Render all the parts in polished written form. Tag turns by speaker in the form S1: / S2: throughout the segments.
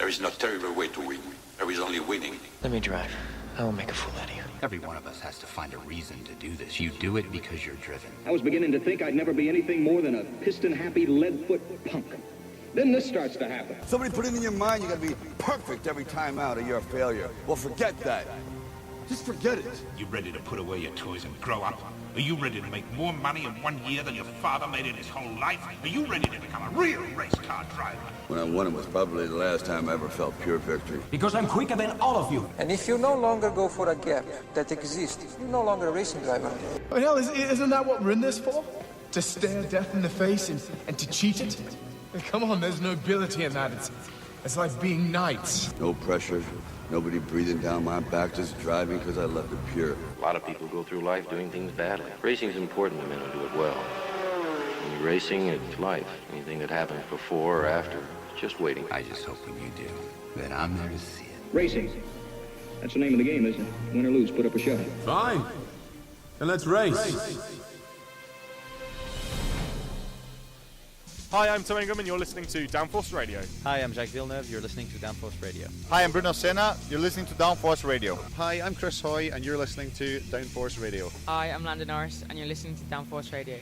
S1: is no terrible way to win. There is only winning.
S2: Let me drive. I will make a fool out of you.
S3: Every one of us has to find a reason to do this. You do it because you're driven.
S4: I was beginning to think I'd never be anything more than a piston-happy, lead-foot punk. Then this starts to happen.
S5: Somebody put it in your mind you gotta be perfect every time out or you're a failure. Well, forget that. Just forget it.
S6: You ready to put away your toys and grow up? Are you ready to make more money in 1 year than your father made in his whole life? Are you ready to become a real race car driver?
S5: When I won it was probably the last time I ever felt pure victory.
S7: Because I'm quicker than all of you.
S2: And if you no longer go for a gap that exists, you're no longer a racing driver.
S8: I mean, hell, isn't that what we're in this for? To stare death in the face and to cheat it? I mean, come on, there's nobility in that. It's like being knights.
S5: No pressure, nobody breathing down my back, just driving because I left it pure.
S9: A lot of people go through life doing things badly. Racing is important to men who do it well. When you're racing, it's life. Anything that happens before or after, it's just waiting.
S3: I just hope when you do, that I'm there to see it.
S4: Racing. That's the name of the game, isn't it? Win or lose, put up a show.
S7: Fine. Then let's race.
S10: Hi, I'm Tom Ingham and you're listening to Downforce Radio.
S11: Hi, I'm Jacques Villeneuve, you're listening to Downforce Radio.
S12: Hi, I'm Bruno Senna, you're listening to Downforce Radio.
S13: Hi, I'm Chris Hoy and you're listening to Downforce Radio.
S14: Hi, I'm Landon Norris and you're listening to Downforce Radio.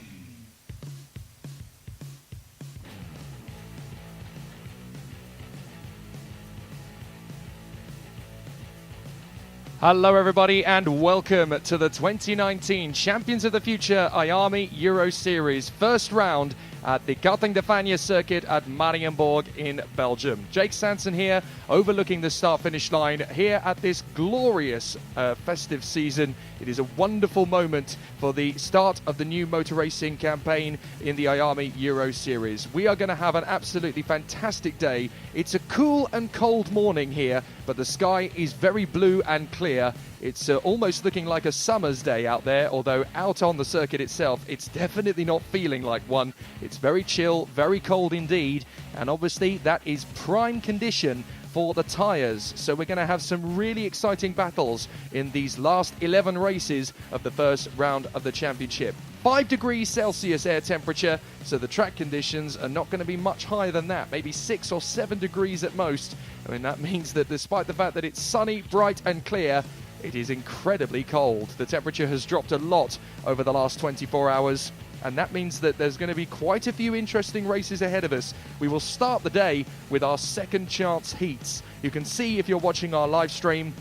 S10: Hello everybody and welcome to the 2019 Champions of the Future IAME Euro Series first round at the Karting de Fagnes circuit at Mariembourg in Belgium. Jake Sanson here, overlooking the start-finish line here at this glorious festive season. It is a wonderful moment for the start of the new motor racing campaign in the IAME Euro Series. We are going to have an absolutely fantastic day. It's a cool and cold morning here, but the sky is very blue and clear. It's almost looking like a summer's day out there, although out on the circuit itself, it's definitely not feeling like one. It's very chill, very cold indeed, and obviously that is prime condition for the tyres. So we're going to have some really exciting battles in these last 11 races of the first round of the championship. 5 degrees Celsius air temperature, so the track conditions are not going to be much higher than that, maybe 6 or 7 degrees at most. I mean, that means that despite the fact that it's sunny, bright and clear, it is incredibly cold. The temperature has dropped a lot over the last 24 hours, and that means that there's going to be quite a few interesting races ahead of us. We will start the day with our second chance heats. You can see, if you're watching our live stream,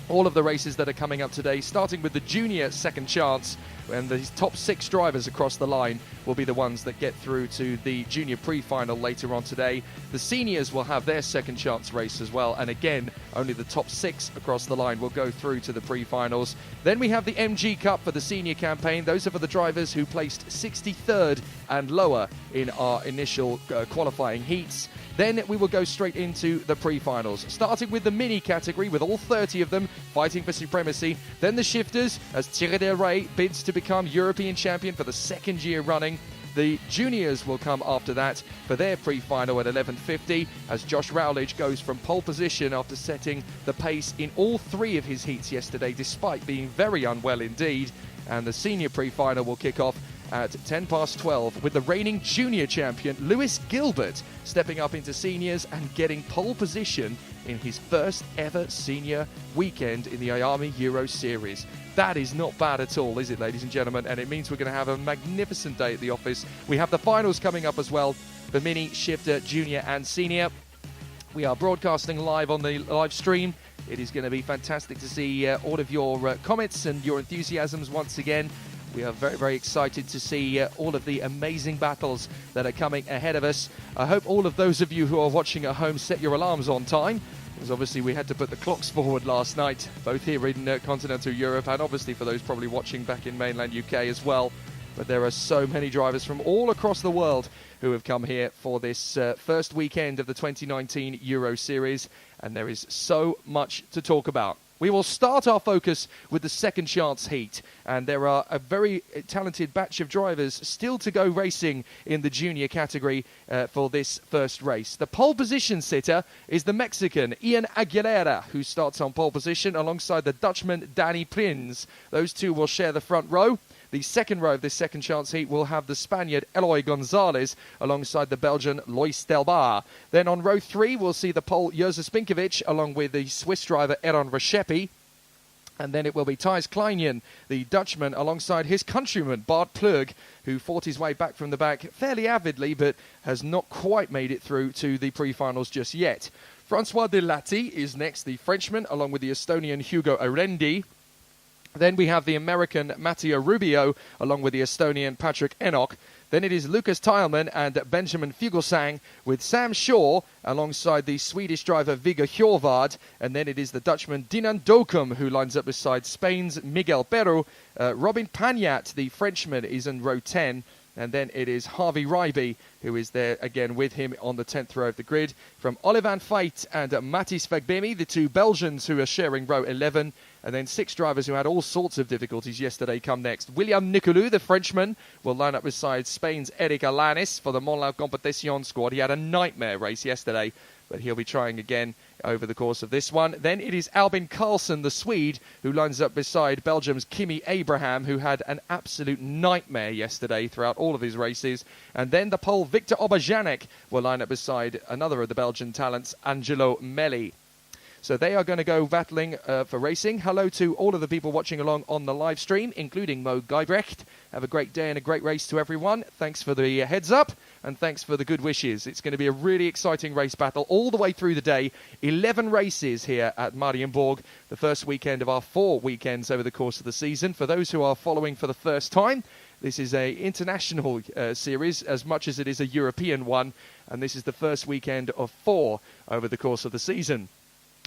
S10: all of the races that are coming up today, starting with the junior second chance, and the top 6 drivers across the line will be the ones that get through to the junior pre-final later on today. The seniors will have their second chance race as well, and again, only the top 6 across the line will go through to the pre-finals. Then we have the MG Cup for the senior campaign. Those are for the drivers who placed 63rd and lower in our initial qualifying heats. Then we will go straight into the pre-finals, starting with the mini category with all 30 of them fighting for supremacy. Then the shifters, as Thierry Del Rey bids to become European champion for the second year running. The juniors will come after that for their pre-final at 11:50, as Josh Rowledge goes from pole position after setting the pace in all 3 of his heats yesterday, despite being very unwell indeed. And the senior pre-final will kick off at 12:10 with the reigning junior champion Lewis Gilbert stepping up into seniors and getting pole position in his first ever senior weekend in the IAME Euro Series. That is not bad at all, is it, ladies and gentlemen? And it means we're going to have a magnificent day at the office. We have the finals coming up as well, the mini, shifter, junior and senior. We are broadcasting live on the live stream. It is going to be fantastic to see all of your comments and your enthusiasms once again. We are very, very excited to see all of the amazing battles that are coming ahead of us. I hope all of those of you who are watching at home set your alarms on time, because obviously we had to put the clocks forward last night, both here in continental Europe and obviously for those probably watching back in mainland UK as well. But there are so many drivers from all across the world who have come here for this first weekend of the 2019 Euro Series, and there is so much to talk about. We will start our focus with the second chance heat, and there are a very talented batch of drivers still to go racing in the junior category for this first race. The pole position sitter is the Mexican Ian Aguilera, who starts on pole position alongside the Dutchman Danny Prins. Those two will share the front row. The second row of this second chance heat will have the Spaniard Eloy Gonzalez alongside the Belgian Lois Delbar. Then on row 3, we'll see the Pole Jerzy Spinkovic along with the Swiss driver Eron Reshepi. And then it will be Thijs Kleinian, the Dutchman, alongside his countryman Bart Plug, who fought his way back from the back fairly avidly, but has not quite made it through to the pre-finals just yet. Francois Delati is next, the Frenchman, along with the Estonian Hugo Arendi. Then we have the American Matteo Rubio, along with the Estonian Patrick Enoch. Then it is Lucas Teilman and Benjamin Fugelsang with Sam Shaw alongside the Swedish driver Viggo Hjorvard. And then it is the Dutchman Dinan Dokum who lines up beside Spain's Miguel Peru. Robin Pagnat, the Frenchman, is in row 10. And then it is Harvey Ryby, who is there again with him on the 10th row of the grid. From Olivan Veit and Matthijs Vagbemi, the two Belgians who are sharing row 11. And then 6 drivers who had all sorts of difficulties yesterday come next. William Nicolou, the Frenchman, will line up beside Spain's Eric Alanis for the Monlau Competition squad. He had a nightmare race yesterday, but he'll be trying again over the course of this one. Then it is Albin Karlsson, the Swede, who lines up beside Belgium's Kimi Abraham, who had an absolute nightmare yesterday throughout all of his races. And then the Pole Victor Obajanek will line up beside another of the Belgian talents, Angelo Melli. So they are going to go battling for racing. Hello to all of the people watching along on the live stream, including Mo Geibrecht. Have a great day and a great race to everyone. Thanks for the heads up and thanks for the good wishes. It's going to be a really exciting race battle all the way through the day. 11 races here at Mariembourg, the first weekend of our 4 weekends over the course of the season. For those who are following for the first time, this is an international series as much as it is a European one, and this is the first weekend of 4 over the course of the season.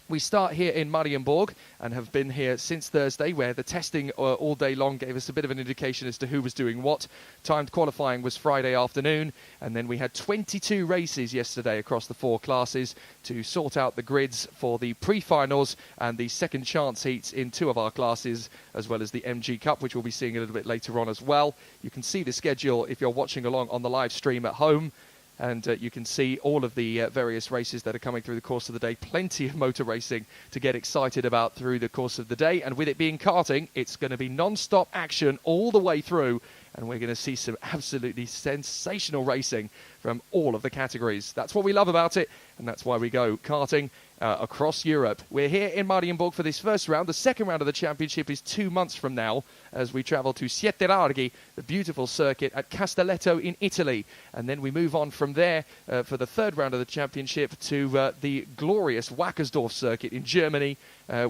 S10: We start here in Mariembourg and have been here since Thursday, where the testing all day long gave us a bit of an indication as to who was doing what. Timed qualifying was Friday afternoon, and then we had 22 races yesterday across the 4 classes to sort out the grids for the pre-finals and the second chance heats in 2 of our classes, as well as the MG Cup, which we'll be seeing a little bit later on as well. You can see the schedule if you're watching along on the live stream at home. And you can see all of the various races that are coming through the course of the day. Plenty of motor racing to get excited about through the course of the day. And with it being karting, it's going to be non-stop action all the way through. And we're going to see some absolutely sensational racing from all of the categories. That's what we love about it, and that's why we go karting across Europe. We're here in Mariembourg for this first round. The second round of the championship is 2 months from now, as we travel to Siete Larghi, the beautiful circuit at Castelletto in Italy. And then we move on from there for the third round of the championship to the glorious Wackersdorf circuit in Germany,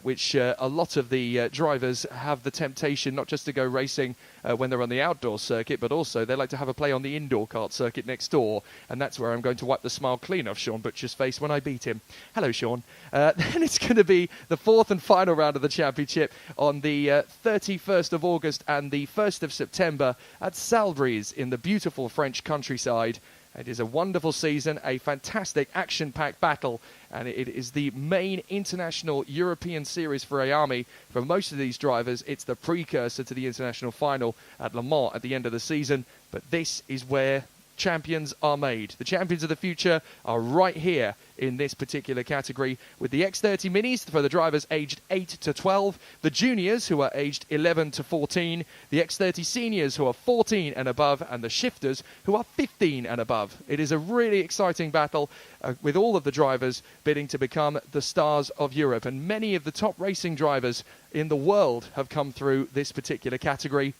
S10: which a lot of the drivers have the temptation not just to go racing when they're on the outdoor circuit, but also they like to have a play on the indoor kart circuit next door. And that's where I'm going to wipe the smile clean off Sean Butcher's face when I beat him. Hello, Sean. Then it's going to be the 4th and final round of the championship on the 31st of August and the 1st of September at Salbris in the beautiful French countryside. It is a wonderful season, a fantastic action-packed battle, and it is the main international European series for IAME. For most of these drivers, it's the precursor to the international final at Le Mans at the end of the season, but this is where champions are made. The champions of the future are right here in this particular category, with the X30 Minis for the drivers aged 8 to 12, the juniors who are aged 11 to 14, the X30 seniors who are 14 and above, and the shifters who are 15 and above. It is a really exciting battle with all of the drivers bidding to become the stars of Europe, and many of the top racing drivers in the world have come through this particular category.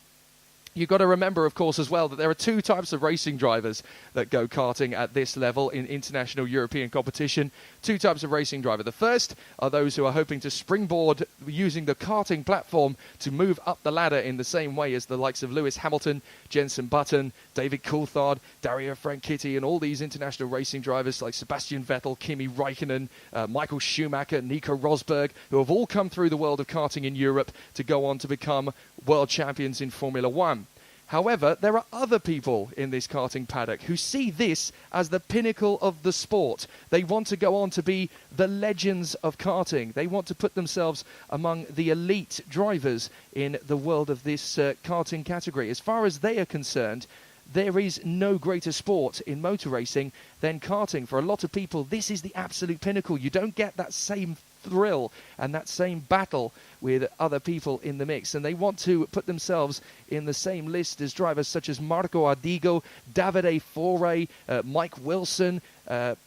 S10: You've got to remember, of course, as well, that there are 2 types of racing drivers that go karting at this level in international European competition. 2 types of racing driver. The first are those who are hoping to springboard using the karting platform to move up the ladder in the same way as the likes of Lewis Hamilton, Jenson Button, David Coulthard, Dario Franchitti, and all these international racing drivers like Sebastian Vettel, Kimi Räikkönen, Michael Schumacher, Nico Rosberg, who have all come through the world of karting in Europe to go on to become world champions in Formula One. However, there are other people in this karting paddock who see this as the pinnacle of the sport. They want to go on to be the legends of karting. They want to put themselves among the elite drivers in the world of this karting category. As far as they are concerned, there is no greater sport in motor racing than karting. For a lot of people, this is the absolute pinnacle. You don't get that same thrill and that same battle with other people in the mix. And they want to put themselves in the same list as drivers such as Marco Ardigo, Davide Fore, Mike Wilson,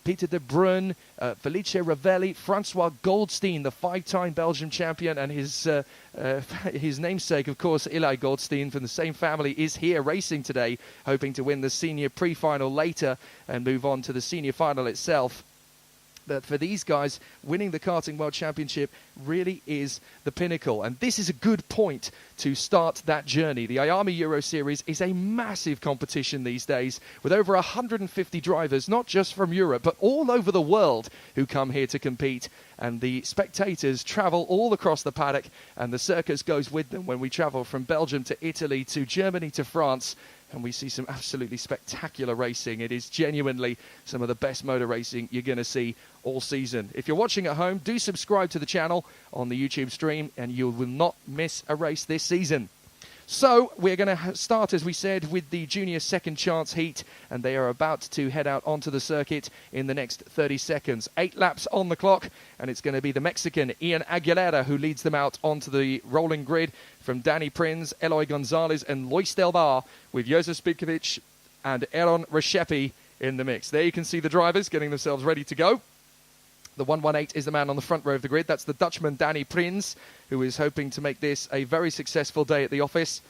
S10: Peter de Bruyne, Felice Ravelli, Francois Goldstein, the 5-time Belgian champion, and his namesake, of course, Eli Goldstein from the same family, is here racing today, hoping to win the senior pre-final later and move on to the senior final itself. But for these guys, winning the Karting World Championship really is the pinnacle. And this is a good point to start that journey. The IAME Euro Series is a massive competition these days, with over 150 drivers, not just from Europe, but all over the world, who come here to compete. And the spectators travel all across the paddock, and the circus goes with them when we travel from Belgium to Italy to Germany to France. And we see some absolutely spectacular racing. It is genuinely some of the best motor racing you're going to see all season. If you're watching at home, do subscribe to the channel on the YouTube stream, and you will not miss a race this season. So we're going to start, as we said, with the Junior Second Chance Heat, and they are about to head out onto the circuit in the next 30 seconds. 8 laps on the clock, and it's going to be the Mexican Ian Aguilera who leads them out onto the rolling grid from Danny Prins, Eloy Gonzalez and Luis Del Bar, with Josef Spikovic and Aaron Reshepi in the mix. There you can see the drivers getting themselves ready to go. The 118 is the man on the front row of the grid. That's the Dutchman Danny Prins, who is hoping to make this a very successful day at the office.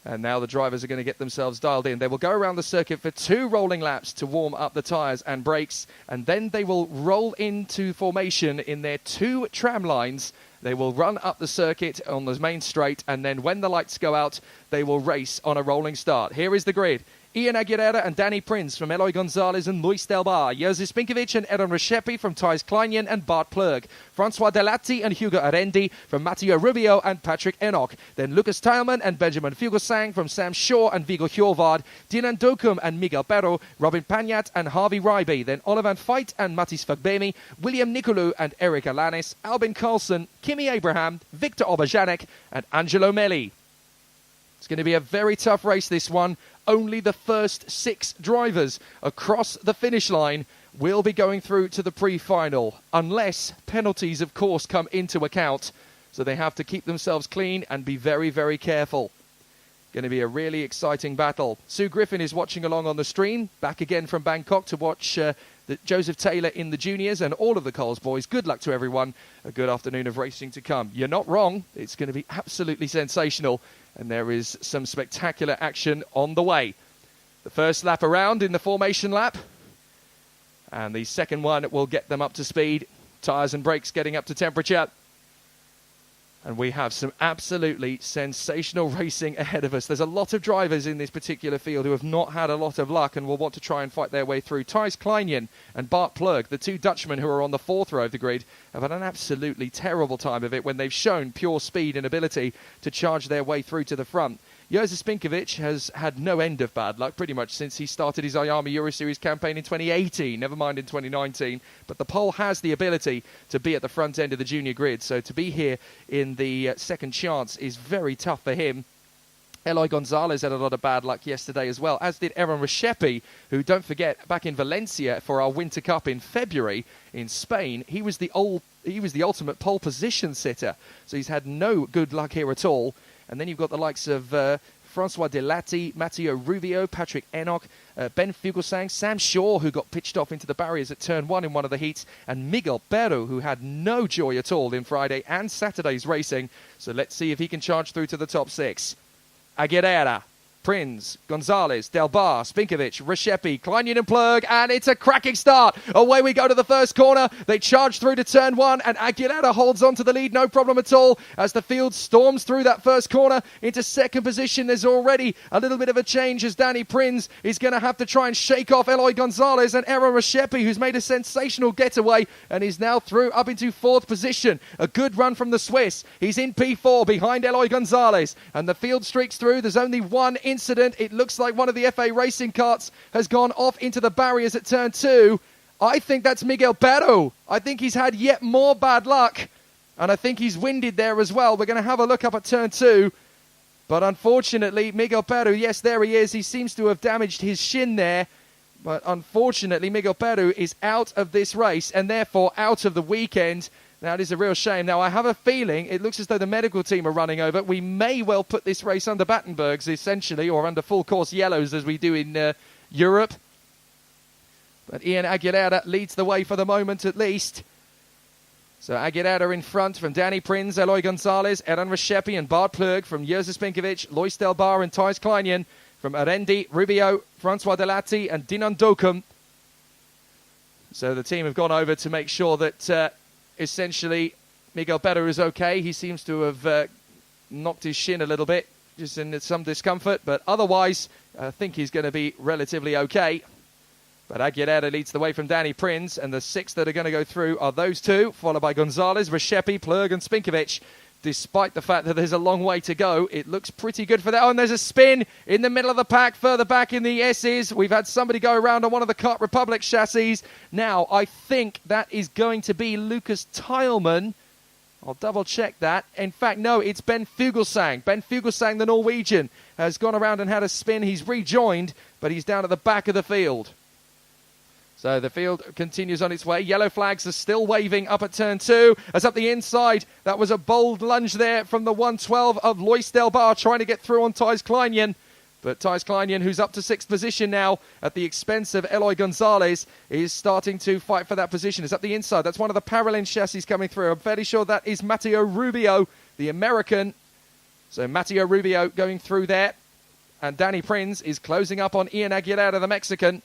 S10: And now the drivers are going to get themselves dialed in. They will go around the circuit for 2 rolling laps to warm up the tyres and brakes. And then they will roll into formation in their 2 tram lines. They will run up the circuit on the main straight. And then when the lights go out, they will race on a rolling start. Here is the grid. Ian Aguilera and Danny Prins from Eloy Gonzalez and Luis Del Bar. Josef Spinkovic and Aaron Reshepi from Thijs Kleinion and Bart Plurg. Francois Delatti and Hugo Arendi from Matteo Rubio and Patrick Enoch. Then Lucas Teilman and Benjamin Fugelsang from Sam Shaw and Viggo Hjorvard. Dinan Dokum and Miguel Perro. Robin Pagnat and Harvey Ryby. Then Olivan Veit and Matthijs Fagbemi. William Nicolou and Eric Alanis. Albin Carlson, Kimi Abraham, Victor Obajanek and Angelo Melli. It's going to be a very tough race, this one. Only the first 6 drivers across the finish line will be going through to the pre-final, unless penalties, of course, come into account. So they have to keep themselves clean and be very, very careful. Going to be a really exciting battle. Sue Griffin is watching along on the stream, back again from Bangkok to watch Joseph Taylor in the juniors and all of the Coles boys. Good luck to everyone. A good afternoon of racing to come. You're not wrong. It's going to be absolutely sensational. And there is some spectacular action on the way. The first lap around in the formation lap. And the second one will get them up to speed. Tyres and brakes getting up to temperature. And we have some absolutely sensational racing ahead of us. There's a lot of drivers in this particular field who have not had a lot of luck and will want to try and fight their way through. Thijs Kleinion and Bart Plurg, the 2 Dutchmen who are on the 4th row of the grid, have had an absolutely terrible time of it when they've shown pure speed and ability to charge their way through to the front. Josef Spinkovic has had no end of bad luck pretty much since he started his IAME Euro Series campaign in 2018, never mind in 2019. But the pole has the ability to be at the front end of the junior grid, so to be here in the second chance is very tough for him. Eloy Gonzalez had a lot of bad luck yesterday as well, as did Aaron Reshepi, who, don't forget, back in Valencia for our Winter Cup in February in Spain, he was the ultimate pole position sitter. So he's had no good luck here at all. And then you've got the likes of Francois Delatti, Matteo Rubio, Patrick Enoch, Ben Fugelsang, Sam Shaw, who got pitched off into the barriers at turn 1 in one of the heats, and Miguel Perro, who had no joy at all in Friday and Saturday's racing. So let's see if he can charge through to the top 6. Aguilera, Prins, Gonzalez, Del Bar, Spinkovic, Reshepi, Kleinion and Plurg, and it's a cracking start. Away we go to the first corner. They charge through to turn 1, and Aguilera holds on to the lead, no problem at all, as the field storms through that first corner into second position. There's already a little bit of a change as Danny Prins is going to have to try and shake off Eloy Gonzalez and Aaron Reshepi, who's made a sensational getaway and is now through up into 4th position. A good run from the Swiss. He's in P4 behind Eloy Gonzalez, and the field streaks through. There's only one incident. It looks like one of the FA racing carts has gone off into the barriers at turn 2. I think that's Miguel Perro. I think he's had yet more bad luck, and I think he's winded there as well. We're going to have a look up at turn 2. But unfortunately, Miguel Perro, yes, there he is. He seems to have damaged his shin there. But unfortunately, Miguel Perro is out of this race and therefore out of the weekend. Now, it is a real shame. Now, I have a feeling it looks as though the medical team are running over. We may well put this race under Battenbergs, essentially, or under full course yellows as we do in Europe. But Ian Aguilera leads the way for the moment, at least. So Aguilera in front from Danny Prins, Eloy Gonzalez, Eran Reshepi and Bart Plug from Jerzy Spinkovic, Lois Delbar and Thijs Kleinion from Arendi, Rubio, Francois Delati and Dinan Dokum. So the team have gone over to make sure that essentially Miguel Berra is okay. He seems to have knocked his shin a little bit, just in some discomfort, but otherwise I think he's going to be relatively okay. But Aguilera leads the way from Danny Prins, and the 6 that are going to go through are those 2, followed by Gonzalez, Reshepi, Plug and Spinkovic. Despite the fact that there's a long way to go, it looks pretty good for that. Oh, and there's a spin in the middle of the pack, further back in the S's. We've had somebody go around on one of the Kart Republic chassis. Now, I think that is going to be Lucas Teilman. I'll double check that. In fact, no, it's Ben Fuglsang. Ben Fuglsang, the Norwegian, has gone around and had a spin. He's rejoined, but he's down at the back of the field. So the field continues on its way. Yellow flags are still waving up at turn 2. As up the inside, that was a bold lunge there from the 112 of Lois Delbar trying to get through on Thijs Kleinion. But Thijs Kleinion, who's up to 6th position now at the expense of Eloy Gonzalez, is starting to fight for that position. It's up the inside. That's one of the Paralin chassis coming through. I'm fairly sure that is Matteo Rubio, the American. So Matteo Rubio going through there. And Danny Prins is closing up on Ian Aguilera, the Mexican.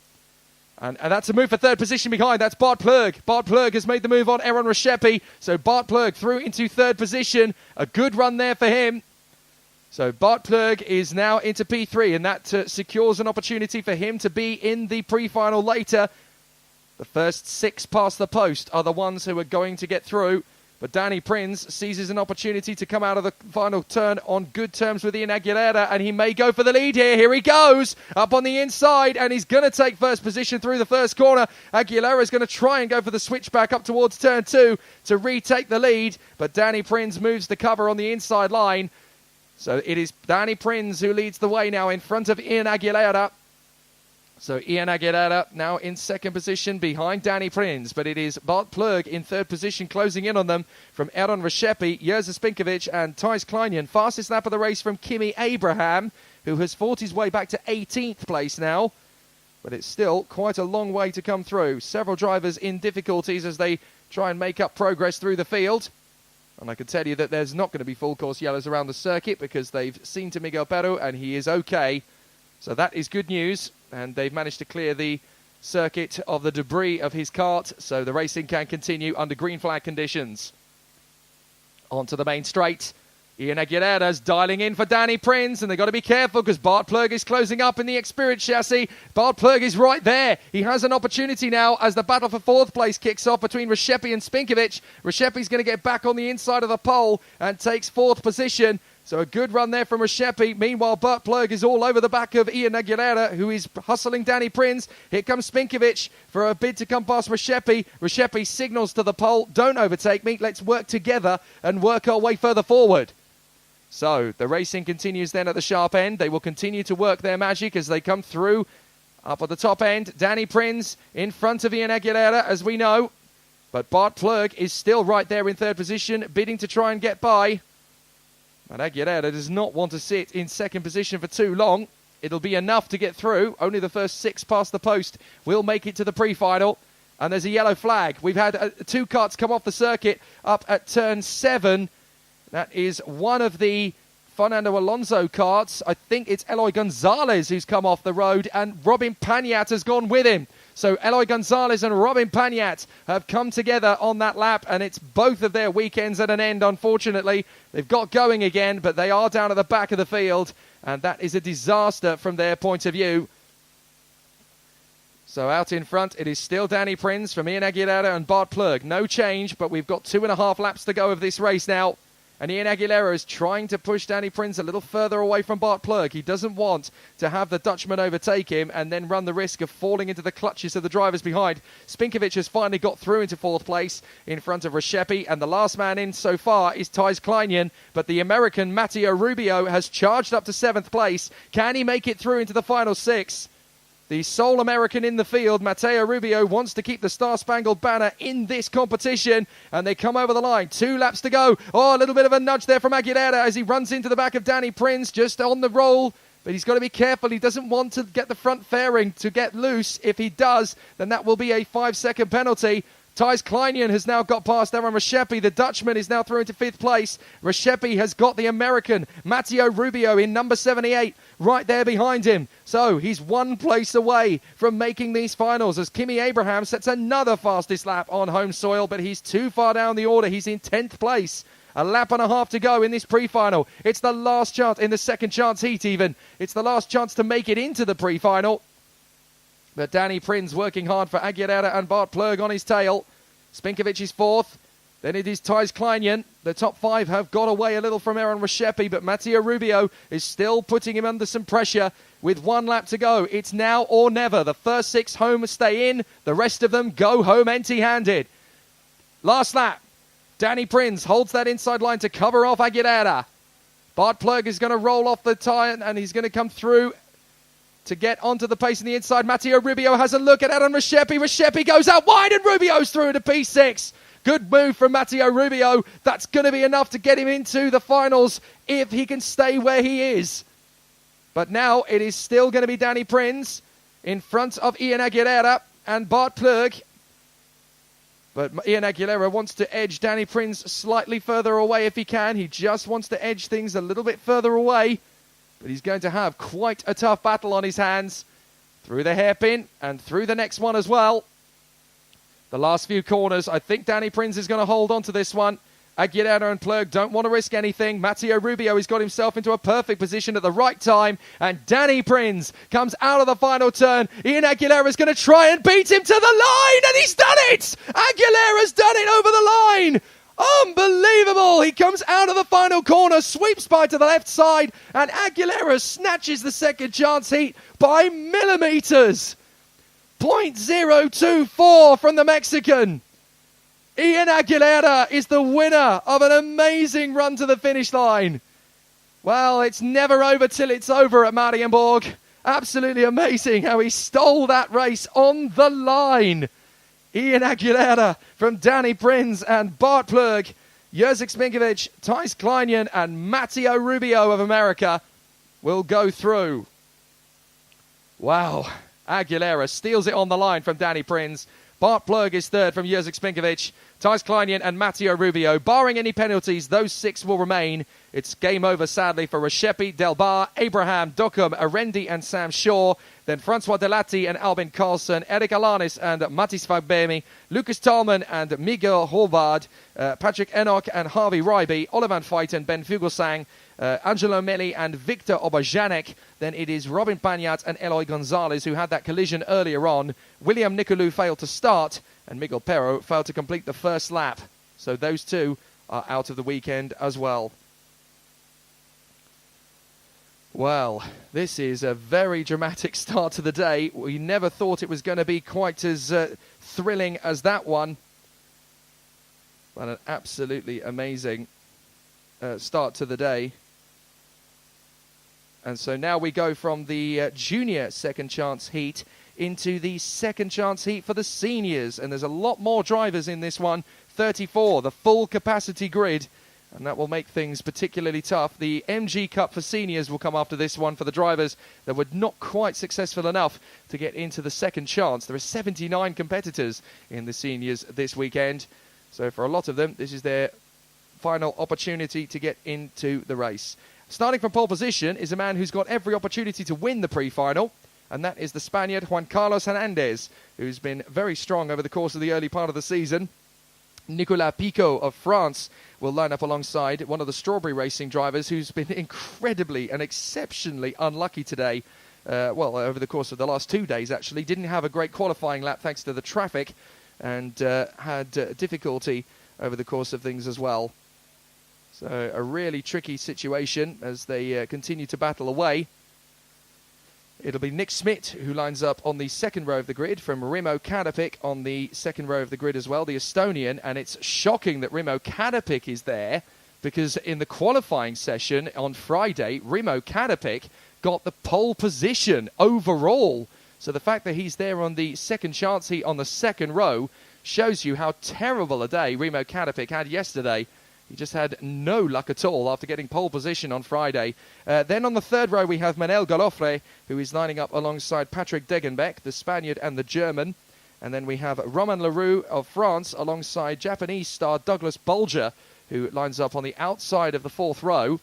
S10: And that's a move for 3rd position behind. That's Bart Plug. Bart Plug has made the move on Eran Reshepi. So Bart Plug through into 3rd position. A good run there for him. So Bart Plug is now into P3, and that secures an opportunity for him to be in the pre-final later. The first 6 past the post are the ones who are going to get through. But Danny Prins seizes an opportunity to come out of the final turn on good terms with Ian Aguilera, and he may go for the lead here. Here he goes, up on the inside, and he's going to take first position through the first corner. Aguilera is going to try and go for the switchback up towards turn 2 to retake the lead, but Danny Prins moves the cover on the inside line. So it is Danny Prins who leads the way now in front of Ian Aguilera. So Ian Aguilera now in 2nd position behind Danny Prins, but it is Bart Plug in 3rd position closing in on them from Eran Reshepi, Jerzy Spinkovic and Thijs Kleinion. Fastest lap of the race from Kimi Abraham, who has fought his way back to 18th place now, but it's still quite a long way to come through. Several drivers in difficulties as they try and make up progress through the field. And I can tell you that there's not going to be full course yellows around the circuit because they've seen to Miguel Berra and he is okay. So that is good news. And they've managed to clear the circuit of the debris of his kart, so the racing can continue under green flag conditions. On to the main straight. Ian Aguilera's dialing in for Danny Prins, and they've got to be careful because Bart Plug is closing up in the Experience chassis. Bart Plug is right there. He has an opportunity now as the battle for 4th place kicks off between Reshepi and Spinkovic. Reshepi's going to get back on the inside of the pole and takes 4th position. So a good run there from Reshepi. Meanwhile, Bart Plug is all over the back of Ian Aguilera, who is hustling Danny Prins. Here comes Spinkovic for a bid to come past Reshepi. Reshepi signals to the pole, don't overtake me, let's work together and work our way further forward. So the racing continues then at the sharp end. They will continue to work their magic as they come through up at the top end. Danny Prins in front of Ian Aguilera, as we know. But Bart Plug is still right there in 3rd position, bidding to try and get by. And Aguilera does not want to sit in 2nd position for too long. It'll be enough to get through. Only the first 6 past the post will make it to the pre-final. And there's a yellow flag. We've had 2 karts come off the circuit up at turn 7. That is one of the Fernando Alonso karts. I think it's Eloy Gonzalez who's come off the road, and Robin Pagnat has gone with him. So Eloy Gonzalez and Robin Pagnat have come together on that lap, and it's both of their weekends at an end, unfortunately. They've got going again, but they are down at the back of the field, and that is a disaster from their point of view. So out in front, it is still Danny Prins from Ian Aguilera and Bart Plug. No change, but we've got 2.5 laps to go of this race now. And Ian Aguilera is trying to push Danny Prins a little further away from Bart Plug. He doesn't want to have the Dutchman overtake him and then run the risk of falling into the clutches of the drivers behind. Spinkovic has finally got through into 4th place in front of Reshepi, and the last man in so far is Thijs Kleinion. But the American Matteo Rubio has charged up to 7th place. Can he make it through into the final 6? The sole American in the field, Mateo Rubio, wants to keep the Star-Spangled Banner in this competition, and they come over the line. 2 laps to go. Oh, a little bit of a nudge there from Aguilera as he runs into the back of Danny Prince, just on the roll. But he's got to be careful. He doesn't want to get the front fairing to get loose. If he does, then that will be a 5-second penalty. Thijs Kleinian has now got past Aaron Rexhepi. The Dutchman is now through into 5th place. Rexhepi has got the American, Mateo Rubio, in number 78, right there behind him. So he's 1 place away from making these finals as Kimi Abraham sets another fastest lap on home soil, but he's too far down the order. He's in 10th place. A lap and a half to go in this pre-final. It's the last chance, in the second chance heat even. It's the last chance to make it into the pre-final. But Danny Prinz working hard for Aguilera and Bart Plurg on his tail. Spinkovic is 4th. Then it is Thijs Kleinian. The top 5 have got away a little from Aaron Rexhepi, but Mateo Rubio is still putting him under some pressure with 1 lap to go. It's now or never. The first 6 home stay in. The rest of them go home empty-handed. Last lap. Danny Prinz holds that inside line to cover off Aguilera. Bart Plurg is going to roll off the tyre and he's going to come through to get onto the pace on the inside. Mateo Rubio has a look at Aaron Rexhepi. Rexhepi goes out wide and Rubio's through to P6. Good move from Mateo Rubio. That's going to be enough to get him into the finals if he can stay where he is. But now it is still going to be Danny Prinz in front of Ian Aguilera and Bart Plurg. But Ian Aguilera wants to edge Danny Prinz slightly further away if he can. He just wants to edge things a little bit further away. But he's going to have quite a tough battle on his hands. Through the hairpin and through the next one as well. The last few corners, I think Danny Prinz is going to hold on to this one. Aguilera and Plurg don't want to risk anything. Mateo Rubio has got himself into a perfect position at the right time. And Danny Prinz comes out of the final turn. Ian Aguilera is going to try and beat him to the line. And he's done it! Aguilera's done it over the line. Unbelievable! He comes out of the final corner, sweeps by to the left side. And Aguilera snatches the second chance heat by millimetres. 0.024 from the Mexican. Ian Aguilera is the winner of an amazing run to the finish line. Well, it's never over till it's over at Mariembourg. Absolutely amazing how he stole that race on the line. Ian Aguilera from Danny Prinz and Bart Plurg, Jacek Spinkovic, Thijs Kleinian and Mateo Rubio of America will go through. Wow. Aguilera steals it on the line from Danny Prinz. Bart Plurg is 3rd from Jacek Spinkovic. Thijs Kleinian and Mateo Rubio. Barring any penalties, those 6 will remain. It's game over, sadly, for Rexhepi, Delbar, Abraham, Dockham, Arendi and Sam Shaw. Then Francois Delatti and Albin Carlson, Eric Alanis and Matthijs Fagbemi, Lucas Talman and Miguel Holbard, Patrick Enoch and Harvey Ryby, Oliver Feiten, Ben Fugelsang, Angelo Melli and Victor Obajanek. Then it is Robin Panyat and Eloy Gonzalez who had that collision earlier on. William Nicolou failed to start and Miguel Perro failed to complete the first lap. So those 2 are out of the weekend as well. Well, this is a very dramatic start to the day. We never thought it was going to be quite as thrilling as that one. But an absolutely amazing start to the day. And so now we go from the junior second chance heat into the second chance heat for the seniors. And there's a lot more drivers in this one. 34, the full capacity grid. And that will make things particularly tough. The MG Cup for seniors will come after this one for the drivers that were not quite successful enough to get into the second chance. There are 79 competitors in the seniors this weekend. So for a lot of them, this is their final opportunity to get into the race. Starting from pole position is a man who's got every opportunity to win the pre-final. And that is the Spaniard Juan Carlos Hernandez, who's been very strong over the course of the early part of the season. Nicolas Pico of France will line up alongside one of the Strawberry Racing drivers who's been incredibly and exceptionally unlucky today. Over the course of the last 2 days, actually. Didn't have a great qualifying lap thanks to the traffic and had difficulty over the course of things as well. So a really tricky situation as they continue to battle away. It'll be Nick Smith who lines up on the second row of the grid from Rimo Kadapik on the second row of the grid as well, the Estonian. And it's shocking that Rimo Kadapik is there because in the qualifying session on Friday, Rimo Kadapik got the pole position overall. So the fact that he's there on the second chance heat on the second row shows you how terrible a day Remo Kadapik had yesterday. He just had no luck at all after getting pole position on Friday. Then on the third row we have Manel Galofre, who is lining up alongside Patrick Degenbeck, the Spaniard and the German. And then we have Romain Leroux of France alongside Japanese star Douglas Bolger, who lines up on the outside of the fourth row.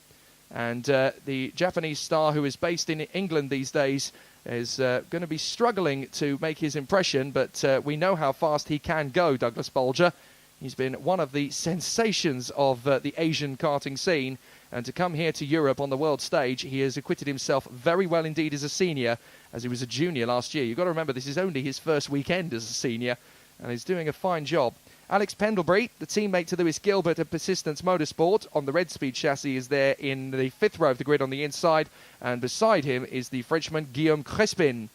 S10: And the Japanese star, who is based in England these days, is going to be struggling to make his impression, but we know how fast he can go, Douglas Bolger. He's been one of the sensations of the Asian karting scene, and to come here to Europe on the world stage, he has acquitted himself very well indeed as a senior, as he was a junior last year. You've got to remember, this is only his first weekend as a senior, and he's doing a fine job. Alex Pendlebury, the teammate to Lewis Gilbert of Persistence Motorsport, on the Red Speed chassis, is there in the fifth row of the grid on the inside, and beside him is the Frenchman Guillaume Crespin.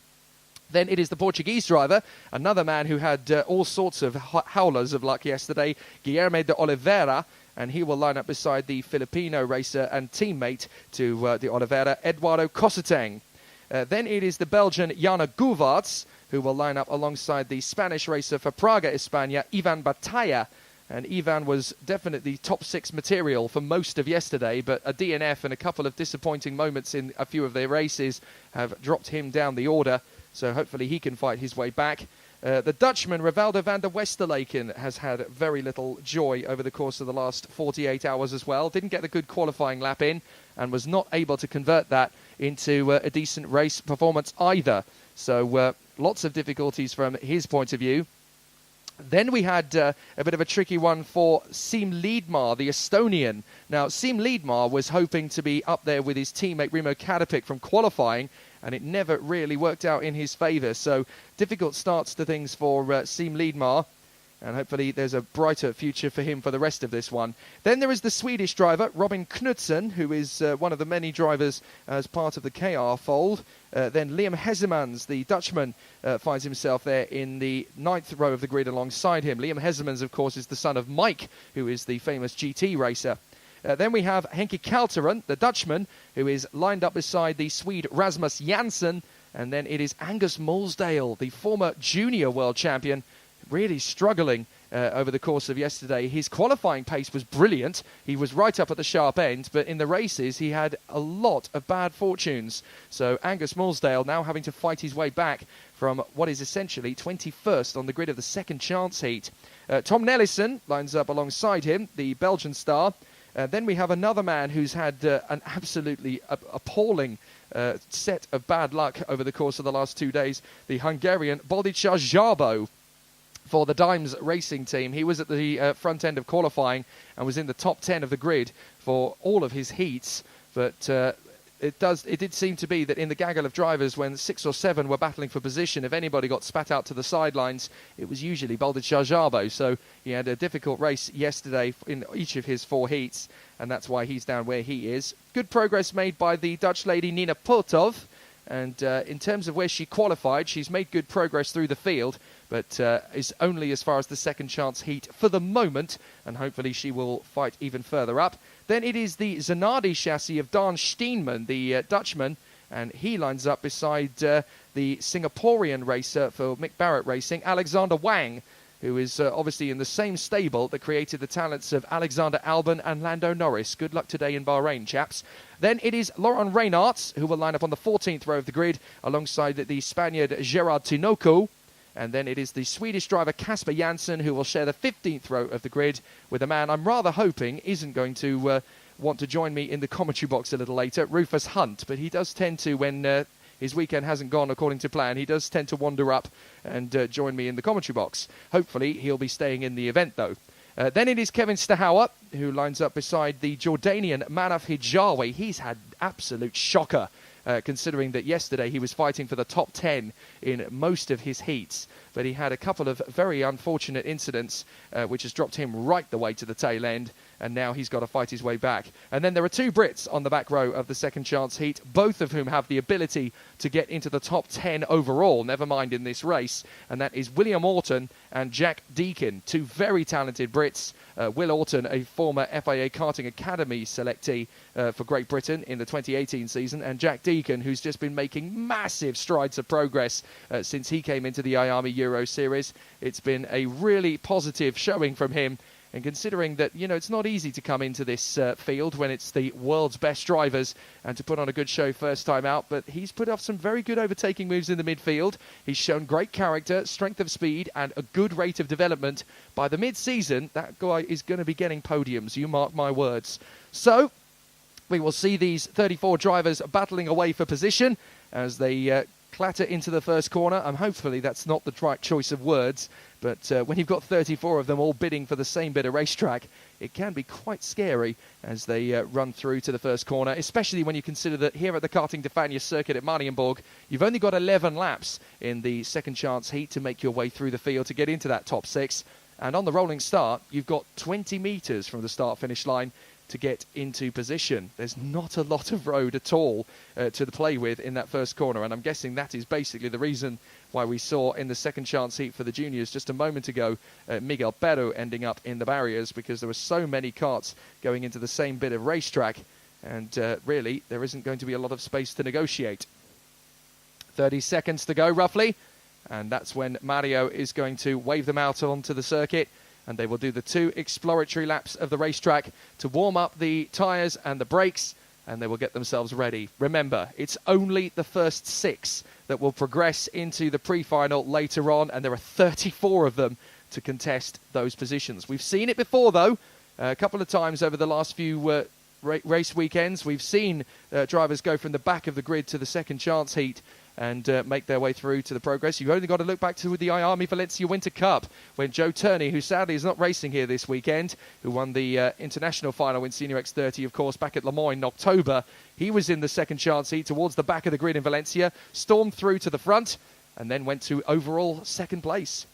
S10: Then it is the Portuguese driver, another man who had all sorts of howlers of luck yesterday, Guilherme de Oliveira, and he will line up beside the Filipino racer and teammate to de Oliveira, Eduardo Cosseteng. Then it is the Belgian Jana Gouvarts, who will line up alongside the Spanish racer for Praga España, Ivan Batalla. And Ivan was definitely top six material for most of yesterday, but a DNF and a couple of disappointing moments in a few of their races have dropped him down the order. So hopefully he can fight his way back. The Dutchman, Rivaldo van der Westerlaken, has had very little joy over the course of the last 48 hours as well. Didn't get a good qualifying lap in and was not able to convert that into a decent race performance either. So lots of difficulties from his point of view. Then we had a bit of a tricky one for Siim Liedmaar, the Estonian. Now, Siim Liedmaar was hoping to be up there with his teammate Remo Kadapik from qualifying, and it never really worked out in his favour. So difficult starts to things for Siim Liedmaar, and hopefully there's a brighter future for him for the rest of this one. Then there is the Swedish driver, Robin Knudsen, who is one of the many drivers as part of the KR fold. Then Liam Hezemans, the Dutchman, finds himself there in the ninth row of the grid alongside him. Liam Hezemans, of course, is the son of Mike, who is the famous GT racer. Then we have Henke Kalteren, the Dutchman, who is lined up beside the Swede Rasmus Jansson. And then it is Angus Mulsdale, the former junior world champion, really struggling over the course of yesterday. His qualifying pace was brilliant. He was right up at the sharp end, but in the races he had a lot of bad fortunes. So Angus Mulsdale now having to fight his way back from what is essentially 21st on the grid of the second chance heat. Tom Nellison lines up alongside him, the Belgian star. Then we have another man who's had an absolutely appalling set of bad luck over the course of the last 2 days, the Hungarian Boldicsa Zsabo for the Dimes racing team. He was at the front end of qualifying and was in the top 10 of the grid for all of his heats, but it did seem to be that in the gaggle of drivers, when 6 or 7 were battling for position, if anybody got spat out to the sidelines, it was usually Boldicsa Zsabo. So he had a difficult race yesterday in each of his 4 heats, and that's why he's down where he is. Good progress made by the Dutch lady Nina Pultov, and in terms of where she qualified, she's made good progress through the field, but is only as far as the second chance heat for the moment, and hopefully she will fight even further up. Then it is the Zanardi chassis of Dan Steenman, the Dutchman, and he lines up beside the Singaporean racer for Mick Barrett Racing, Alexander Wang, who is obviously in the same stable that created the talents of Alexander Albon and Lando Norris. Good luck today in Bahrain, chaps. Then it is Laurent Reynards, who will line up on the 14th row of the grid alongside the Spaniard Gerard Tinoco. And then it is the Swedish driver Casper Jansson, who will share the 15th row of the grid with a man I'm rather hoping isn't going to want to join me in the commentary box a little later, Rufus Hunt. But he does tend to, when his weekend hasn't gone according to plan, he does tend to wander up and join me in the commentary box. Hopefully he'll be staying in the event, though. Then it is Kevin Stahauer, who lines up beside the Jordanian Manaf Hijawi. He's had absolute shocker, considering that yesterday he was fighting for the top 10 in most of his heats. but he had a couple of very unfortunate incidents, which has dropped him right the way to the tail end, and now he's got to fight his way back. And then there are two Brits on the back row of the second chance heat, both of whom have the ability to get into the top 10 overall, never mind in this race, and that is William Orton and Jack Deacon, two very talented Brits. Will Orton, a former FIA Karting Academy selectee for Great Britain in the 2018 season, and Jack Deacon, who's just been making massive strides of progress since he came into the IAME Euro Series. It's been a really positive showing from him, and considering that, you know, it's not easy to come into this field when it's the world's best drivers and to put on a good show first time out, but he's put off some very good overtaking moves in the midfield. He's shown great character, strength of speed, and a good rate of development. By the mid-season, that guy is going to be getting podiums, you mark my words. So we will see these 34 drivers battling away for position as they clatter into the first corner. Hopefully that's not the right choice of words, but when you've got 34 of them all bidding for the same bit of racetrack, it can be quite scary as they run through to the first corner, especially when you consider that here at the Karting de Fagnes circuit at Mariembourg, you've only got 11 laps in the second chance heat to make your way through the field to get into that top 6. And on the rolling start, you've got 20 metres from the start-finish line to get into position. There's not a lot of road at all to play with in that first corner, and I'm guessing that is basically the reason why we saw in the second chance heat for the juniors just a moment ago Miguel Perro ending up in the barriers, because there were so many karts going into the same bit of racetrack, and really there isn't going to be a lot of space to negotiate. 30 seconds to go roughly, and that's when Mario is going to wave them out onto the circuit, and they will do the 2 exploratory laps of the racetrack to warm up the tyres and the brakes, and they will get themselves ready. Remember, it's only the first 6 that will progress into the pre-final later on, and there are 34 of them to contest those positions. We've seen it before, though, a couple of times over the last few race weekends. We've seen drivers go from the back of the grid to the second chance heat and make their way through to the progress. You've only got to look back to the IAME Valencia Winter Cup, when Joe Turney, who sadly is not racing here this weekend, who won the international final in Senior X30, of course, back at Le Mans in October, he was in the second chance heat towards the back of the grid in Valencia, stormed through to the front, and then went to overall second place.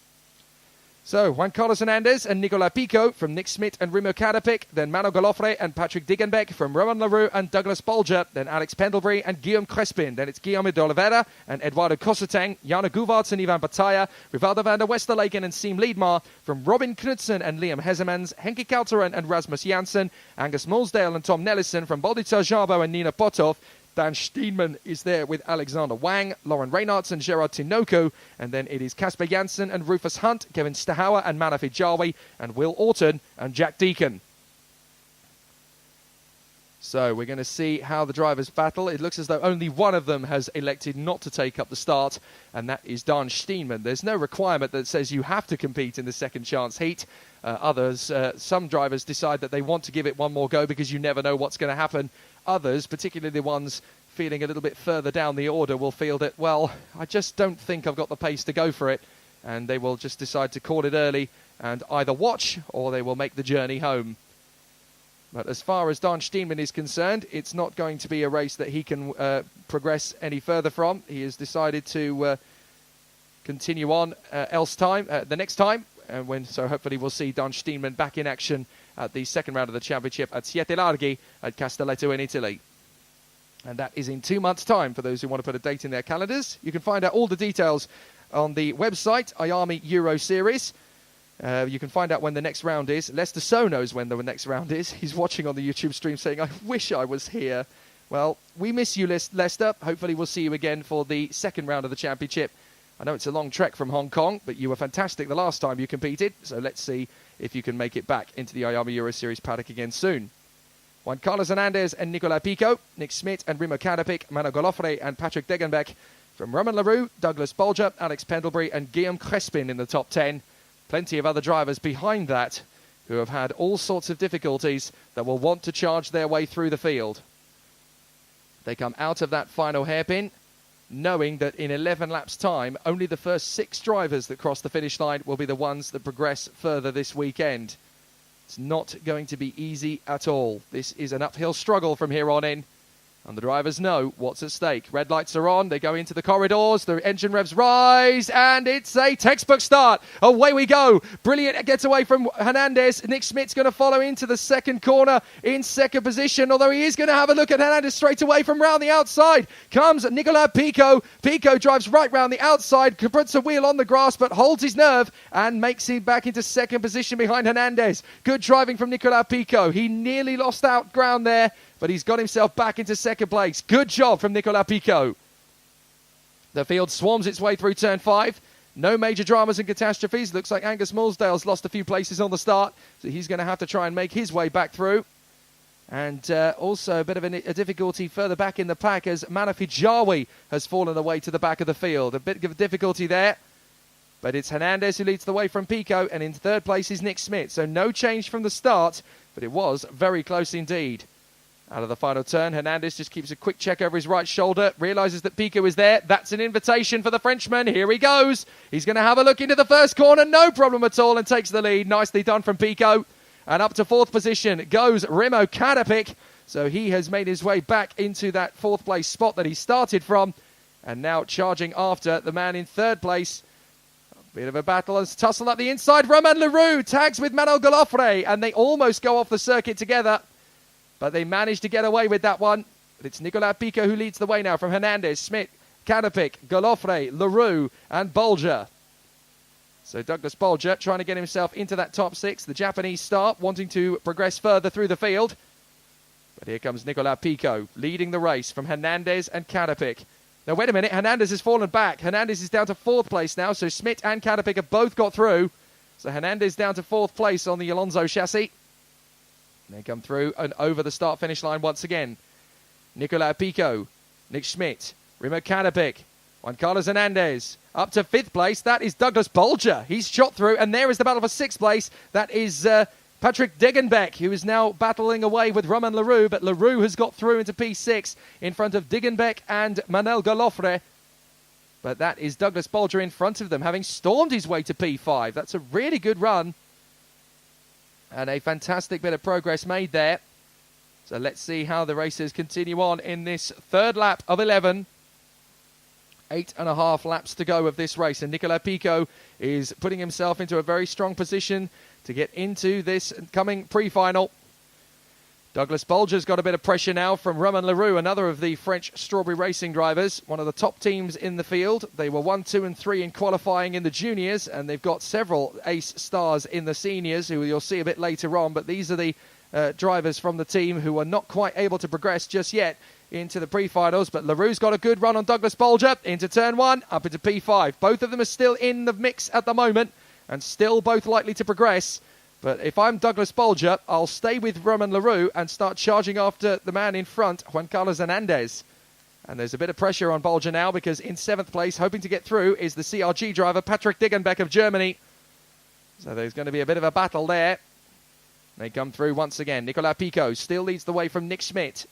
S10: So, Juan Carlos Hernandez and Nicolas Pico from Nick Smith and Remo Kadapik, then Mano Galofre and Patrick Diggenbeck from Roman Leroux and Douglas Bolger, then Alex Pendlebury and Guillaume Crespin, then it's Guillaume de Oliveira and Eduardo Cosseteng, Jana Guvarts and Ivan Bataya, Rivaldo van der Westerleken and Siem Liedmar, from Robin Knudsen and Liam Hezemans, Henke Kalteren and Rasmus Janssen, Angus Mulsdale and Tom Nellison, from Bodica Jabo and Nina Potov, Dan Steenman is there with Alexander Wang, Lauren Reynards and Gerard Tinoco, and then it is Casper Janssen and Rufus Hunt, Kevin Stahauer and Manafi Jawi, and Will Orton and Jack Deacon. So we're going to see how the drivers battle. It looks as though only one of them has elected not to take up the start, and that is Dan Steenman. There's no requirement that says you have to compete in the second chance heat. Some drivers decide that they want to give it one more go because you never know what's going to happen. Others, particularly the ones feeling a little bit further down the order, will feel that, well, I just don't think I've got the pace to go for it, and they will just decide to call it early and either watch or they will make the journey home. But as far as Dan Steenman is concerned, it's not going to be a race that he can progress any further from. He has decided to continue on the next time, so hopefully we'll see Dan Steenman back in action at the second round of the championship at Siete Larghi at Castelletto in Italy. And that is in 2 months' time for those who want to put a date in their calendars. You can find out all the details on the website, IAME Euro Series. You can find out when the next round is. Lester So knows when the next round is. He's watching on the YouTube stream saying, I wish I was here. Well, we miss you, Lester. Hopefully we'll see you again for the second round of the championship. I know it's a long trek from Hong Kong, but you were fantastic the last time you competed. So let's see if you can make it back into the IAME Euro Series paddock again soon. Juan Carlos Hernandez and Nicolas Pico, Nick Smith and Remo Kadapik, Mano Galofre and Patrick Degenbeck. From Roman Leroux, Douglas Bolger, Alex Pendlebury and Guillaume Crespin in the top 10. Plenty of other drivers behind that who have had all sorts of difficulties that will want to charge their way through the field. They come out of that final hairpin knowing that in 11 laps' time, only the first 6 drivers that cross the finish line will be the ones that progress further this weekend. It's not going to be easy at all. This is an uphill struggle from here on in. And the drivers know what's at stake. Red lights are on. They go into the corridors. The engine revs rise. And it's a textbook start. Away we go. Brilliant getaway from Hernandez. Nick Schmidt's going to follow into the second corner in second position. Although he is going to have a look at Hernandez straight away from round the outside. Comes Nicolas Pico. Pico drives right round the outside. Puts a wheel on the grass but holds his nerve and makes him back into second position behind Hernandez. Good driving from Nicolas Pico. He nearly lost out ground there, but he's got himself back into second place. Good job from Nicolas Pico. The field swarms its way through turn 5. No major dramas and catastrophes. Looks like Angus Mulsdale's lost a few places on the start, so he's going to have to try and make his way back through. And also a bit of a difficulty further back in the pack as Manaf Hijawi has fallen away to the back of the field. A bit of difficulty there. But it's Hernandez who leads the way from Pico, and in third place is Nick Schmidt. So no change from the start, but it was very close indeed. Out of the final turn, Hernandez just keeps a quick check over his right shoulder, realises that Pico is there. That's an invitation for the Frenchman. Here he goes. He's going to have a look into the first corner, no problem at all, and takes the lead. Nicely done from Pico. And up to fourth position goes Remo Kadapik. So he has made his way back into that fourth place spot that he started from. And now charging after the man in third place. Bit of a battle and tussle up the inside. Romain Leroux tags with Manuel Galofre, and they almost go off the circuit together. But they managed to get away with that one. But it's Nicolas Pico who leads the way now from Hernandez, Schmidt, Kadapik, Galofre, Leroux, and Bolger. So Douglas Bolger trying to get himself into that top 6. The Japanese star wanting to progress further through the field. But here comes Nicolas Pico leading the race from Hernandez and Kadapik. Now, wait a minute. Hernandez has fallen back. Hernandez is down to fourth place now. So Schmidt and Kadapik have both got through. So Hernandez down to fourth place on the Alonso chassis. And they come through and over the start-finish line once again. Nicolas Pico, Nick Schmidt, Remo Kadapik, Juan Carlos Hernandez. Up to fifth place. That is Douglas Bolger. He's shot through. And there is the battle for sixth place. That is Patrick Degenbeck, who is now battling away with Romain Leroux, but Leroux has got through into P6 in front of Degenbeck and Manuel Galofre. But that is Douglas Bolger in front of them, having stormed his way to P5. That's a really good run. And a fantastic bit of progress made there. So let's see how the racers continue on in this third lap of 11. 8.5 laps to go of this race. And Nicolas Pico is putting himself into a very strong position to get into this coming pre-final. Douglas Bolger's got a bit of pressure now from Romain Leroux, another of the French Strawberry Racing drivers, one of the top teams in the field. They were 1, 2 and 3 in qualifying in the juniors, and they've got several ace stars in the seniors who you'll see a bit later on, but these are the drivers from the team who are not quite able to progress just yet into the pre-finals. But Leroux's got a good run on Douglas Bolger into turn 1, up into P5. Both of them are still in the mix at the moment and still both likely to progress. But if I'm Douglas Bolger, I'll stay with Romain Leroux and start charging after the man in front, Juan Carlos Hernandez. And there's a bit of pressure on Bolger now because in 7th place, hoping to get through, is the CRG driver, Patrick Degenbeck of Germany. So there's going to be a bit of a battle there. They come through once again. Nicolas Pico still leads the way from Nick Schmidt.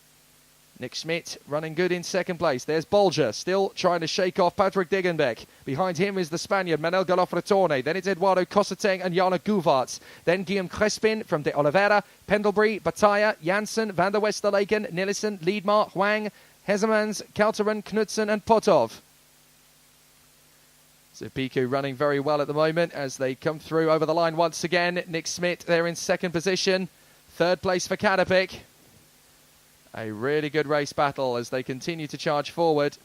S10: Nick Schmidt running good in 2nd place. There's Bolger still trying to shake off Patrick Degenbeck. Behind him is the Spaniard Manuel Galofre. Then it's Eduardo Cosseteng and Jana Guvarts. Then Guillaume Crespin from De Oliveira, Pendlebury, Bataya, Janssen, Van der Westerleken, Nilsson, Liedmar, Huang, Hezemans, Kalteren, Knudsen and Potov. So Pico running very well at the moment as they come through over the line once again. Nick Schmidt there in 2nd position. 3rd place for Kadapik. A really good race battle as they continue to charge forward.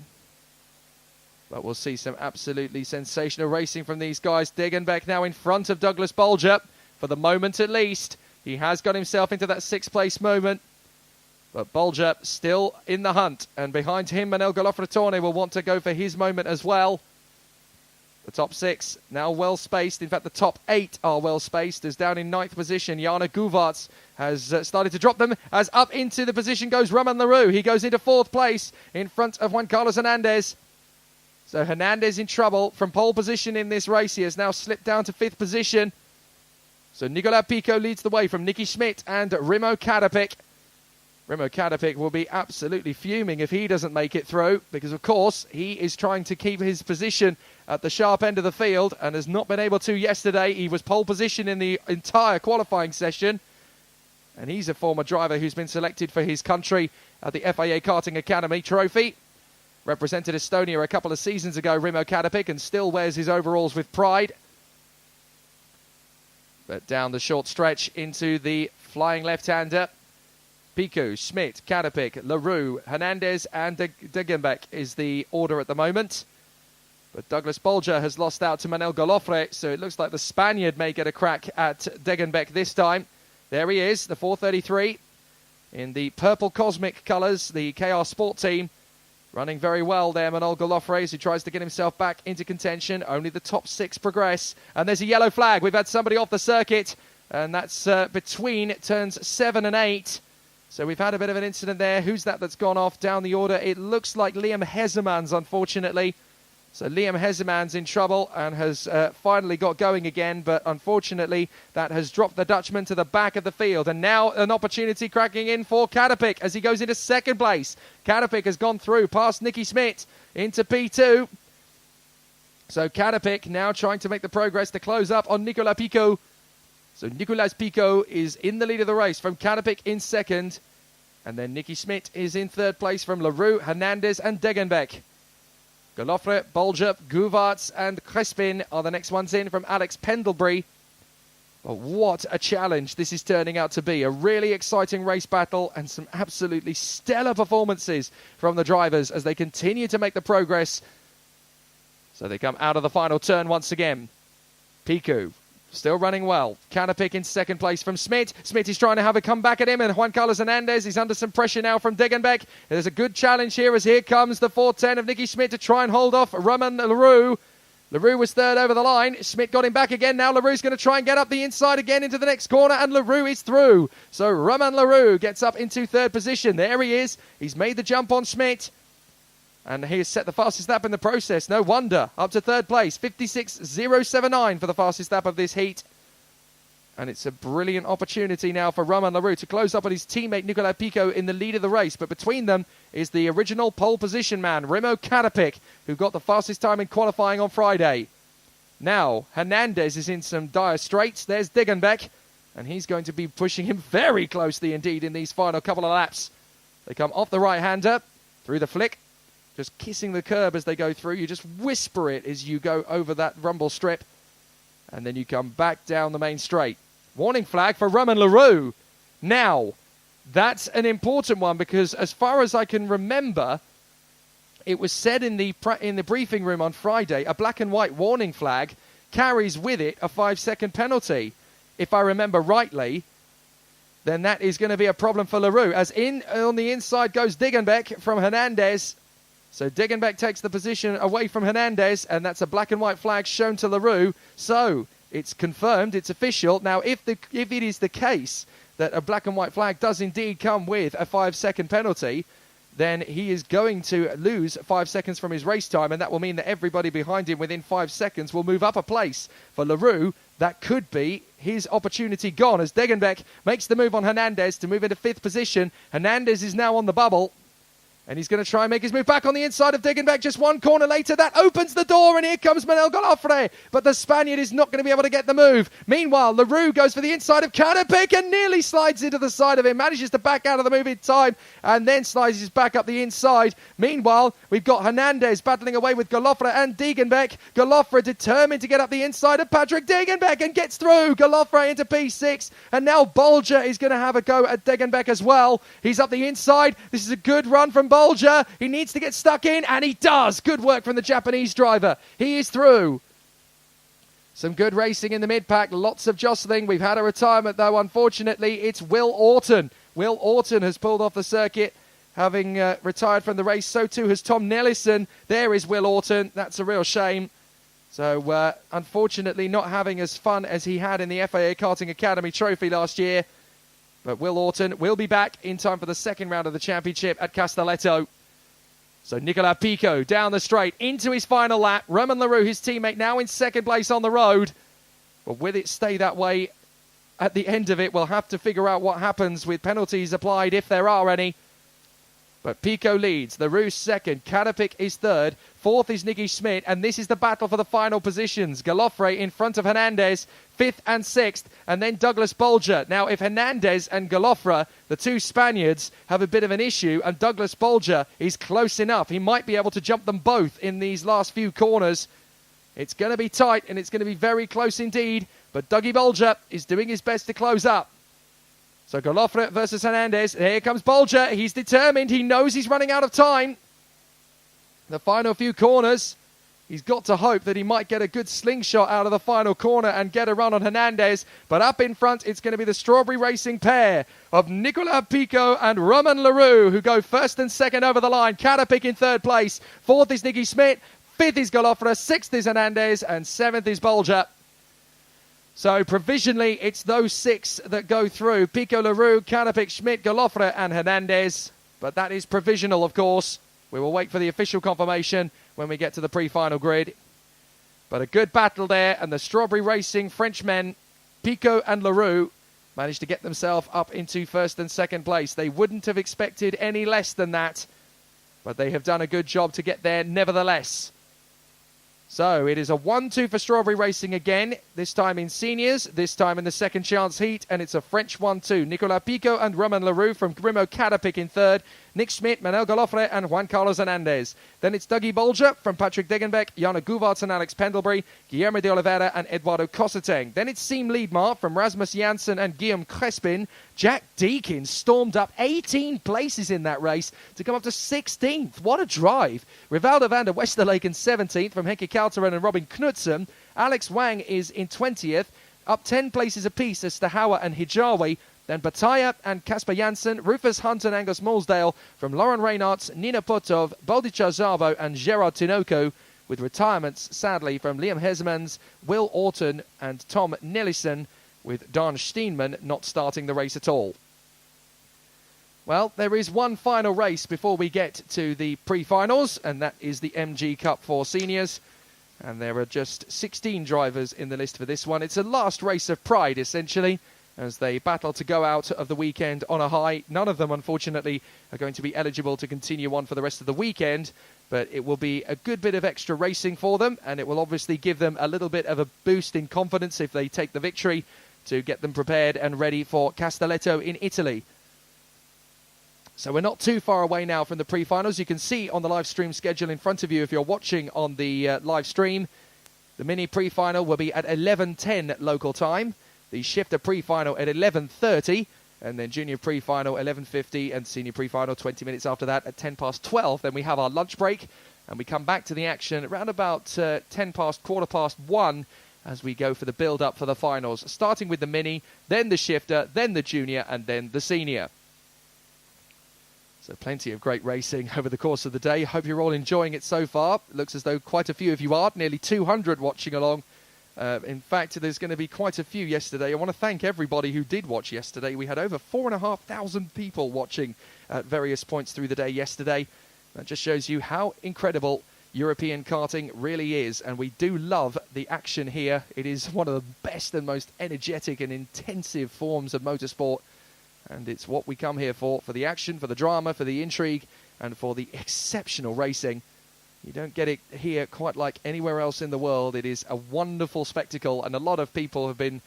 S10: But we'll see some absolutely sensational racing from these guys. Degenbeck now in front of Douglas Bolger, for the moment at least. He has got himself into that 6th place moment. But Bolger still in the hunt. And behind him, Manuel Galofre will want to go for his moment as well. The top 6 now well spaced. In fact, the top 8 are well spaced. As down in 9th position, Jana Guvarts has started to drop them. As up into the position goes Romain Leroux. He goes into 4th place in front of Juan Carlos Hernandez. So Hernandez in trouble from pole position in this race. He has now slipped down to 5th position. So Nicolas Pico leads the way from Nicky Schmidt and Remo Kadapik. Remo Kadapik will be absolutely fuming if he doesn't make it through, because of course he is trying to keep his position at the sharp end of the field and has not been able to yesterday. He was pole position in the entire qualifying session. And he's a former driver who's been selected for his country at the FIA Karting Academy trophy. Represented Estonia a couple of seasons ago, Rimo Kadapik, and still wears his overalls with pride. But down the short stretch into the flying left-hander. Pico, Schmidt, Kadapik, Leroux, Hernandez and Degenbeck is the order at the moment. But Douglas Bolger has lost out to Manel Golofre, so it looks like the Spaniard may get a crack at Degenbeck this time. There he is, the 433, in the purple cosmic colours, the KR Sport team. Running very well there, Manel Golofre, as he tries to get himself back into contention. Only the top 6 progress. And there's a yellow flag. We've had somebody off the circuit, and that's between turns 7 and 8. So we've had a bit of an incident there. Who's that's gone off down the order? It looks like Liam Hezemans, unfortunately. So Liam Hezemans in trouble and has finally got going again, but unfortunately that has dropped the Dutchman to the back of the field. And now an opportunity cracking in for Kadapik as he goes into second place. Kadapik has gone through past Nicky Schmidt into P2. So Kadapik now trying to make the progress to close up on Nicolas Pico. So Nicolas Pico is in the lead of the race from Kadapik in second. And then Nicky Schmidt is in third place from Leroux, Hernandez and Degenbeck. Golofre, Bolger, Guvarts and Crespin are the next ones in from Alex Pendlebury. But what a challenge this is turning out to be. A really exciting race battle and some absolutely stellar performances from the drivers as they continue to make the progress. So they come out of the final turn once again. Pico still running well. Kadapik in second place from Schmidt. Schmidt is trying to have a comeback at him, and Juan Carlos Hernandez is under some pressure now from Degenbeck. There's a good challenge here as here comes the 410 of Nicky Schmidt to try and hold off Roman Leroux. Leroux was third over the line. Schmidt got him back again. Now Leroux's going to try and get up the inside again into the next corner, and Leroux is through. So Roman Leroux gets up into third position. There he is. He's made the jump on Schmidt. And he has set the fastest lap in the process. No wonder. Up to third place. 56.079 for the fastest lap of this heat. And it's a brilliant opportunity now for Roman Leroux to close up on his teammate Nicolas Pico in the lead of the race. But between them is the original pole position man, Rimo Kadapik, who got the fastest time in qualifying on Friday. Now, Hernandez is in some dire straits. There's Degenbeck. And he's going to be pushing him very closely indeed in these final couple of laps. They come off the right-hander through the flick. Just kissing the curb as they go through. You just whisper it as you go over that rumble strip. And then you come back down the main straight. Warning flag for Roman Leroux. Now, that's an important one because as far as I can remember, it was said in the briefing room on Friday, a black and white warning flag carries with it a 5-second penalty. If I remember rightly, then that is going to be a problem for Leroux. As on the inside goes Degenbeck from Hernandez. So Degenbeck takes the position away from Hernandez, and that's a black and white flag shown to Leroux. So it's confirmed, it's official. Now, if it is the case that a black and white flag does indeed come with a 5-second penalty, then he is going to lose 5 seconds from his race time, and that will mean that everybody behind him within 5 seconds will move up a place. For Leroux, that could be his opportunity gone as Degenbeck makes the move on Hernandez to move into 5th position. Hernandez is now on the bubble. And he's going to try and make his move back on the inside of Degenbeck. Just one corner later, that opens the door, and here comes Manel Golofre. But the Spaniard is not going to be able to get the move. Meanwhile, Leroux goes for the inside of Kadapik and nearly slides into the side of him. Manages to back out of the move in time and then slides back up the inside. Meanwhile, we've got Hernandez battling away with Golofre and Degenbeck. Golofre determined to get up the inside of Patrick Degenbeck and gets through. Golofre into P6. And now Bolger is going to have a go at Degenbeck as well. He's up the inside. This is a good run from Bolger. He needs to get stuck in, and he does. Good work from the Japanese driver. He is through. Some good racing in the mid-pack. Lots of jostling. We've had a retirement, though. Unfortunately, it's Will Orton. Will Orton has pulled off the circuit, having retired from the race. So too has Tom Nellison. There is Will Orton. That's a real shame. So, unfortunately, not having as fun as he had in the FIA Karting Academy trophy last year. But Will Orton will be back in time for the second round of the championship at Castelletto. So Nicolas Pico down the straight into his final lap. Roman Leroux, his teammate, now in second place on the road. But will it stay that way at the end of it? We'll have to figure out what happens with penalties applied, if there are any. But Pico leads, Leroux second, Karapik is third, fourth is Nicky Schmidt, and this is the battle for the final positions. Galofre in front of Hernandez, fifth and sixth, and then Douglas Bolger. Now, if Hernandez and Galofre, the two Spaniards, have a bit of an issue, and Douglas Bolger is close enough, he might be able to jump them both in these last few corners. It's going to be tight, and it's going to be very close indeed, but Dougie Bolger is doing his best to close up. So Galofre versus Hernandez. Here comes Bolger. He's determined. He knows he's running out of time. The final few corners. He's got to hope that he might get a good slingshot out of the final corner and get a run on Hernandez. But up in front, it's going to be the Strawberry Racing pair of Nicolas Pico and Romain Leroux, who go first and second over the line. Karapik in third place. Fourth is Nicky Schmidt. Fifth is Galofre. Sixth is Hernandez. And seventh is Bolger. So provisionally, it's those six that go through. Pico, Leroux, Karapik, Schmidt, Galofre and Hernandez. But that is provisional, of course. We will wait for the official confirmation when we get to the pre-final grid. But a good battle there, and the Strawberry Racing Frenchmen, Pico and Leroux, managed to get themselves up into first and second place. They wouldn't have expected any less than that, but they have done a good job to get there nevertheless. So it is a 1-2 for Strawberry Racing again, this time in seniors, this time in the second chance heat, and it's a French 1-2. Nicolas Pico and Romain Leroux from Grimo Karapik in third, Nick Schmidt, Manuel Galofre and Juan Carlos Hernandez. Then it's Dougie Bolger from Patrick Degenbeck, Jana Guvarts and Alex Pendlebury, Guillermo de Oliveira and Eduardo Cosseteng. Then it's Siem Liedmar from Rasmus Janssen and Guillaume Crespin. Jack Deakin stormed up 18 places in that race to come up to 16th. What a drive. Rivaldo van der Westerleek in 17th from Henke Kalteren and Robin Knudsen. Alex Wang is in 20th, up 10 places apiece as Stahauer and Hijawi. Then Bataya and Kasper Janssen, Rufus Hunt and Angus Mulsdale from Lauren Reynards, Nina Potov, Baldichar Zavo and Gerard Tinoco, with retirements, sadly, from Liam Hesmans, Will Orton and Tom Nellison, with Dan Steenman not starting the race at all. Well, there is one final race before we get to the pre-finals, and that is the MG Cup for seniors. And there are just 16 drivers in the list for this one. It's a last race of pride, essentially, as they battle to go out of the weekend on a high. None of them, unfortunately, are going to be eligible to continue on for the rest of the weekend, but it will be a good bit of extra racing for them, and it will obviously give them a little bit of a boost in confidence if they take the victory to get them prepared and ready for Castelletto in Italy. So we're not too far away now from the pre-finals. You can see on the live stream schedule in front of you if you're watching on the live stream. The mini pre-final will be at 11:10 local time. The shifter pre-final at 11:30, and then junior pre-final 11:50, and senior pre-final 20 minutes after that at 12:10. Then we have our lunch break, and we come back to the action around about 1:15 as we go for the build-up for the finals, starting with the mini, then the shifter, then the junior, and then the senior. So plenty of great racing over the course of the day. Hope you're all enjoying it so far. It looks as though quite a few of you are, nearly 200 watching along. In fact, there's going to be quite a few yesterday. I want to thank everybody who did watch yesterday. We had over 4,500 people watching at various points through the day yesterday. That just shows you how incredible European karting really is. And we do love the action here. It is one of the best and most energetic and intensive forms of motorsport. And it's what we come here for the action, for the drama, for the intrigue, and for the exceptional racing. You don't get it here quite like anywhere else in the world. It is a wonderful spectacle, and a lot of people have been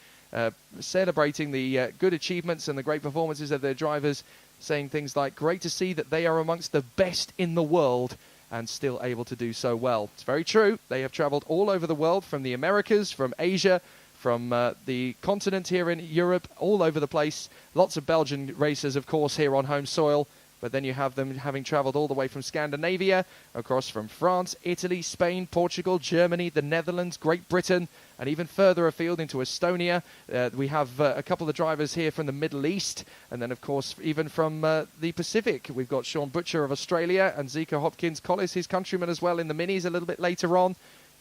S10: celebrating the good achievements and the great performances of their drivers, saying things like, great to see that they are amongst the best in the world and still able to do so well. It's very true. They have travelled all over the world, from the Americas, from Asia, from the continent here in Europe, all over the place. Lots of Belgian racers, of course, here on home soil. But then you have them having travelled all the way from Scandinavia, across from France, Italy, Spain, Portugal, Germany, the Netherlands, Great Britain, and even further afield into Estonia. We have a couple of drivers here from the Middle East, and then, of course, even from the Pacific. We've got Sean Butcher of Australia and Zika Hopkins-Collis, his countryman as well, in the minis a little bit later on.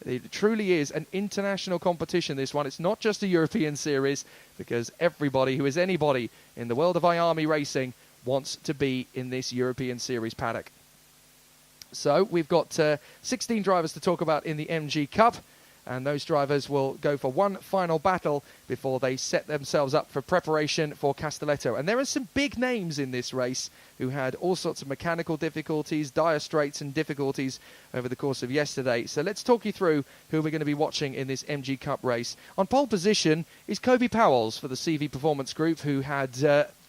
S10: It truly is an international competition, this one. It's not just a European series, because everybody who is anybody in the world of IAME racing wants to be in this European Series paddock. So we've got 16 drivers to talk about in the MG Cup, and those drivers will go for one final battle before they set themselves up for preparation for Castelletto. And there are some big names in this race who had all sorts of mechanical difficulties, dire straits and difficulties over the course of yesterday. So let's talk you through who we're going to be watching in this MG Cup race. On pole position is Kobe Powells for the CV Performance Group, who had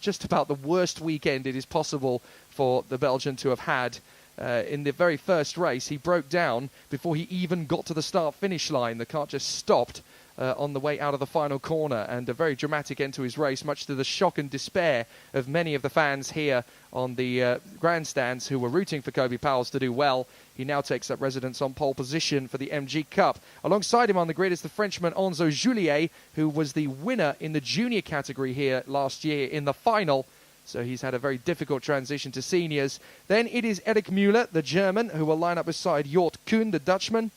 S10: just about the worst weekend it is possible for the Belgian to have had. In the very first race, he broke down before he even got to the start-finish line. The car just stopped on the way out of the final corner, and a very dramatic end to his race, much to the shock and despair of many of the fans here on the grandstands who were rooting for Kobe Powells to do well. He now takes up residence on pole position for the MG Cup. Alongside him on the grid is the Frenchman Enzo Juliet, who was the winner in the junior category here last year in the final. So he's had a very difficult transition to seniors. Then it is Eric Müller, the German, who will line up beside Jort Kuhn, the Dutchman.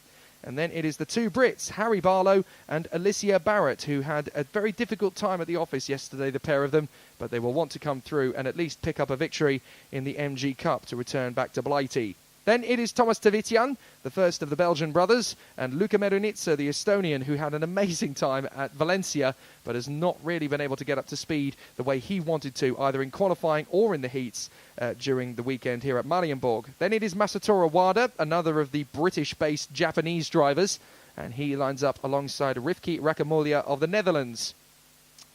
S10: And then it is the two Brits, Harry Barlow and Alicia Barrett, who had a very difficult time at the office yesterday, the pair of them. But they will want to come through and at least pick up a victory in the MG Cup to return back to Blighty. Then it is Thomas Tavitian, the first of the Belgian brothers, and Luka Medunitsa, the Estonian, who had an amazing time at Valencia, but has not really been able to get up to speed the way he wanted to, either in qualifying or in the heats during the weekend here at Mariembourg. Then it is Masatora Wada, another of the British-based Japanese drivers, and he lines up alongside Rivki Rakamulia of the Netherlands.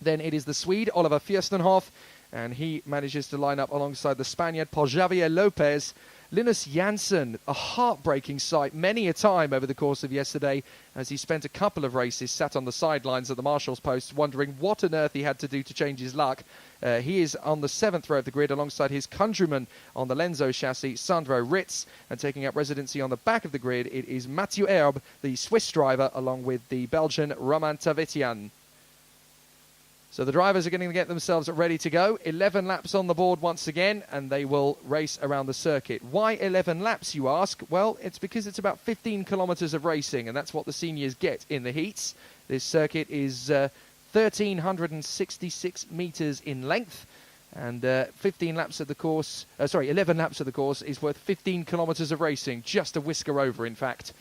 S10: Then it is the Swede, Oliver Fürstenhoff, and he manages to line up alongside the Spaniard, Paul Javier Lopez. Linus Janssen, a heartbreaking sight many a time over the course of yesterday, as he spent a couple of races sat on the sidelines at the marshal's post wondering what on earth he had to do to change his luck. He is on the 7th row of the grid alongside his countryman on the Lenzo chassis, Sandro Ritz, and taking up residency on the back of the grid it is Mathieu Herbe, the Swiss driver, along with the Belgian Roman Tavitian. So the drivers are going to get themselves ready to go. 11 laps on the board once again, and they will race around the circuit. Why 11 laps, you ask? Well, it's because it's about 15 kilometres of racing, and that's what the seniors get in the heats. This circuit is 1,366 metres in length, and 11 laps of the course is worth 15 kilometres of racing, just a whisker over, in fact.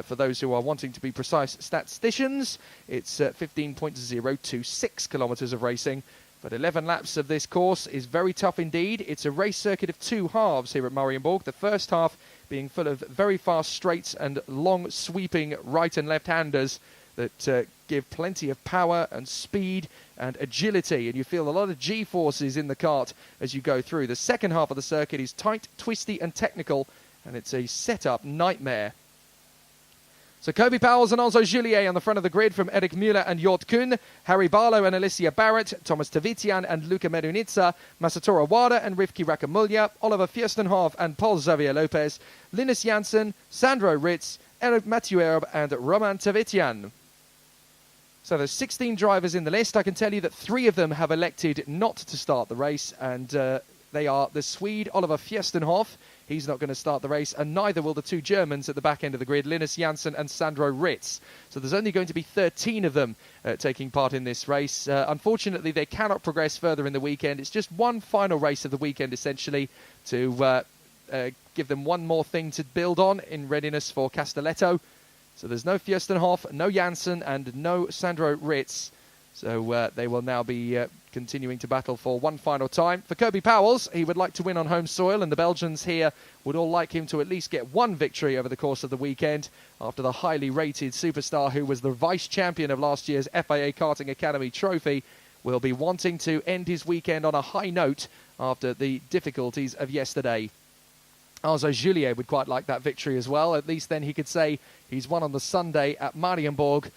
S10: For those who are wanting to be precise statisticians, it's 15.026 kilometres of racing. But 11 laps of this course is very tough indeed. It's a race circuit of two halves here at Mariembourg. The first half being full of very fast straights and long sweeping right and left-handers that give plenty of power and speed and agility. And you feel a lot of G-forces in the kart as you go through. The second half of the circuit is tight, twisty and technical, and it's a set-up nightmare. So Kobe Powells and Enzo Juliet on the front of the grid from Eric Müller and Jort Kuhn, Harry Barlow and Alicia Barrett, Thomas Tavitian and Luka Medunitsa, Masatora Wada and Rivki Rakamulia, Oliver Fürstenhoff and Paul Xavier Lopez, Linus Janssen, Sandro Ritz, Mathieu Herbe and Roman Tavitian. So there's 16 drivers in the list. I can tell you that 3 of them have elected not to start the race, and they are the Swede Oliver Fürstenhoff. He's not going to start the race, and neither will the 2 Germans at the back end of the grid, Linus Janssen and Sandro Ritz. So there's only going to be 13 of them taking part in this race. Unfortunately, they cannot progress further in the weekend. It's just one final race of the weekend, essentially, to give them one more thing to build on in readiness for Castelletto. So there's no Fürstenhoff, no Janssen, and no Sandro Ritz. So they will now be continuing to battle for one final time. For Kobe Powells, he would like to win on home soil, and the Belgians here would all like him to at least get one victory over the course of the weekend after the highly rated superstar who was the vice-champion of last year's FIA Karting Academy trophy will be wanting to end his weekend on a high note after the difficulties of yesterday. Enzo Juliet would quite like that victory as well. At least then he could say he's won on the Sunday at Mariembourg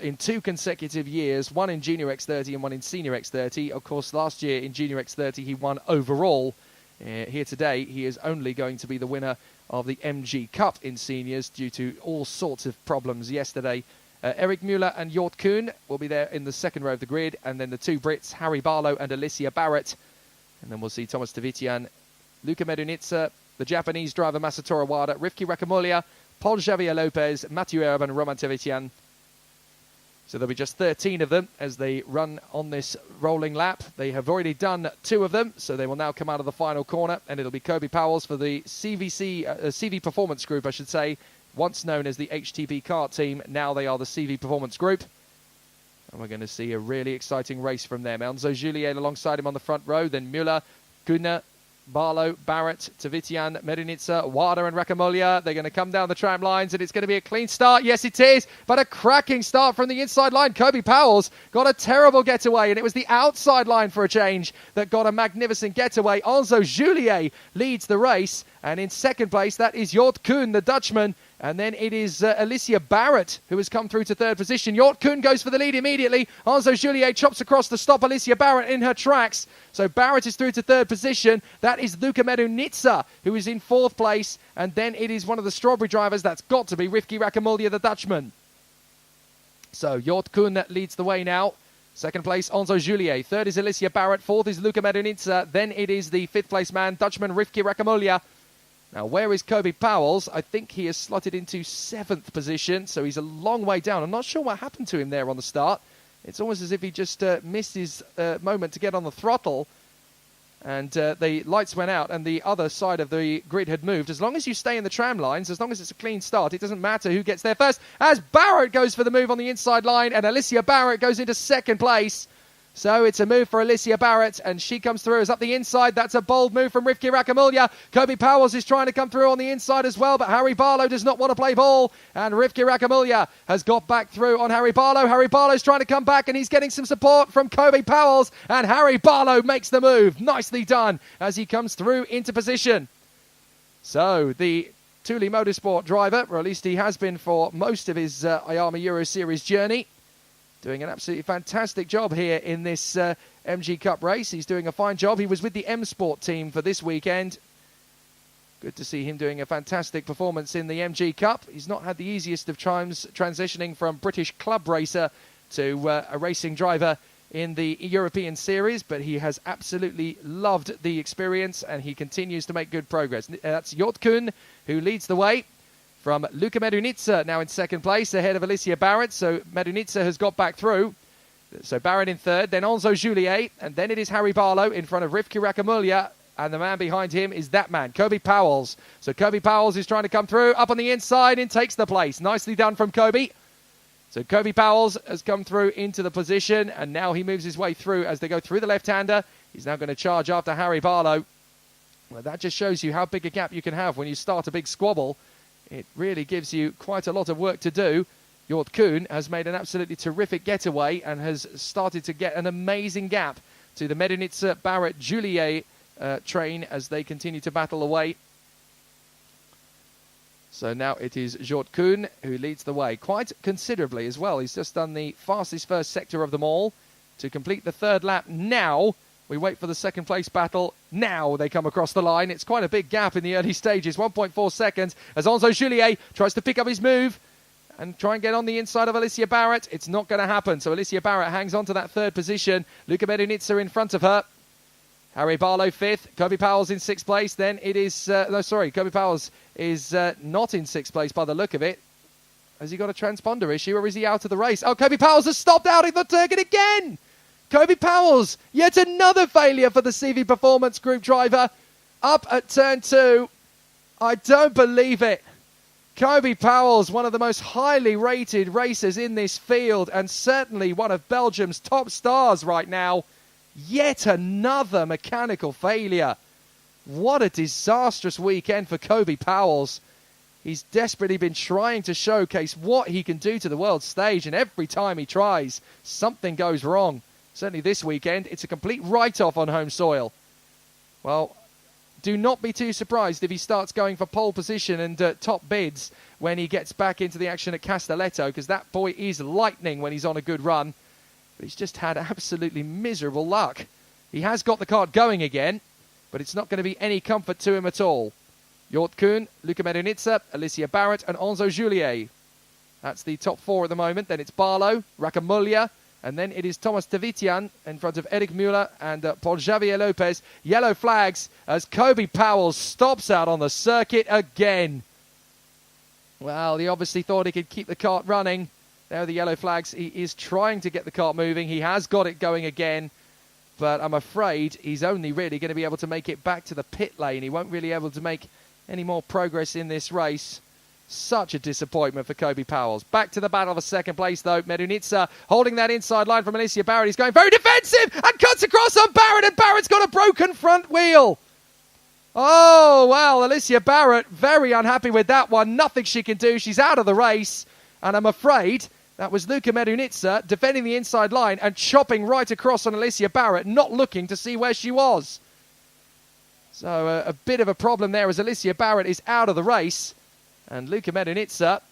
S10: in 2 consecutive years, one in Junior X30 and one in Senior X30. Of course, last year in Junior X30 he won overall. Here today he is only going to be the winner of the MG Cup in Seniors due to all sorts of problems yesterday. Eric Müller and Jort Kuhn will be there in the second row of the grid, and then the 2 Brits, Harry Barlow and Alicia Barrett. And then we'll see Thomas Tavitian, Luka Medunitsa, the Japanese driver Masatora Wada, Rivki Rakamulia, Paul Xavier Lopez, Mathieu Herbe and Roman Tavitian. So there'll be just 13 of them as they run on this rolling lap. They have already done 2 of them, so they will now come out of the final corner, and it'll be Kobe Powells for the CV Performance Group, I should say, once known as the HTP Kart Team. Now they are the CV Performance Group. And we're going to see a really exciting race from them. Enzo Juliet alongside him on the front row. Then Müller, Kuhne, Barlow, Barrett, Tavitian, Medunitsa, Wada and Rakamolia. They're going to come down the tram lines, and it's going to be a clean start. Yes, it is, but a cracking start from the inside line. Kobe Powell's got a terrible getaway, and it was the outside line for a change that got a magnificent getaway. Enzo Juliet leads the race, and in second place, that is Jort Kuhn, the Dutchman. And then it is Alicia Barrett who has come through to third position. Jort Kuhn goes for the lead immediately. Enzo Juliet chops across to stop Alicia Barrett in her tracks. So Barrett is through to third position. That is Luka Medunitsa, who is in fourth place. And then it is one of the strawberry drivers. That's got to be Rivki Rakamulja, the Dutchman. So Jort Kuhn leads the way now. Second place, Enzo Juliet. Third is Alicia Barrett. Fourth is Luka Medunitsa. Then it is the fifth place man, Dutchman Rivki Rakamulja. Now, where is Kobe Powell's? I think he is slotted into seventh position, so he's a long way down. I'm not sure what happened to him there on the start. It's almost as if he just missed his moment to get on the throttle, and the lights went out, and the other side of the grid had moved. As long as you stay in the tram lines, as long as it's a clean start, it doesn't matter who gets there first, as Barrett goes for the move on the inside line, and Alicia Barrett goes into second place. So it's a move for Alicia Barrett, and she comes through as up the inside. That's a bold move from Rivki Rakamulja. Kobe Powers is trying to come through on the inside as well, but Harry Barlow does not want to play ball, and Rivki Rakamulja has got back through on Harry Barlow. Harry Barlow's trying to come back, and he's getting some support from Kobe Powers, and Harry Barlow makes the move. Nicely done as he comes through into position. So the Thule Motorsport driver, or at least he has been for most of his IAME Euro Series journey, doing an absolutely fantastic job here in this MG Cup race. He's doing a fine job. He was with the M Sport team for this weekend. Good to see him doing a fantastic performance in the MG Cup. He's not had the easiest of times transitioning from British club racer to a racing driver in the European Series, but he has absolutely loved the experience, and he continues to make good progress. That's Jort Kuhn, who leads the way, from Luka Medunitsa, now in second place, ahead of Alicia Barrett. So Medunitsa has got back through. So Barrett in third, then Enzo Juliet, and then it is Harry Barlow in front of Rivki Rakamulja, and the man behind him is that man, Kobe Powells. So Kobe Powells is trying to come through, up on the inside, and takes the place. Nicely done from Kobe. So Kobe Powells has come through into the position, and now he moves his way through as they go through the left-hander. He's now going to charge after Harry Barlow. Well, that just shows you how big a gap you can have when you start a big squabble. It really gives you quite a lot of work to do. Jort Kuhn has made an absolutely terrific getaway and has started to get an amazing gap to the Medunitsa Barrett Juliet train as they continue to battle away. So now it is Jort Kuhn who leads the way quite considerably as well. He's just done the fastest first sector of them all to complete the third lap. Now we wait for the second place battle. Now they come across the line. It's quite a big gap in the early stages. 1.4 seconds as Enzo Juliet tries to pick up his move and try and get on the inside of Alicia Barrett. It's not going to happen. So Alicia Barrett hangs on to that third position. Luka Medunitsa in front of her. Harry Barlow fifth. Kobe Powell's in sixth place. Then it is... Kobe Powell's is not in sixth place by the look of it. Has he got a transponder issue or is he out of the race? Oh, Kobe Powell's has stopped out in the circuit again! Kobe Powell's, yet another failure for the CV Performance Group driver. Up at turn 2. I don't believe it. Kobe Powell's, one of the most highly rated racers in this field and certainly one of Belgium's top stars right now. Yet another mechanical failure. What a disastrous weekend for Kobe Powell's. He's desperately been trying to showcase what he can do to the world stage, and every time he tries, something goes wrong. Certainly this weekend, it's a complete write-off on home soil. Well, do not be too surprised if he starts going for pole position and top bids when he gets back into the action at Castelletto, because that boy is lightning when he's on a good run. But he's just had absolutely miserable luck. He has got the kart going again, but it's not going to be any comfort to him at all. Jort Kuhn, Luka Medunitsa, Alicia Barrett and Enzo Juliet. That's the top four at the moment. Then it's Barlow, Rakamulja, and then it is Thomas Tavitian in front of Eric Müller and Paul Javier Lopez. Yellow flags as Kobe Powell stops out on the circuit again. Well, he obviously thought he could keep the kart running. There are the yellow flags. He is trying to get the kart moving. He has got it going again. But I'm afraid he's only really going to be able to make it back to the pit lane. He won't really be able to make any more progress in this race. Such a disappointment for Kobe Powell. Back to the battle for second place, though. Medunitsa holding that inside line from Alicia Barrett. He's going very defensive and cuts across on Barrett, and Barrett's got a broken front wheel. Oh, well, Alicia Barrett very unhappy with that one. Nothing she can do. She's out of the race, and I'm afraid that was Luka Medunitsa defending the inside line and chopping right across on Alicia Barrett, not looking to see where she was. So a bit of a problem there as Alicia Barrett is out of the race. And Luka Medunitsa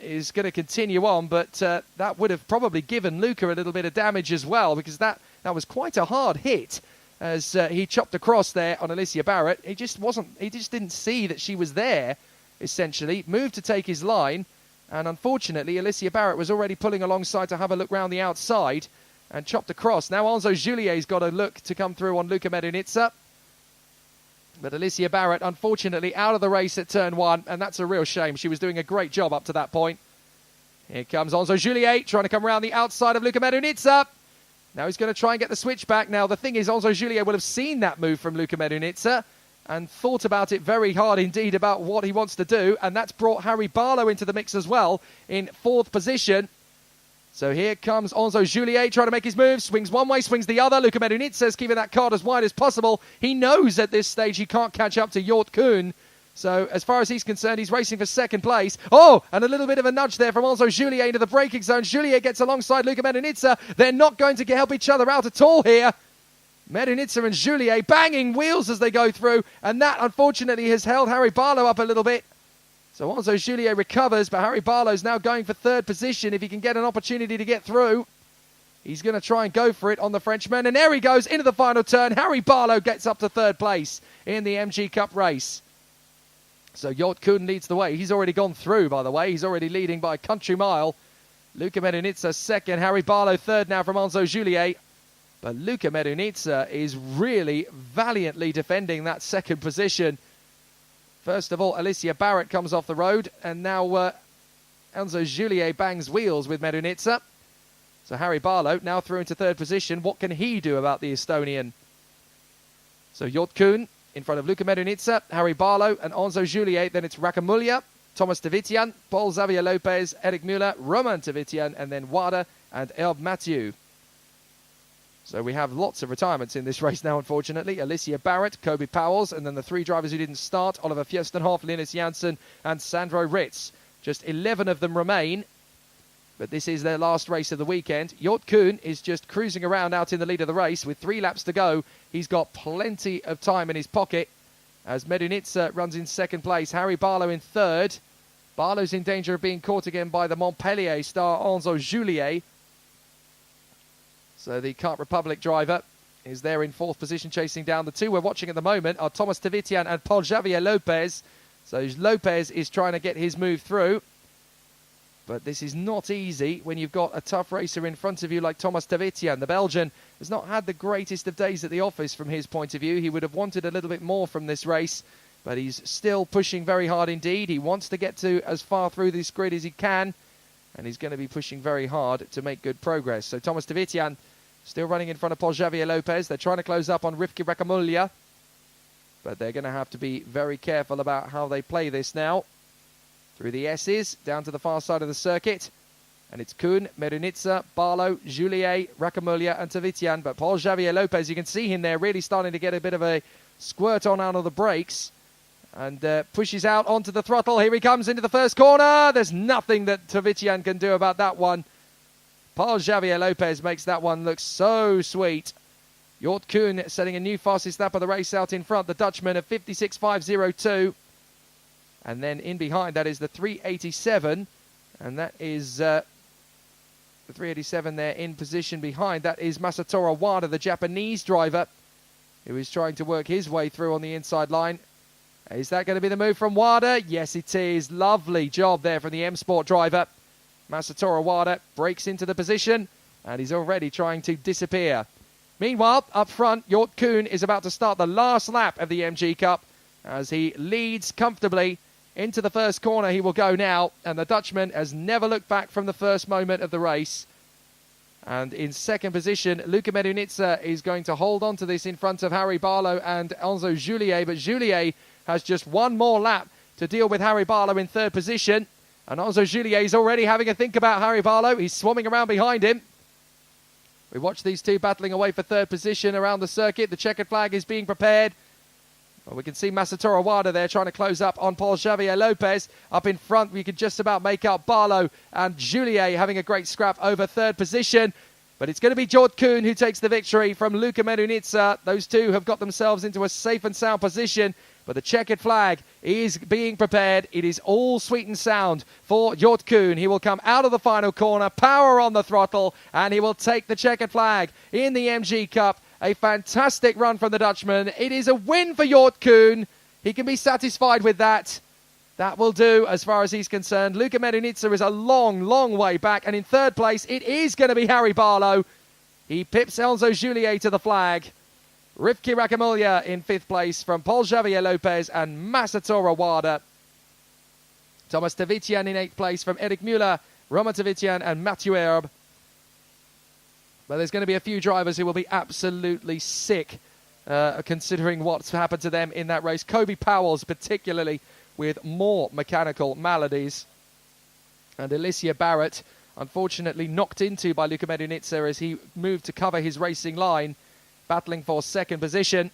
S10: is going to continue on, but that would have probably given Luka a little bit of damage as well, because that was quite a hard hit as he chopped across there on Alicia Barrett. He just didn't see that she was there, essentially. Moved to take his line, and unfortunately, Alicia Barrett was already pulling alongside to have a look round the outside and chopped across. Now Enzo Julier's got a look to come through on Luka Medunitsa. But Alicia Barrett, unfortunately, out of the race at turn 1, and that's a real shame. She was doing a great job up to that point. Here comes Enzo Julier, trying to come around the outside of Luka Medunitsa. Now he's going to try and get the switch back. Now, the thing is, Enzo Julier will have seen that move from Luka Medunitsa and thought about it very hard indeed about what he wants to do, and that's brought Harry Barlow into the mix as well in 4th position. So here comes Enzo Julier trying to make his move. Swings one way, swings the other. Luka Medunitsa's keeping that card as wide as possible. He knows at this stage he can't catch up to Jort Kuhn. So as far as he's concerned, he's racing for second place. Oh, and a little bit of a nudge there from Enzo Julier into the braking zone. Julier gets alongside Luka Medunitsa. They're not going to help each other out at all here. Medunitsa and Julier banging wheels as they go through. And that, unfortunately, has held Harry Barlow up a little bit. So Enzo Julier recovers, but Harry Barlow's now going for 3rd position if he can get an opportunity to get through. He's going to try and go for it on the Frenchman, and there he goes into the final turn. Harry Barlow gets up to 3rd place in the MG Cup race. So Jort Kuhn leads the way. He's already gone through, by the way. He's already leading by a country mile. Luka Medunitsa 2nd, Harry Barlow 3rd now from Enzo Julier. But Luka Medunitsa is really valiantly defending that 2nd position. First of all, Alicia Barrett comes off the road, and now Enzo Julier bangs wheels with Medunitsa. So Harry Barlow now through into 3rd position. What can he do about the Estonian? So Jort Kuhn in front of Luka Medunitsa, Harry Barlow and Enzo Julier. Then it's Rakamulya, Thomas Tavitian, Paul Xavier Lopez, Eric Müller, Roman Tavitian, and then Wada and Herb Mathieu. So we have lots of retirements in this race now, unfortunately. Alicia Barrett, Kobe Powell, and then the 3 drivers who didn't start, Oliver Fjestenhoff, Linus Janssen, and Sandro Ritz. Just 11 of them remain, but this is their last race of the weekend. Jort Kuhn is just cruising around out in the lead of the race with 3 laps to go. He's got plenty of time in his pocket as Medunitsa runs in 2nd place. Harry Barlow in 3rd. Barlow's in danger of being caught again by the Montpellier star Enzo Julier. So the Kart Republic driver is there in 4th position, chasing down. The 2 we're watching at the moment are Thomas Tavitian and Paul Xavier Lopez. So Lopez is trying to get his move through. But this is not easy when you've got a tough racer in front of you like Thomas Tavitian. The Belgian has not had the greatest of days at the office from his point of view. He would have wanted a little bit more from this race, but he's still pushing very hard indeed. He wants to get to as far through this grid as he can, and he's going to be pushing very hard to make good progress. So Thomas Tavitian still running in front of Paul Xavier Lopez. They're trying to close up on Rivki Rakamulya, but they're going to have to be very careful about how they play this now. Through the S's, down to the far side of the circuit. And it's Kuhn, Medunitsa, Barlow, Julier, Rakamulya and Tavitian. But Paul Xavier Lopez, you can see him there really starting to get a bit of a squirt on out of the brakes. And pushes out onto the throttle. Here he comes into the first corner. There's nothing that Tavitian can do about that one. Paul Xavier Lopez makes that one look so sweet. Jort Kuhn setting a new fastest lap of the race out in front. The Dutchman at 56.502. And then in behind that is the 387. And that is the 387 there in position behind. That is Masatora Wada, the Japanese driver, who is trying to work his way through on the inside line. Is that going to be the move from Wada? Yes, it is. Lovely job there from the M Sport driver. Masatora Wada breaks into the position, and he's already trying to disappear. Meanwhile, up front, Jort Kuhn is about to start the last lap of the MG Cup as he leads comfortably into the first corner. He will go now, and the Dutchman has never looked back from the first moment of the race. And in 2nd position, Luka Medunitsa is going to hold on to this in front of Harry Barlow and Enzo Julier, but Julier has just one more lap to deal with Harry Barlow in third position. And Enzo Juliet is already having a think about Harry Barlow. He's swarming around behind him. We watch these two battling away for third position around the circuit. The checkered flag is being prepared. Well, we can see Masato Iwata there trying to close up on Paul Xavier Lopez. Up in front, we can just about make out Barlow and Juliet having a great scrap over third position. But it's going to be Jord Kuhn who takes the victory from Luka Medunitsa. Those two have got themselves into a safe and sound position. But the checkered flag is being prepared. It is all sweet and sound for Jord Kuhn. He will come out of the final corner, power on the throttle, and he will take the checkered flag in the MG Cup. A fantastic run from the Dutchman. It is a win for Jord Kuhn. He can be satisfied with that. That will do as far as he's concerned. Luka Medunitsa is a long, long way back. And in third place, it is going to be Harry Barlow. He pips Enzo Juliet to the flag. Rivki Rakamulya in fifth place from Paul Xavier Lopez and Masato Iwata. Thomas Tavitian in eighth place from Eric Müller, Roman Tavitian and Mathieu Herbe. But there's going to be a few drivers who will be absolutely sick considering what's happened to them in that race. Kobe Powell's particularly with more mechanical maladies. And Alicia Barrett, unfortunately knocked into by Luka Medunitsa as he moved to cover his racing line, battling for second position.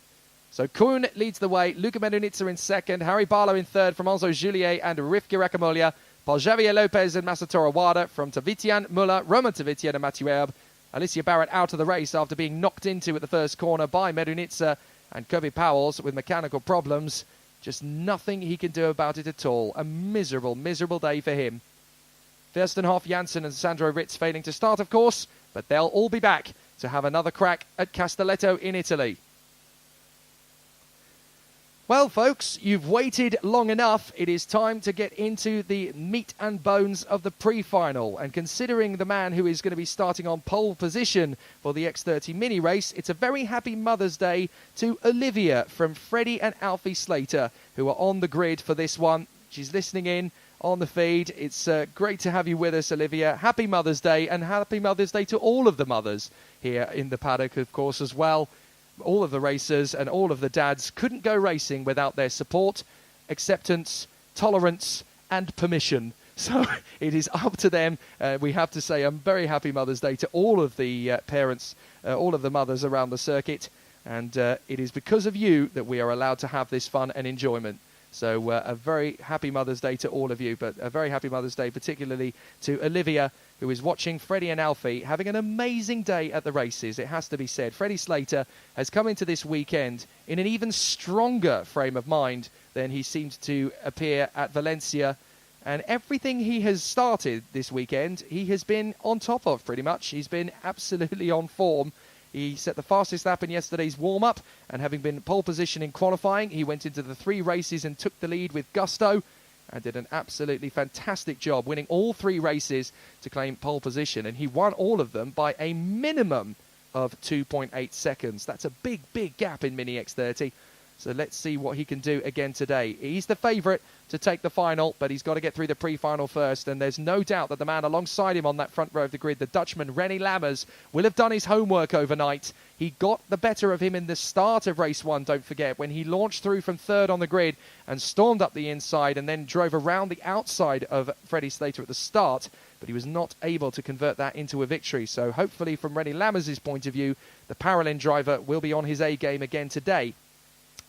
S10: So Kuhn leads the way, Luka Medunitsa in second, Harry Barlow in third from Enzo Juliet and Rivki Rakamulya, Paul Xavier Lopez and Masato Iwata from Tavitian, Müller, Roman Tavitian and Mathieu Herbe. Alicia Barrett out of the race after being knocked into at the first corner by Medunitsa, and Kobe Powell's with mechanical problems. Just nothing he can do about it at all. A miserable, miserable day for him. Verstenhoff, Janssen and Sandro Ritz failing to start, of course, but they'll all be back to have another crack at Castelletto in Italy. Well, folks, you've waited long enough. It is time to get into the meat and bones of the pre-final. And considering the man who is going to be starting on pole position for the X30 mini race, it's a very happy Mother's Day to Olivia from Freddie and Alfie Slater, who are on the grid for this one. She's listening in on the feed. It's great to have you with us, Olivia. Happy Mother's Day, and happy Mother's Day to all of the mothers here in the paddock, of course, as well. All of the racers and all of the dads couldn't go racing without their support, acceptance, tolerance, and permission. So it is up to them. We have to say a very happy Mother's Day to all of the parents, all of the mothers around the circuit. And it is because of you that we are allowed to have this fun and enjoyment. So a very happy Mother's Day to all of you, but a very happy Mother's Day particularly to Olivia, who is watching Freddie and Alfie having an amazing day at the races, it has to be said. Freddie Slater has come into this weekend in an even stronger frame of mind than he seemed to appear at Valencia. And everything he has started this weekend, he has been on top of pretty much. He's been absolutely on form. He set the fastest lap in yesterday's warm-up, and having been pole position in qualifying, he went into the 3 races and took the lead with gusto and did an absolutely fantastic job, winning all 3 races to claim pole position. And he won all of them by a minimum of 2.8 seconds. That's a big, big gap in Mini X30. So let's see what he can do again today. He's the favourite to take the final, but he's got to get through the pre-final first. And there's no doubt that the man alongside him on that front row of the grid, the Dutchman René Lammers, will have done his homework overnight. He got the better of him in the start of race 1, don't forget, when he launched through from third on the grid and stormed up the inside and then drove around the outside of Freddie Slater at the start. But he was not able to convert that into a victory. So hopefully, from René Lammers' point of view, the Paralin driver will be on his A game again today.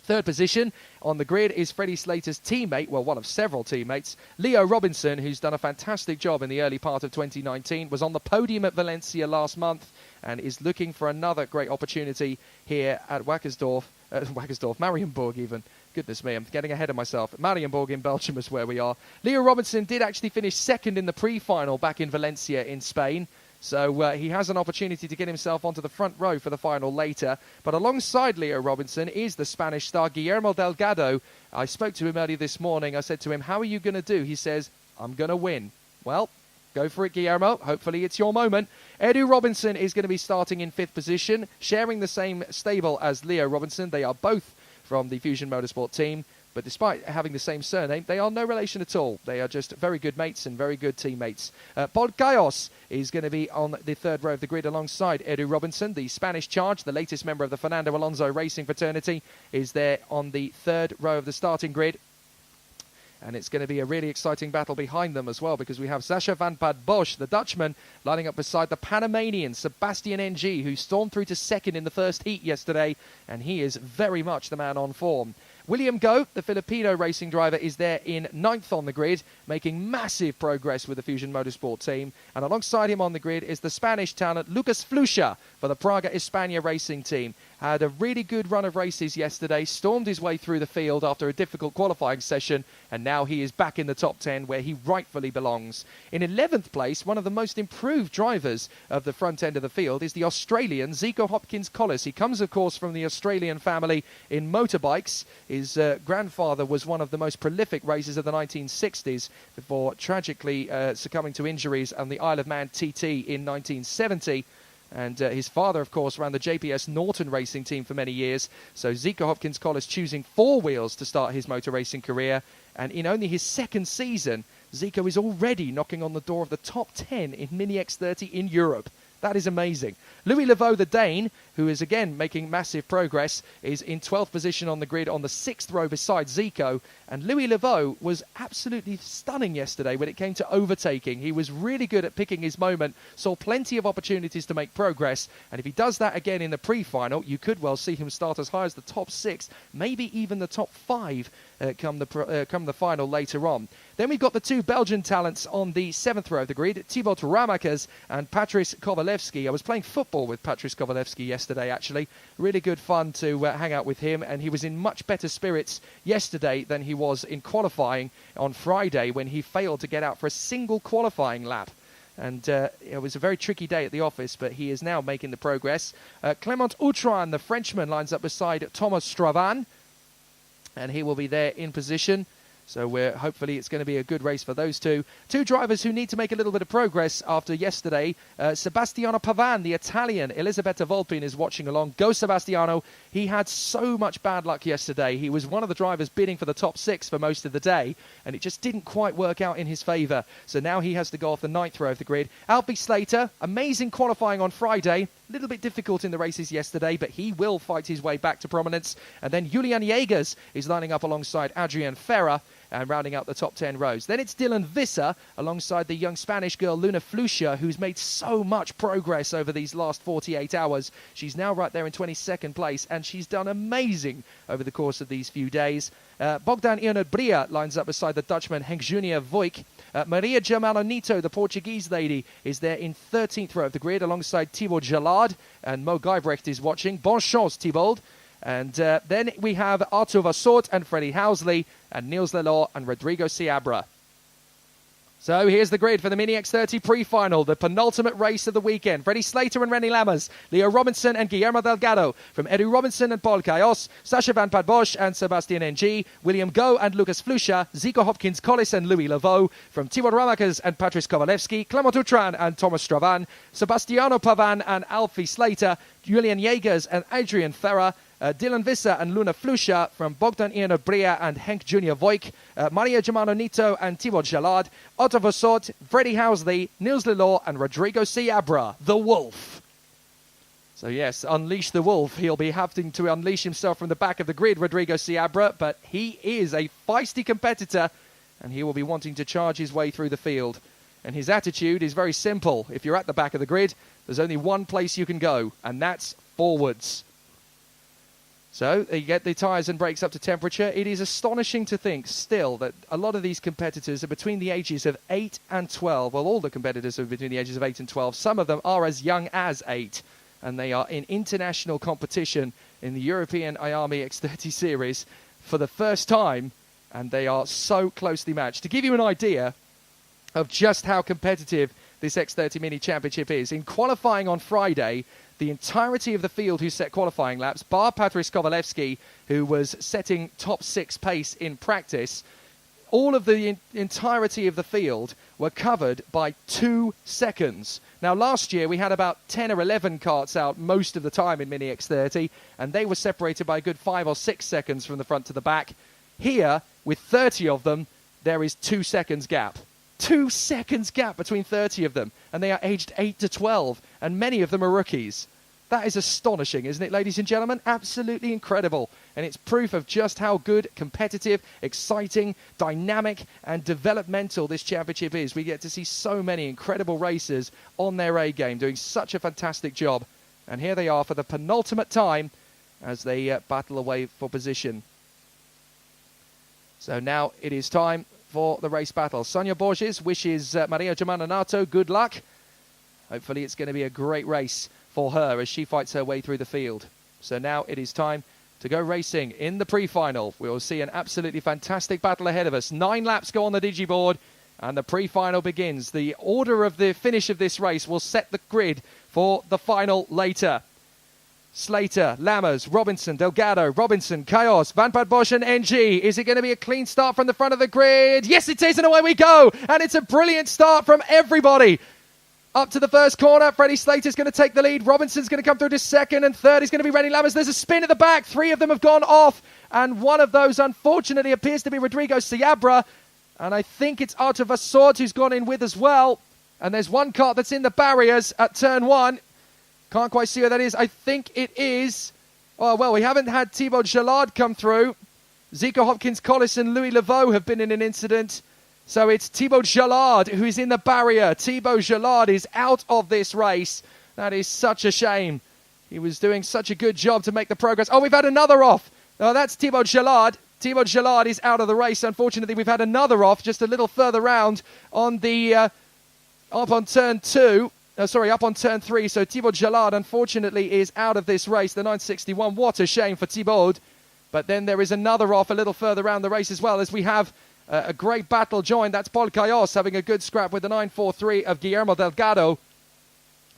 S10: Third position on the grid is Freddie Slater's teammate, well, one of several teammates, Leo Robinson, who's done a fantastic job in the early part of 2019, was on the podium at Valencia last month and is looking for another great opportunity here at Mariembourg even. Goodness me, I'm getting ahead of myself. Mariembourg in Belgium is where we are. Leo Robinson did actually finish second in the pre-final back in Valencia in Spain. So he has an opportunity to get himself onto the front row for the final later. But alongside Leo Robinson is the Spanish star Guillermo Delgado. I spoke to him earlier this morning. I said to him, how are you going to do? He says, I'm going to win. Well, go for it, Guillermo. Hopefully it's your moment. Edu Robinson is going to be starting in 5th position, sharing the same stable as Leo Robinson. They are both from the Fusion Motorsport team. But despite having the same surname, they are no relation at all. They are just very good mates and very good teammates. Paul Gayos is going to be on the 3rd row of the grid alongside Edu Robinson. The Spanish Charge, the latest member of the Fernando Alonso Racing fraternity, is there on the 3rd row of the starting grid. And it's going to be a really exciting battle behind them as well, because we have Sascha van Pad Bosch, the Dutchman, lining up beside the Panamanian Sebastian Ng, who stormed through to second in the first heat yesterday, and he is very much the man on form. William Goh, the Filipino racing driver, is there in 9th on the grid, making massive progress with the Fusion Motorsport team. And alongside him on the grid is the Spanish talent Lucas Flucha for the Praga Hispania racing team. Had a really good run of races yesterday, stormed his way through the field after a difficult qualifying session, and now he is back in the top 10 where he rightfully belongs. In 11th place, one of the most improved drivers of the front end of the field is the Australian Zico Hopkins-Collis. He comes, of course, from the Australian family in motorbikes. His grandfather was one of the most prolific racers of the 1960s before tragically succumbing to injuries on the Isle of Man TT in 1970. And his father, of course, ran the JPS Norton racing team for many years. So Zico Hopkins-Collis choosing 4 wheels to start his motor racing career. And in only his second season, Zico is already knocking on the door of the top 10 in Mini X30 in Europe. That is amazing. Louis Leveau, the Dane, who is again making massive progress, is in 12th position on the grid on the 6th row beside Zico. And Louis Leveau was absolutely stunning yesterday when it came to overtaking. He was really good at picking his moment, saw plenty of opportunities to make progress. And if he does that again in the pre-final, you could well see him start as high as the top 6, maybe even the top 5 come the final later on. Then we've got the 2 Belgian talents on the 7th row of the grid, Thibaut Ramakers and Patrice Kowalewski. I was playing football with Patrice Kowalewski yesterday, actually. Really good fun to hang out with him, and he was in much better spirits yesterday than he was in qualifying on Friday when he failed to get out for a single qualifying lap. And it was a very tricky day at the office, but he is now making the progress. Clément Outran, the Frenchman, lines up beside Thomas Stravan, and he will be there in position. So hopefully it's going to be a good race for those two. 2 drivers who need to make a little bit of progress after yesterday. Sebastiano Pavan, the Italian. Elisabetta Volpin is watching along. Go Sebastiano. He had so much bad luck yesterday. He was one of the drivers bidding for the top 6 for most of the day, and it just didn't quite work out in his favour. So now he has to go off the 9th row of the grid. Alfie Slater, amazing qualifying on Friday. A little bit difficult in the races yesterday, but he will fight his way back to prominence. And then Julian Jägers is lining up alongside Adrian Ferrer and rounding out the top 10 rows. Then it's Dylan Visser alongside the young Spanish girl Luna Flucha, who's made so much progress over these last 48 hours. She's now right there in 22nd place, and she's done amazing over the course of these few days. Bogdan Ionod-Bria lines up beside the Dutchman Henk Junior Voigt. Maria Germano-Nito, the Portuguese lady, is there in 13th row of the grid alongside Thibaut Jalard, and Mo Guybrecht is watching. Bon chance, Thibaut. And then we have Artur Vassort and Freddie Housley and Niels Lelor and Rodrigo Seabra. So here's the grid for the Mini X30 pre-final, the penultimate race of the weekend. Freddie Slater and Rennie Lammers, Leo Robinson and Guillermo Delgado, from Edu Robinson and Paul Cayos, Sascha van Pad Bosch and Sebastian Ng, William Goh and Lucas Flucha, Zico Hopkins-Collis and Louis Leveau, from Thibaut Ramakers and Patrice Kowalewski, Clément Outran and Thomas Stravan, Sebastiano Pavan and Alfie Slater, Julian Jägers and Adrian Ferrer, Dylan Visser and Luna Flucha, from Bogdan Ionod-Bria and Henk Junior Voigt, Maria Germano-Nito and Thibaut Jalard, Otto Vassort, Freddie Housley, Niels Lelor and Rodrigo Seabra, the Wolf. So yes, unleash the Wolf. He'll be having to unleash himself from the back of the grid, Rodrigo Seabra, but he is a feisty competitor, and he will be wanting to charge his way through the field. And his attitude is very simple. If you're at the back of the grid, there's only one place you can go, and that's forwards. So you get the tyres and brakes up to temperature. It is astonishing to think still that a lot of these competitors are between the ages of 8 and 12. Well, all the competitors are between the ages of 8 and 12. Some of them are as young as 8. And they are in international competition in the European IAME X30 Series for the first time. And they are so closely matched. To give you an idea of just how competitive this X30 Mini Championship is, in qualifying on Friday, the entirety of the field who set qualifying laps, bar Patrice Kowalewski, who was setting top 6 pace in practice, all of the entirety of the field were covered by 2 seconds. Now, last year, we had about 10 or 11 karts out most of the time in Mini X30, and they were separated by a good 5 or 6 seconds from the front to the back. Here, with 30 of them, there is 2 seconds gap. 2 seconds gap between 30 of them, and they are aged 8 to 12, and many of them are rookies. That is astonishing, isn't it, ladies and gentlemen? Absolutely incredible. And it's proof of just how good, competitive, exciting, dynamic, and developmental this championship is. We get to see so many incredible racers on their A game, doing such a fantastic job. And here they are for the penultimate time as they battle away for position. So now it is time for the race battle. Sonia Borges wishes Maria Giamannanato good luck. Hopefully it's going to be a great race for her as she fights her way through the field. So now it is time to go racing in the pre-final. We will see an absolutely fantastic battle ahead of us. 9 laps go on the digiboard and the pre-final begins. The order of the finish of this race will set the grid for the final later. Slater, Lammers, Robinson, Delgado, Robinson, Chaos, Van Pad Bosch and NG. Is it going to be a clean start from the front of the grid? Yes, it is, and away we go. And it's a brilliant start from everybody. Up to the first corner, Freddie Slater's going to take the lead. Robinson's going to come through to second, and third is going to be Rennie Lammers. There's a spin at the back. 3 of them have gone off, and one of those, unfortunately, appears to be Rodrigo Seabra. And I think it's Artur Vassort who's gone in with as well. And there's one car that's in the barriers at turn 1. Can't quite see who that is. I think it is... Oh, well, we haven't had Thibaut Gillard come through. Zico Hopkins, Collis and Louis Laveau have been in an incident. So it's Thibaut Gillard who is in the barrier. Thibaut Gillard is out of this race. That is such a shame. He was doing such a good job to make the progress. Oh, we've had another off. Oh, that's Thibaut Gillard. Thibaut Gillard is out of the race. Unfortunately, we've had another off just a little further round on the up on turn 2. Up on turn 3. So Thibaut Gillard, unfortunately, is out of this race. The 961. What a shame for Thibaut. But then there is another off a little further round the race as well, as we have a great battle joined. That's Paul Cayos having a good scrap with the 943 of Guillermo Delgado.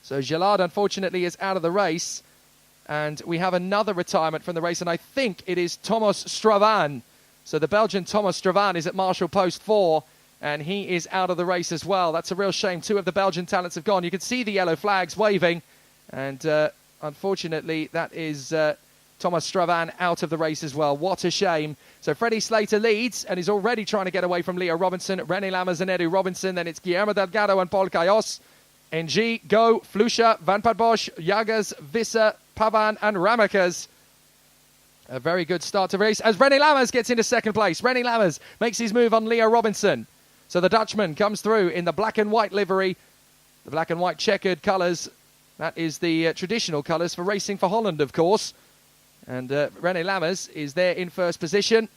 S10: So Gillard, unfortunately, is out of the race. And we have another retirement from the race, and I think it is Thomas Stravan. So the Belgian Thomas Stravan is at Marshall Post 4, and he is out of the race as well. That's a real shame. 2 of the Belgian talents have gone. You can see the yellow flags waving, and unfortunately, that is Thomas Stravan out of the race as well. What a shame. So Freddie Slater leads, and he's already trying to get away from Leo Robinson, René Lammers and Edu Robinson. Then it's Guillermo Delgado and Paul Cayos. NG, Go, Flusha, Van Pad Bosch, Jagas, Visser, Pavan and Ramakas. A very good start to the race as René Lammers gets into second place. René Lammers makes his move on Leo Robinson. So the Dutchman comes through in the black and white livery. The black and white checkered colours. That is the traditional colours for racing for Holland, of course. And René Lammers is there in first position.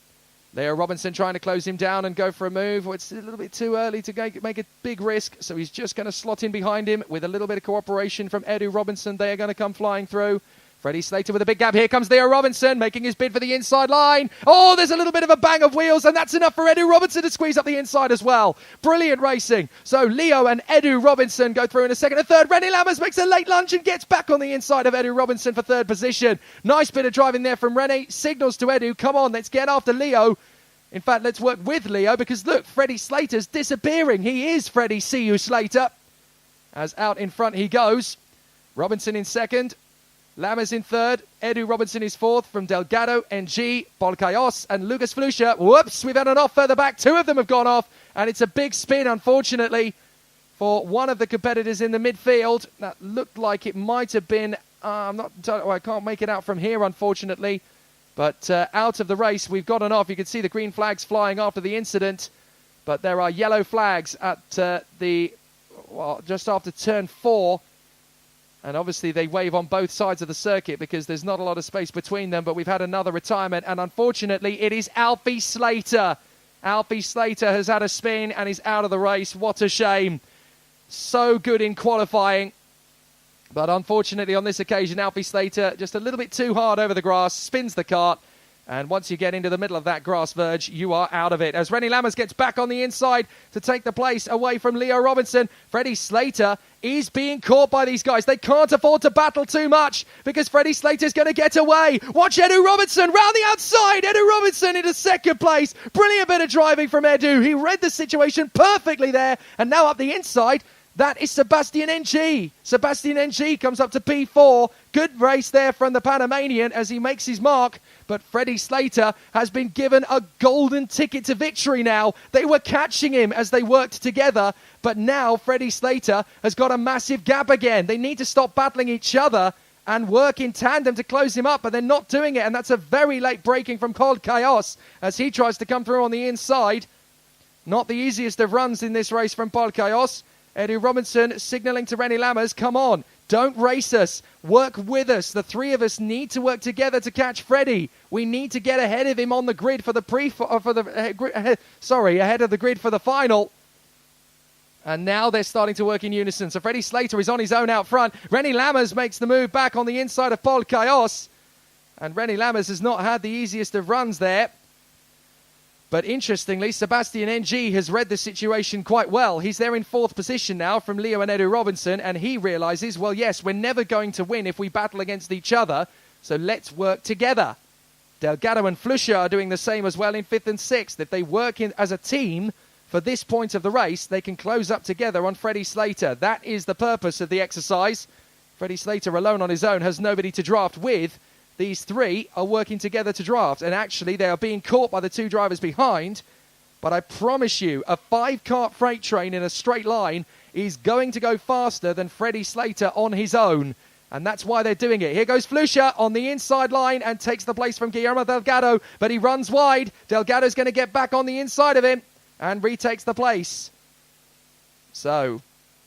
S10: Leo Robinson trying to close him down and go for a move. Well, it's a little bit too early to make a big risk, so he's just going to slot in behind him with a little bit of cooperation from Edu Robinson. They are going to come flying through. Freddie Slater with a big gap. Here comes Leo Robinson making his bid for the inside line. Oh, there's a little bit of a bang of wheels, and that's enough for Edu Robinson to squeeze up the inside as well. Brilliant racing. So Leo and Edu Robinson go through in a second and third. René Lammers makes a late lunge and gets back on the inside of Edu Robinson for third position. Nice bit of driving there from René. Signals to Edu, come on, let's get after Leo. In fact, let's work with Leo because, look, Freddie Slater's disappearing. He is Freddie C.U. Slater. As out in front he goes. Robinson in second. Lammers in third. Edu Robinson is fourth from Delgado, NG, Paul Cayos and Lucas Flusha. Whoops, we've had an off further back. 2 of them have gone off. And it's a big spin, unfortunately, for one of the competitors in the midfield. That looked like it might have been... I can't make it out from here, unfortunately. But out of the race, we've gotten off. You can see the green flags flying after the incident. But there are yellow flags at just after turn 4. And obviously they wave on both sides of the circuit because there's not a lot of space between them. But we've had another retirement. And unfortunately, it is Alfie Slater. Alfie Slater has had a spin and is out of the race. What a shame. So good in qualifying. But unfortunately, on this occasion, Alfie Slater just a little bit too hard over the grass, spins the kart. And once you get into the middle of that grass verge, you are out of it. As René Lammers gets back on the inside to take the place away from Leo Robinson, Freddie Slater is being caught by these guys. They can't afford to battle too much because Freddie Slater is going to get away. Watch Edu Robinson round the outside. Edu Robinson into second place. Brilliant bit of driving from Edu. He read the situation perfectly there. And now up the inside, that is Sebastian NG. Sebastian NG comes up to P4. Good race there from the Panamanian as he makes his mark. But Freddie Slater has been given a golden ticket to victory now. They were catching him as they worked together. But now Freddie Slater has got a massive gap again. They need to stop battling each other. and work in tandem to close him up, but they're not doing it, and that's a very late braking from Cold Chaos as he tries to come through on the inside. Not the easiest of runs in this race from Paul Chaos. Eddie Robinson signalling to Rennie Lammers, come on, don't race us, work with us. The three of us need to work together to catch Freddie. We need to get ahead of him on the grid ahead of the grid for the final. And now they're starting to work in unison. So Freddie Slater is on his own out front. Rennie Lammers makes the move back on the inside of Paul Chaos. And Rennie Lammers has not had the easiest of runs there. But interestingly, Sebastian NG has read the situation quite well. He's there in fourth position now from Leo and Edu Robinson, and he realizes, well, yes, we're never going to win if we battle against each other, so let's work together. Delgado and Flusha are doing the same as well in fifth and sixth. If they work as a team for this point of the race, they can close up together on Freddie Slater. That is the purpose of the exercise. Freddie Slater alone on his own has nobody to draft with. These three are working together to draft, and actually they are being caught by the two drivers behind. But I promise you, a 5-cart freight train in a straight line is going to go faster than Freddie Slater on his own. And that's why they're doing it. Here goes Flusha on the inside line and takes the place from Guillermo Delgado, but he runs wide. Delgado's going to get back on the inside of him and retakes the place. So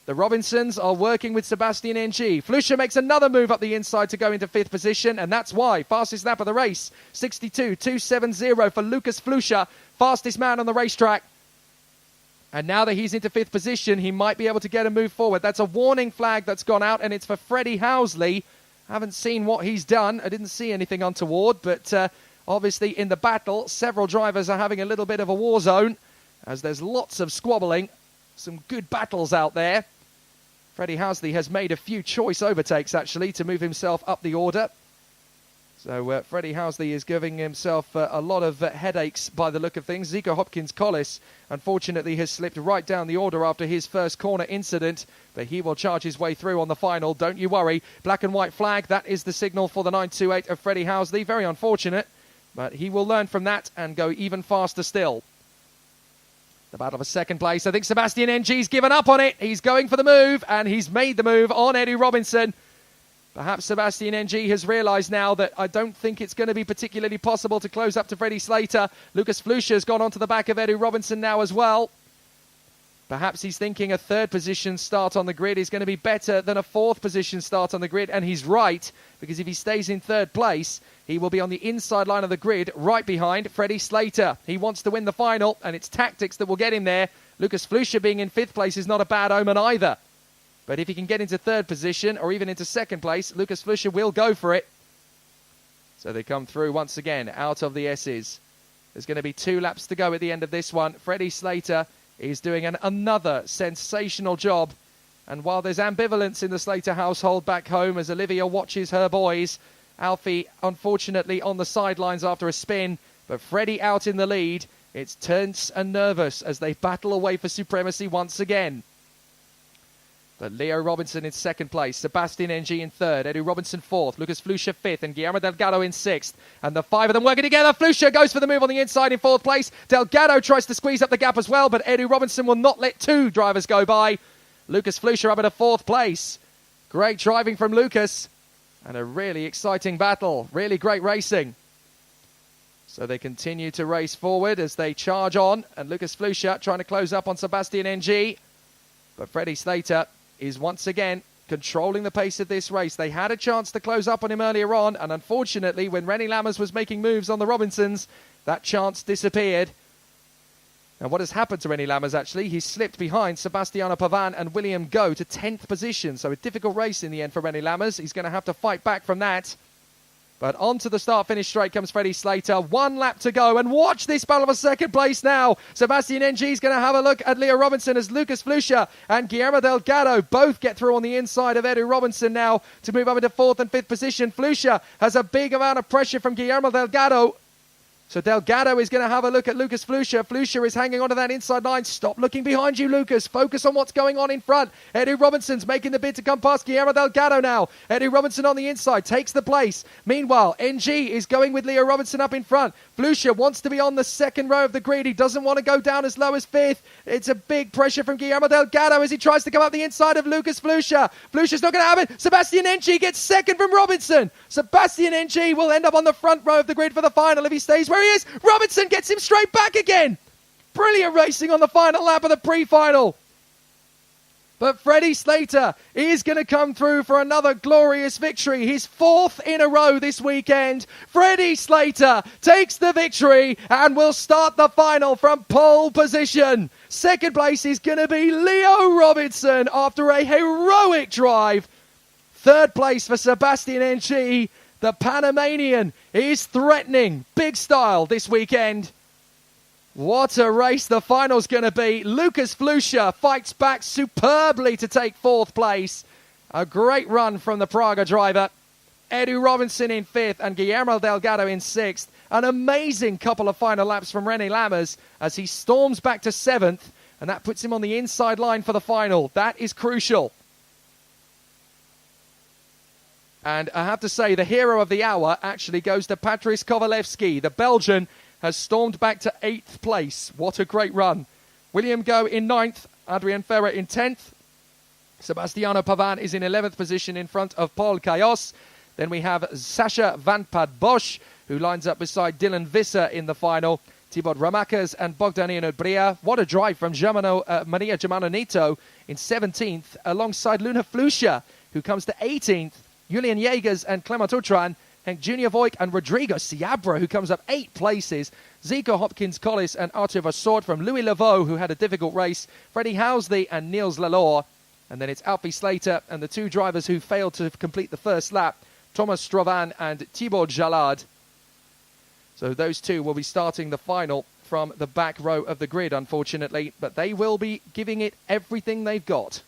S10: the Robinsons are working with Sebastian NG. Flusha makes another move up the inside to go into fifth position, and that's why. Fastest lap of the race, 62.270 for Lucas Flusha, fastest man on the racetrack. And now that he's into fifth position, he might be able to get a move forward. That's a warning flag that's gone out, and it's for Freddie Housley. I haven't seen what he's done. I didn't see anything untoward, but obviously in the battle, several drivers are having a little bit of a war zone, as there's lots of squabbling. Some good battles out there. Freddie Housley has made a few choice overtakes, actually, to move himself up the order. So Freddie Housley is giving himself a lot of headaches by the look of things. Zico Hopkins-Collis, unfortunately, has slipped right down the order after his first corner incident, but he will charge his way through on the final. Don't you worry. Black and white flag, that is the signal for the 928 of Freddie Housley. Very unfortunate, but he will learn from that and go even faster still. The battle for second place. I think Sebastian NG's given up on it. He's going for the move, and he's made the move on Eddie Robinson. Perhaps Sebastian NG has realised now that I don't think it's going to be particularly possible to close up to Freddie Slater. Lucas Flusha has gone onto the back of Eddie Robinson now as well. Perhaps he's thinking a third position start on the grid is going to be better than a fourth position start on the grid, and he's right, because if he stays in third place, he will be on the inside line of the grid, right behind Freddie Slater. He wants to win the final, and it's tactics that will get him there. Lucas Flusha being in fifth place is not a bad omen either. But if he can get into third position, or even into second place, Lucas Flusha will go for it. So they come through once again, out of the S's. There's going to be 2 laps to go at the end of this one. Freddie Slater is doing another sensational job. And while there's ambivalence in the Slater household back home as Olivia watches her boys, Alfie, unfortunately, on the sidelines after a spin, but Freddie out in the lead. It's tense and nervous as they battle away for supremacy once again. But Leo Robinson in second place, Sebastian NG in third, Edu Robinson fourth, Lucas Flusha fifth, and Guillermo Delgado in sixth. And the 5 of them working together. Flusha goes for the move on the inside in fourth place. Delgado tries to squeeze up the gap as well, but Edu Robinson will not let 2 drivers go by. Lucas Flusha up at a 4th place. Great driving from Lucas. And a really exciting battle. Really great racing. So they continue to race forward as they charge on. And Lucas Flusha trying to close up on Sebastian NG. But Freddie Slater is once again controlling the pace of this race. They had a chance to close up on him earlier on, and unfortunately, when Rennie Lammers was making moves on the Robinsons, that chance disappeared. And what has happened to Rennie Lammers, actually, he's slipped behind Sebastiano Pavan and William Go to 10th position. So a difficult race in the end for Rennie Lammers. He's going to have to fight back from that. But onto the start-finish straight comes Freddie Slater. 1 lap to go. And watch this battle for second place now. Sebastian NG is going to have a look at Leo Robinson as Lucas Flusha and Guillermo Delgado both get through on the inside of Edu Robinson now to move up into 4th and 5th position. Flusha has a big amount of pressure from Guillermo Delgado. So Delgado is going to have a look at Lucas Flusha. Flusha is hanging onto that inside line. Stop looking behind you, Lucas. Focus on what's going on in front. Eddie Robinson's making the bid to come past Guillermo Delgado now. Eddie Robinson on the inside takes the place. Meanwhile, NG is going with Leo Robinson up in front. Flusha wants to be on the second row of the grid. He doesn't want to go down as low as fifth. It's a big pressure from Guillermo Delgado as he tries to come up the inside of Lucas Flusha. Flusha's not going to happen. Sebastian NG gets second from Robinson. Sebastian NG will end up on the front row of the grid for the final if he stays where he is. Robinson gets him straight back again. Brilliant racing on the final lap of the pre-final. But Freddie Slater is going to come through for another glorious victory. His fourth in a row this weekend. Freddie Slater takes the victory and will start the final from pole position. Second place is going to be Leo Robinson after a heroic drive. Third place for Sebastian NG. The Panamanian is threatening big style this weekend. What a race the final's going to be. Lucas Flusha fights back superbly to take fourth place. A great run from the Praga driver. Eddie Robinson in fifth and Guillermo Delgado in sixth. An amazing couple of final laps from René Lammers as he storms back to seventh, and that puts him on the inside line for the final. That is crucial. And I have to say, the hero of the hour actually goes to Patrice Kovalevsky. The Belgian has stormed back to 8th place. What a great run. William Go in 9th, Adrien Ferrer in 10th. Sebastiano Pavan is in 11th position in front of Paul Cayos. Then we have Sasha Van Pad Bosch, who lines up beside Dylan Visser in the final. Thibaut Ramakas and Bogdanino Bria. What a drive from Maria Germano Nito in 17th, alongside Luna Flusha, who comes to 18th. Julian Jägers and Clement Outran, Henk Junior Voigt and Rodrigo Ciabra, who comes up 8 places. Zico Hopkins-Collis and Arthur Vassort from Louis Laveau, who had a difficult race. Freddie Housley and Niels Lalore. And then it's Alfie Slater and the 2 drivers who failed to complete the first lap, Thomas Strovan and Thibaut Jalard. So those 2 will be starting the final from the back row of the grid, unfortunately. But they will be giving it everything they've got.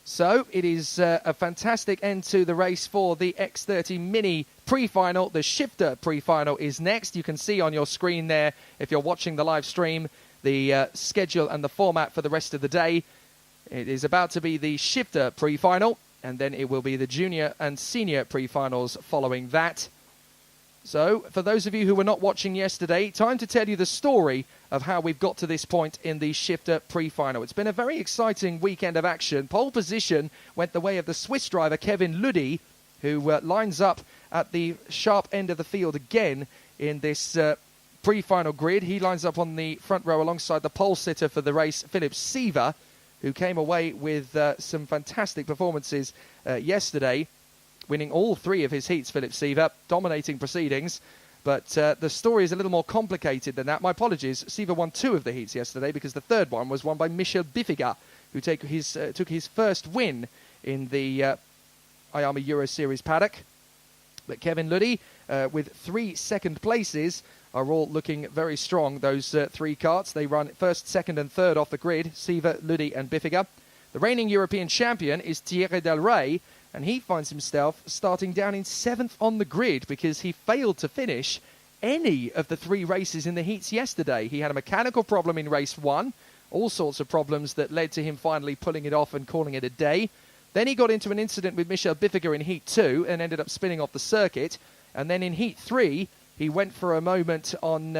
S10: So it is a fantastic end to the race for the X30 Mini pre-final. The shifter pre-final is next. You can see on your screen there, if you're watching the live stream, the schedule and the format for the rest of the day. It is about to be the shifter pre-final, and then it will be the junior and senior pre-finals following that. So, for those of you who were not watching yesterday, time to tell you the story of how we've got to this point in the shifter pre-final. It's been a very exciting weekend of action. Pole position went the way of the Swiss driver Kevin Ludi, who lines up at the sharp end of the field again in this pre-final grid. He lines up on the front row alongside the pole sitter for the race, Philip Siever, who came away with some fantastic performances yesterday, winning all 3 of his heats, Philip Siever, dominating proceedings. But the story is a little more complicated than that. My apologies. Siever won 2 of the heats yesterday because the third one was won by Michel Bifiga, who took his first win in the IAME Euro Series paddock. But Kevin Ludi, with 3 second places, are all looking very strong. Those 3 karts, they run first, second and third off the grid, Siever, Ludi and Bifiga. The reigning European champion is Thierry Del Rey, and he finds himself starting down in 7th on the grid because he failed to finish any of the 3 races in the heats yesterday. He had a mechanical problem in race 1, all sorts of problems that led to him finally pulling it off and calling it a day. Then he got into an incident with Michel Bifiga in heat 2 and ended up spinning off the circuit. And then in heat 3, he went for a moment on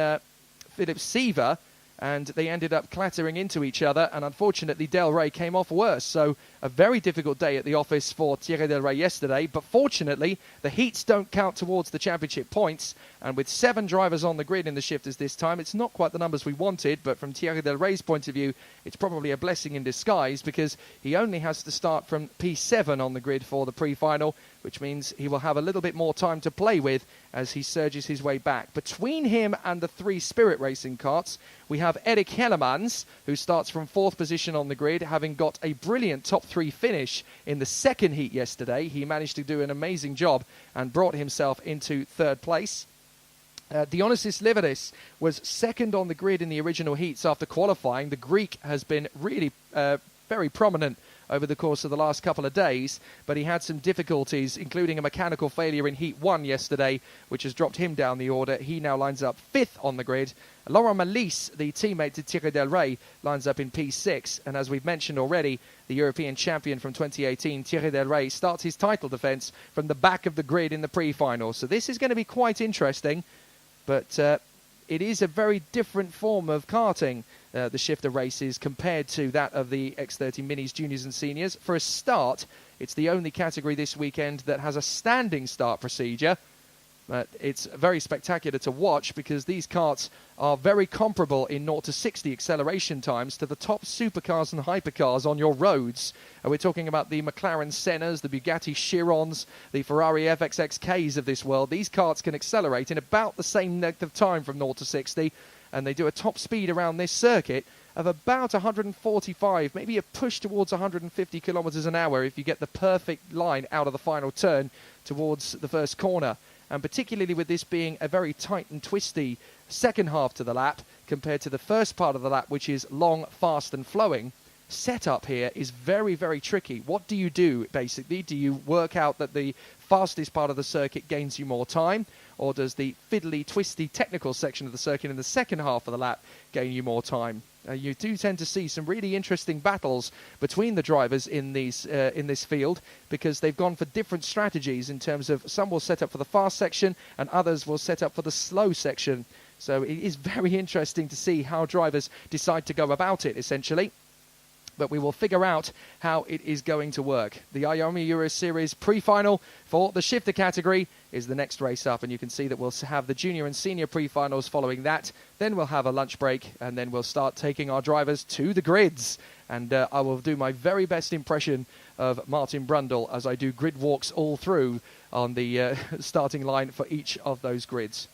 S10: Philip Siever, and they ended up clattering into each other, and unfortunately Del Rey came off worse. So a very difficult day at the office for Thierry Del Rey yesterday, but fortunately the heats don't count towards the championship points, and with 7 drivers on the grid in the shifters this time, it's not quite the numbers we wanted, but from Thierry Del Rey's point of view, it's probably a blessing in disguise because he only has to start from P7 on the grid for the pre-final, which means he will have a little bit more time to play with as he surges his way back. Between him and the 3 Spirit Racing karts, we have Eric Hellemans, who starts from 4th position on the grid, having got a brilliant top 3 finish in the second heat yesterday. He managed to do an amazing job and brought himself into 3rd place. Dionysis Liveris was 2nd on the grid in the original heats after qualifying. The Greek has been really very prominent over the course of the last couple of days, but he had some difficulties, including a mechanical failure in Heat 1 yesterday, which has dropped him down the order. He now lines up 5th on the grid. Laurent Malisse, the teammate to Thierry Del Rey, lines up in P6, and as we've mentioned already, the European champion from 2018, Thierry Del Rey, starts his title defence from the back of the grid in the pre-final. So this is going to be quite interesting, but it is a very different form of karting, the shifter races, compared to that of the X30 Minis, Juniors and Seniors. For a start, it's the only category this weekend that has a standing start procedure. But it's very spectacular to watch because these karts are very comparable in 0 to 60 acceleration times to the top supercars and hypercars on your roads. And we're talking about the McLaren Sennas, the Bugatti Chirons, the Ferrari FXXKs of this world. These karts can accelerate in about the same length of time from 0 to 60, and they do a top speed around this circuit of about 145, maybe a push towards 150 kilometers an hour if you get the perfect line out of the final turn towards the first corner. And particularly with this being a very tight and twisty second half to the lap compared to the first part of the lap, which is long, fast and flowing, setup here is very, very tricky. What do you do, basically? Do you work out that the fastest part of the circuit gains you more time? Or does the fiddly, twisty, technical section of the circuit in the second half of the lap gain you more time? You do tend to see some really interesting battles between the drivers in this field because they've gone for different strategies in terms of some will set up for the fast section and others will set up for the slow section. So it is very interesting to see how drivers decide to go about it, essentially. But we will figure out how it is going to work. The IAME Euro Series pre-final for the shifter category is the next race up, and you can see that we'll have the junior and senior pre-finals following that. Then we'll have a lunch break, and then we'll start taking our drivers to the grids. And I will do my very best impression of Martin Brundle as I do grid walks all through on the starting line for each of those grids.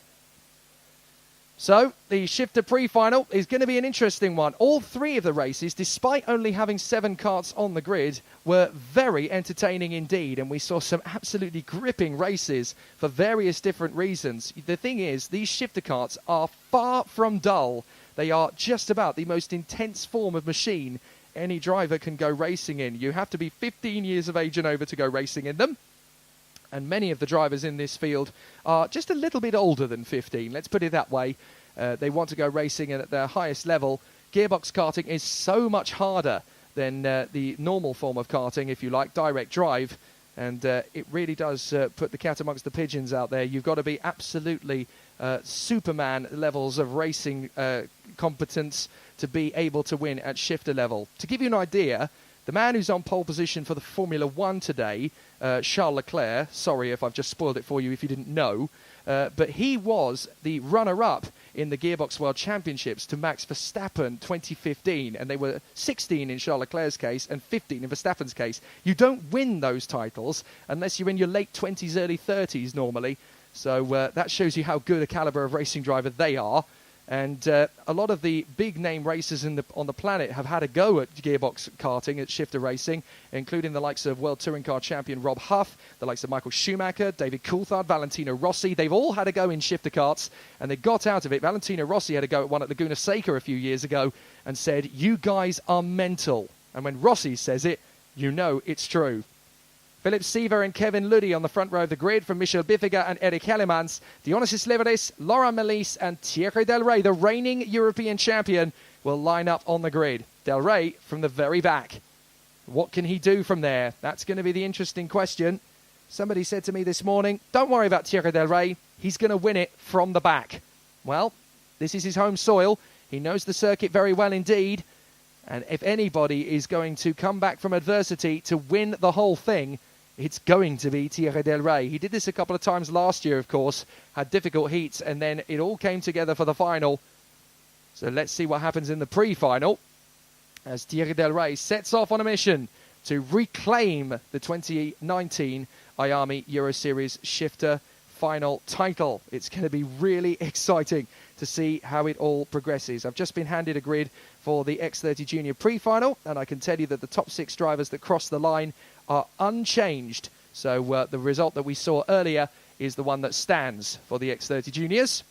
S10: So, the shifter pre-final is going to be an interesting one. All three of the races, despite only having 7 karts on the grid, were very entertaining indeed, and we saw some absolutely gripping races for various different reasons. The thing is, these shifter karts are far from dull. They are just about the most intense form of machine any driver can go racing in. You have to be 15 years of age and over to go racing in them. And many of the drivers in this field are just a little bit older than 15, let's put it that way. They want to go racing at their highest level. Gearbox karting is so much harder than the normal form of karting, if you like, direct drive. And it really does put the cat amongst the pigeons out there. You've got to be absolutely Superman levels of racing competence to be able to win at shifter level. To give you an idea, the man who's on pole position for the Formula 1 today, Charles Leclerc, sorry if I've just spoiled it for you if you didn't know, but he was the runner-up in the Gearbox World Championships to Max Verstappen 2015, and they were 16 in Charles Leclerc's case and 15 in Verstappen's case. You don't win those titles unless you're in your late 20s, early 30s normally, so that shows you how good a caliber of racing driver they are. And a lot of the big-name racers on the planet have had a go at gearbox karting, at shifter racing, including the likes of World Touring Car Champion Rob Huff, the likes of Michael Schumacher, David Coulthard, Valentino Rossi. They've all had a go in shifter karts, and they got out of it. Valentino Rossi had a go at one at Laguna Seca a few years ago and said, "You guys are mental." And when Rossi says it, you know it's true. Philip Seaver and Kevin Luddy on the front row of the grid from Michel Biffiger and Eric Hellemans. Dionysis Leveris, Laurent Malisse and Thierry Del Rey, the reigning European champion, will line up on the grid. Del Rey from the very back. What can he do from there? That's going to be the interesting question. Somebody said to me this morning, don't worry about Thierry Del Rey. He's going to win it from the back. Well, this is his home soil. He knows the circuit very well indeed. And if anybody is going to come back from adversity to win the whole thing, it's going to be Thierry Del Rey. He did this a couple of times last year, of course, had difficult heats, and then it all came together for the final. So let's see what happens in the pre-final as Thierry Del Rey sets off on a mission to reclaim the 2019 IAME Euro Series shifter final title. It's going to be really exciting to see how it all progresses. I've just been handed a grid for the X30 Junior pre-final, and I can tell you that the top 6 drivers that cross the line are unchanged. So the result that we saw earlier is the one that stands for the X30 Juniors,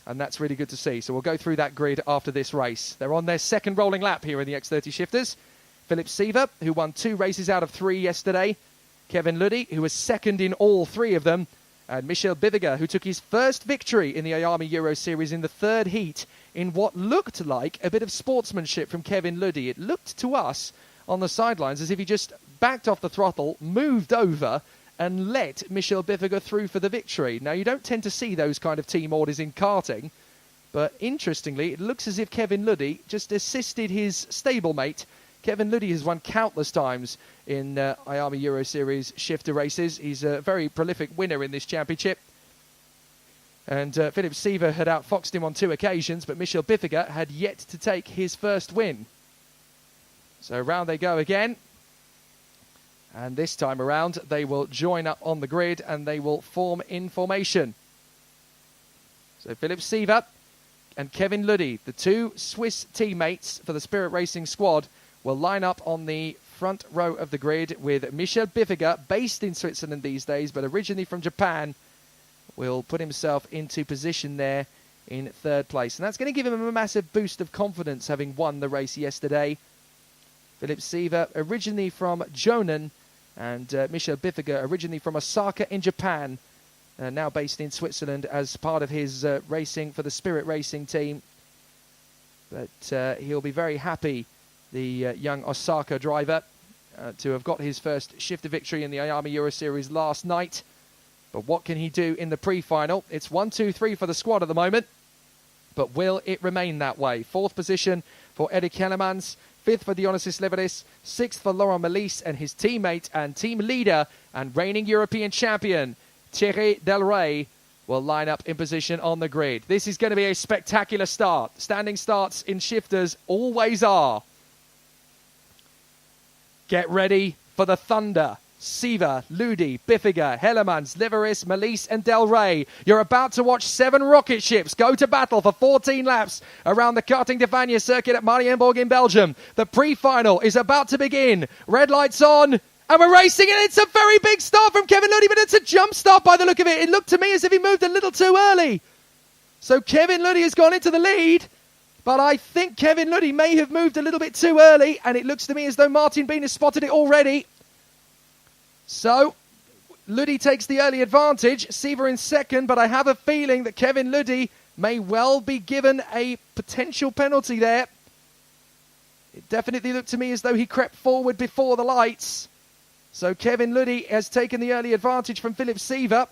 S10: and that's really good to see. So we'll go through that grid after this race. They're on their second rolling lap here in the X30 Shifters, Philip Siever, who won 2 races out of 3 yesterday. Kevin Luddy, who was second in all 3 of them. And Michel Biviger, who took his first victory in the IAME Euro Series in the 3rd heat in what looked like a bit of sportsmanship from Kevin Luddy. It looked to us on the sidelines as if he just backed off the throttle, moved over, and let Michel Biviger through for the victory. Now, you don't tend to see those kind of team orders in karting, but interestingly, it looks as if Kevin Luddy just assisted his stablemate. Kevin Luddy has won countless times in IAME Euro Series shifter races. He's a very prolific winner in this championship. And Philip Siever had outfoxed him on 2 occasions, but Michel Biviger had yet to take his first win. So round they go again. And this time around, they will join up on the grid and they will form in formation. So Philip Siever and Kevin Luddy, the 2 Swiss teammates for the Spirit Racing squad, will line up on the front row of the grid with Michel Biviger, based in Switzerland these days, but originally from Japan, will put himself into position there in 3rd place. And that's going to give him a massive boost of confidence, having won the race yesterday. Philip Siever, originally from Jonan, and Michel Biviger, originally from Osaka in Japan, now based in Switzerland as part of his racing for the Spirit Racing team. But he'll be very happy, the young Osaka driver, to have got his first shifter victory in the IAME Euro Series last night. But what can he do in the pre-final? It's 1, 2, 3 for the squad at the moment. But will it remain that way? 4th position for Eric Hellemans, 5th for Dionysis Liveris, 6th for Laurent Melis, and his teammate and team leader and reigning European champion, Thierry Delray, will line up in position on the grid. This is going to be a spectacular start. Standing starts in shifters always are. Get ready for the thunder. Siever, Luddy, Biviger, Hellemans, Liveris, Melis and Del Rey. You're about to watch 7 rocket ships go to battle for 14 laps around the Karting de Fagnes circuit at Mariembourg in Belgium. The pre-final is about to begin. Red lights on. And we're racing, and it's a very big start from Kevin Luddy, but it's a jump start by the look of it. It looked to me as if he moved a little too early. So Kevin Luddy has gone into the lead. But I think Kevin Luddy may have moved a little bit too early, and it looks to me as though Martin Bean has spotted it already. So, Luddy takes the early advantage, Siever in 2nd, but I have a feeling that Kevin Luddy may well be given a potential penalty there. It definitely looked to me as though he crept forward before the lights. So Kevin Luddy has taken the early advantage from Philip Siever.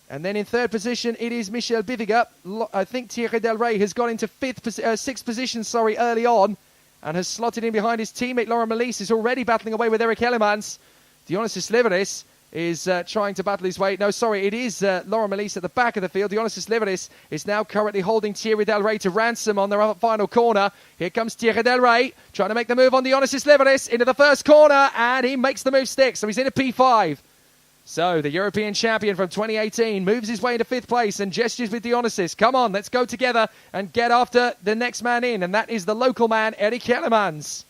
S10: And then in 3rd position, it is Michel Biviger. I think Thierry Delray has got into 6th position, early on, and has slotted in behind his teammate Laurent Melis, is already battling away with Eric Hellemans. Dionysis Liveris is trying to battle his way. No, sorry, it is Laurent Melis at the back of the field. Dionysis Liveris is now currently holding Thierry Delray to ransom on the final corner. Here comes Thierry Delray, trying to make the move on Dionysis Liveris into the first corner, and he makes the move stick, so he's in a P5. So the European champion from 2018 moves his way into 5th place and gestures with Dionysis. Come on, let's go together and get after the next man in, and that is the local man, Eric Hellemans.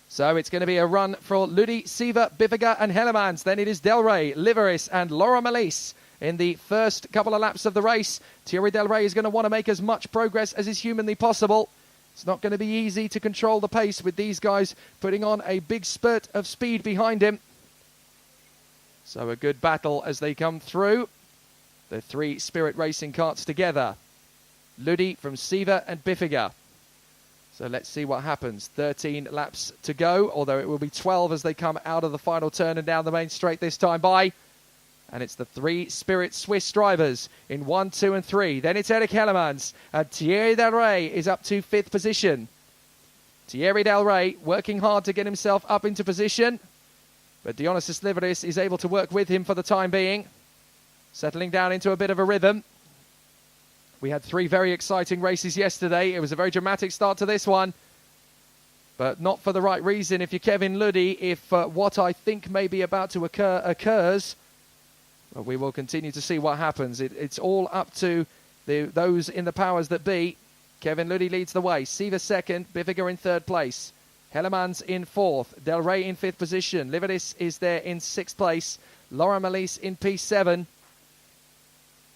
S10: So it's going to be a run for Luddy, Siever, Biviger and Hellemans. Then it is Delray, Liveris and Laurent Melis in the first couple of laps of the race. Thierry Delray is going to want to make as much progress as is humanly possible. It's not going to be easy to control the pace with these guys putting on a big spurt of speed behind him. So a good battle as they come through. The 3 Spirit Racing karts together. Luddy from Siever and Biviger. So let's see what happens. 13 laps to go, although it will be 12 as they come out of the final turn and down the main straight this time by. And it's the 3 Spirit Swiss drivers in 1, 2 and 3. Then it's Eric Hellemans. And Thierry Delray is up to 5th position. Thierry Delray working hard to get himself up into position. But Dionysis Liveris is able to work with him for the time being. Settling down into a bit of a rhythm. We had 3 very exciting races yesterday. It was a very dramatic start to this one. But not for the right reason. If you're Kevin Luddy, if what I think may be about to occur occurs, well, we will continue to see what happens. It's all up to those in the powers that be. Kevin Luddy leads the way. Siever 2nd, Biviger in 3rd place. Hellemans in 4th, Delray in 5th position. Liveris is there in 6th place. Laurent Melis in P7.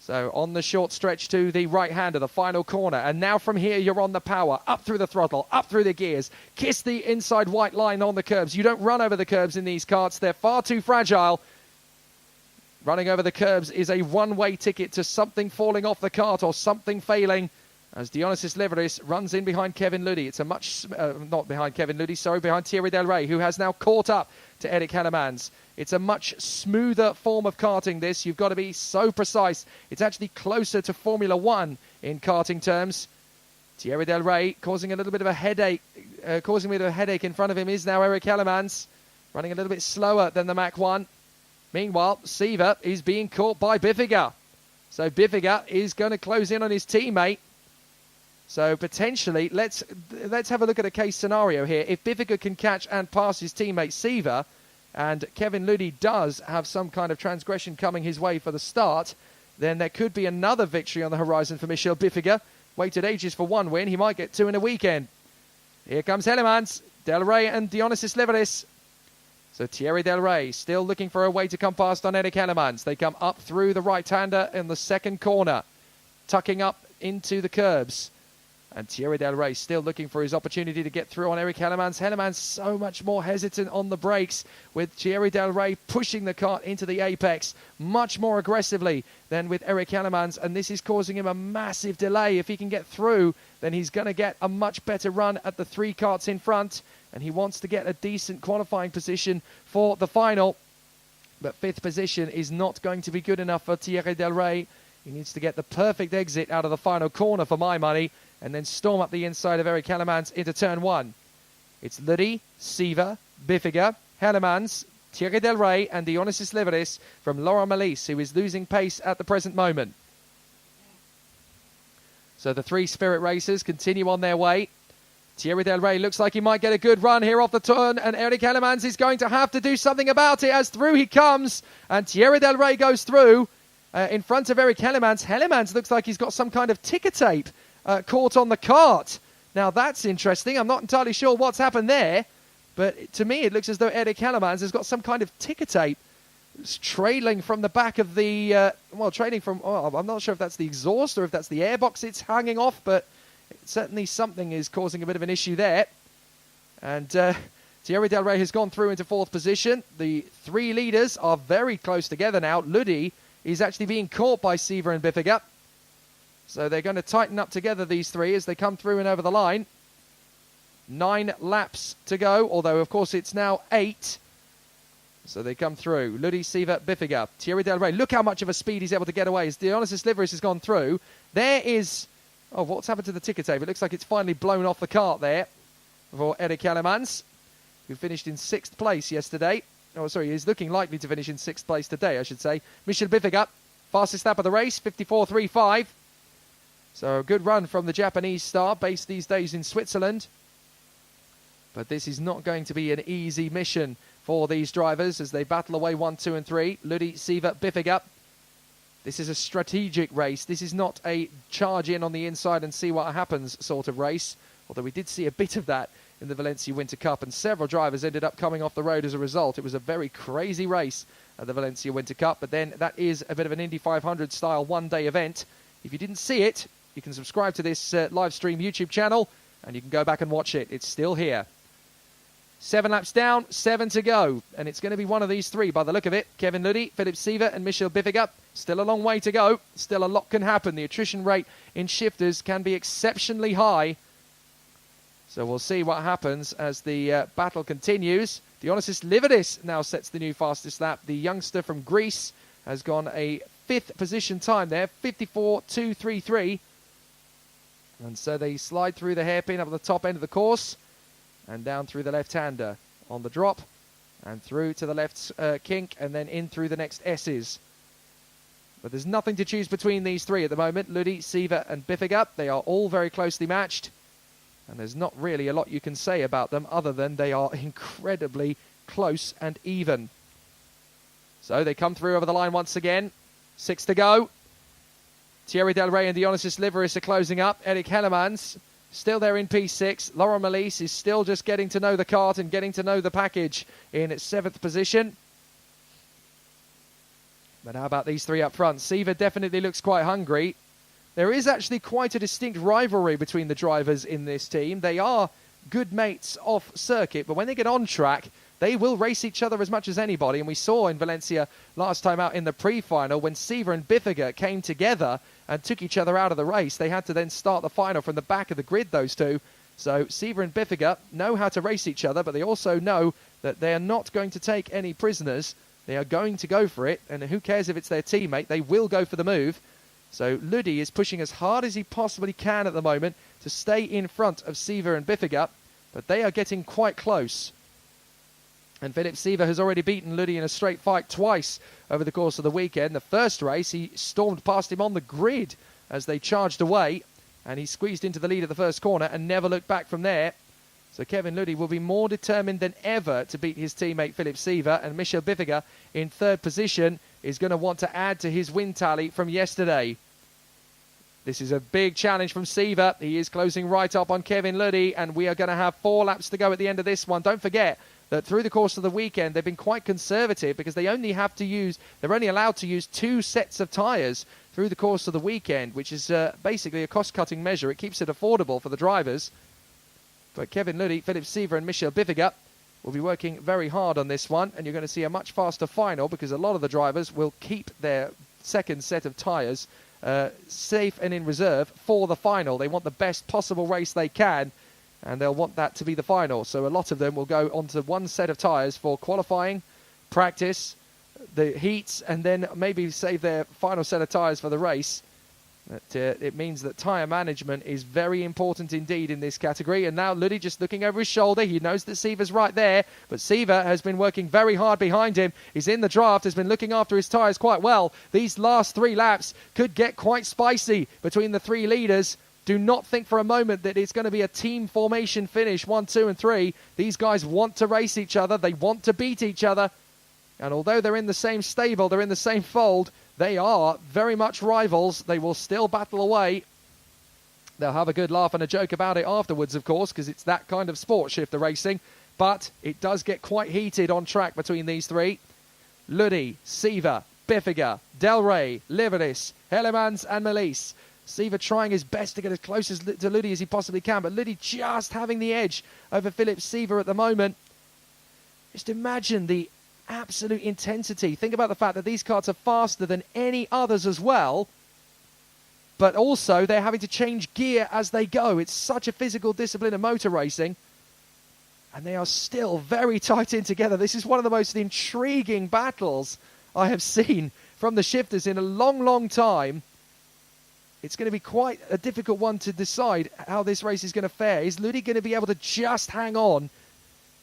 S10: So on the short stretch to the right-hander, the final corner. And now from here, you're on the power. Up through the throttle, up through the gears. Kiss the inside white line on the curbs. You don't run over the curbs in these karts. They're far too fragile. Running over the curbs is a one-way ticket to something falling off the kart or something failing. As Dionysus Liveris runs in behind Kevin Ludi. It's a much, not behind Kevin Ludi, sorry, behind Thierry Del Rey, who has now caught up to Eric Hellemans. It's a much smoother form of karting, this. You've got to be so precise. It's actually closer to Formula One in karting terms. Thierry Del Rey causing a little bit of a headache. Causing a bit of a headache in front of him is now Eric Hellemans, running a little bit slower than the Mach 1. Meanwhile, Seaver is being caught by Biffiger. So Biffiger is going to close in on his teammate. So potentially, let's have a look at a case scenario here. If Biffiger can catch and pass his teammate Seaver, and Kevin Ludi does have some kind of transgression coming his way for the start, then there could be another victory on the horizon for Michel Biffiger. Waited ages for one win. He might get two in a weekend. Here comes Hellemans, Del Rey and Dionysus Liveris. So Thierry Del Rey still looking for a way to come past on Eric Hellemans. They come up through the right-hander in the second corner, tucking up into the curbs. And Thierry Del Rey still looking for his opportunity to get through on Eric Hellemans. Hellemans so much more hesitant on the brakes, with Thierry Del Rey pushing the kart into the apex much more aggressively than with Eric Hellemans. And this is causing him a massive delay. If he can get through, then he's going to get a much better run at the three karts in front. And he wants to get a decent qualifying position for the final. But fifth position is not going to be good enough for Thierry Del Rey. He needs to get the perfect exit out of the final corner for my money, and then storm up the inside of Eric Hellemans into turn one. It's Ludi, Seaver, Biffiger, Hellemans, Thierry Del Rey and Dionysus Liveris from Laurent Melis, who is losing pace at the present moment. So the three Spirit racers continue on their way. Thierry Del Rey looks like he might get a good run here off the turn, and Eric Hellemans is going to have to do something about it as through he comes, and Thierry Del Rey goes through in front of Eric Hellemans. Hellemans looks like he's got some kind of ticker tape caught on the kart. Now that's interesting. I'm not entirely sure what's happened there, but to me it looks as though Eric Hellemans has got some kind of ticker tape. It's trailing from the back of the, trailing from, I'm not sure if that's the exhaust or if that's the airbox it's hanging off, but certainly something is causing a bit of an issue there. And Thierry Del Rey has gone through into fourth position. The three leaders are very close together now. Ludi is actually being caught by Seaver and Biffiger. So they're going to tighten up together, these three, as they come through and over the line. 9 laps to go, although, of course, it's now 8. So they come through. Ludi, Seaver, Biffiger. Thierry Del Rey. Look how much of a speed he's able to get away. As Dionysus Liveris has gone through. There is... Oh, what's happened to the ticker tape? It looks like it's finally blown off the kart there for Eric Hellemans, who finished in 6th place yesterday. Oh, sorry, he's looking likely to finish in 6th place today, I should say. Michel Biffiger, fastest lap of the race, 54.35. So a good run from the Japanese star, based these days in Switzerland. But this is not going to be an easy mission for these drivers as they battle away 1, 2 and 3. Ludi, Seaver, Biffiger. This is a strategic race. This is not a charge in on the inside and see what happens sort of race. Although we did see a bit of that in the Valencia Winter Cup, and several drivers ended up coming off the road as a result. It was a very crazy race at the Valencia Winter Cup, but then that is a bit of an Indy 500 style one-day event. If you didn't see it, you can subscribe to this live stream YouTube channel and you can go back and watch it. It's still here. 7 laps down, 7 to go, and it's going to be one of these three by the look of it. Kevin Ludi, Philip Seaver and Michel Biffiger. Still a long way to go. Still a lot can happen. The attrition rate in shifters can be exceptionally high. So we'll see what happens as the battle continues. Dionysus Liveris now sets the new fastest lap. The youngster from Greece has gone a 5th position time there, 54.233. And so they slide through the hairpin up at the top end of the course and down through the left-hander on the drop and through to the left kink and then in through the next S's. But there's nothing to choose between these three at the moment. Ludi, Seaver and Biffiger. They are all very closely matched. And there's not really a lot you can say about them other than they are incredibly close and even. So they come through over the line once again. 6 to go. Thierry Del Rey and Dionysus Liveris are closing up. Eric Hellemans still there in P6. Laurent Melis is still just getting to know the kart and getting to know the package in 7th position. But how about these three up front? Seaver definitely looks quite hungry. There is actually quite a distinct rivalry between the drivers in this team. They are good mates off circuit, but when they get on track, they will race each other as much as anybody. And we saw in Valencia last time out in the pre-final when Seaver and Biffiger came together and took each other out of the race. They had to then start the final from the back of the grid, those two. So Seaver and Biffiger know how to race each other, but they also know that they are not going to take any prisoners. They are going to go for it, and who cares if it's their teammate? They will go for the move. So Ludi is pushing as hard as he possibly can at the moment to stay in front of Seaver and Biffiger, but they are getting quite close. And Philip Seaver has already beaten Ludi in a straight fight twice over the course of the weekend. The first race, he stormed past him on the grid as they charged away, and he squeezed into the lead at the first corner and never looked back from there. So Kevin Ludi will be more determined than ever to beat his teammate Philip Seaver, and Michel Biffiger in third position is going to want to add to his win tally from yesterday. This is a big challenge from Seaver. He is closing right up on Kevin Ludi, and we are going to have 4 laps to go at the end of this one. Don't forget that through the course of the weekend, they've been quite conservative because they're only allowed to use 2 sets of tyres through the course of the weekend, which is basically a cost-cutting measure. It keeps it affordable for the drivers. But Kevin Ludi, Philip Seaver and Michel Biffiger will be working very hard on this one, and you're going to see a much faster final because a lot of the drivers will keep their second set of tyres safe and in reserve for the final. They want the best possible race they can, and they'll want that to be the final. So a lot of them will go onto 1 set of tyres for qualifying, practice, the heats, and then maybe save their final set of tyres for the race. But, it means that tyre management is very important indeed in this category. And now Ludi just looking over his shoulder. He knows that Seaver's right there, but Seaver has been working very hard behind him. He's in the draft, has been looking after his tyres quite well. These last 3 laps could get quite spicy between the 3 leaders. Do not think for a moment that it's going to be a team formation finish, 1, 2 and 3. These guys want to race each other. They want to beat each other. And although they're in the same stable, they're in the same fold, they are very much rivals. They will still battle away. They'll have a good laugh and a joke about it afterwards, of course, because it's that kind of sport, shifter racing. But it does get quite heated on track between these 3. Ludi, Seaver, Biffiger, Del Rey, Liveris, Hellemans and Melisse. Seaver trying his best to get as close to Ludi as he possibly can, but Ludi just having the edge over Philip Seaver at the moment. Just imagine the absolute intensity. Think about the fact that these karts are faster than any others as well, but also they're having to change gear as they go. It's such a physical discipline of motor racing, and they are still very tight in together. This is one of the most intriguing battles I have seen from the shifters in a long, long time. It's going to be quite a difficult one to decide how this race is going to fare. Is Ludi going to be able to just hang on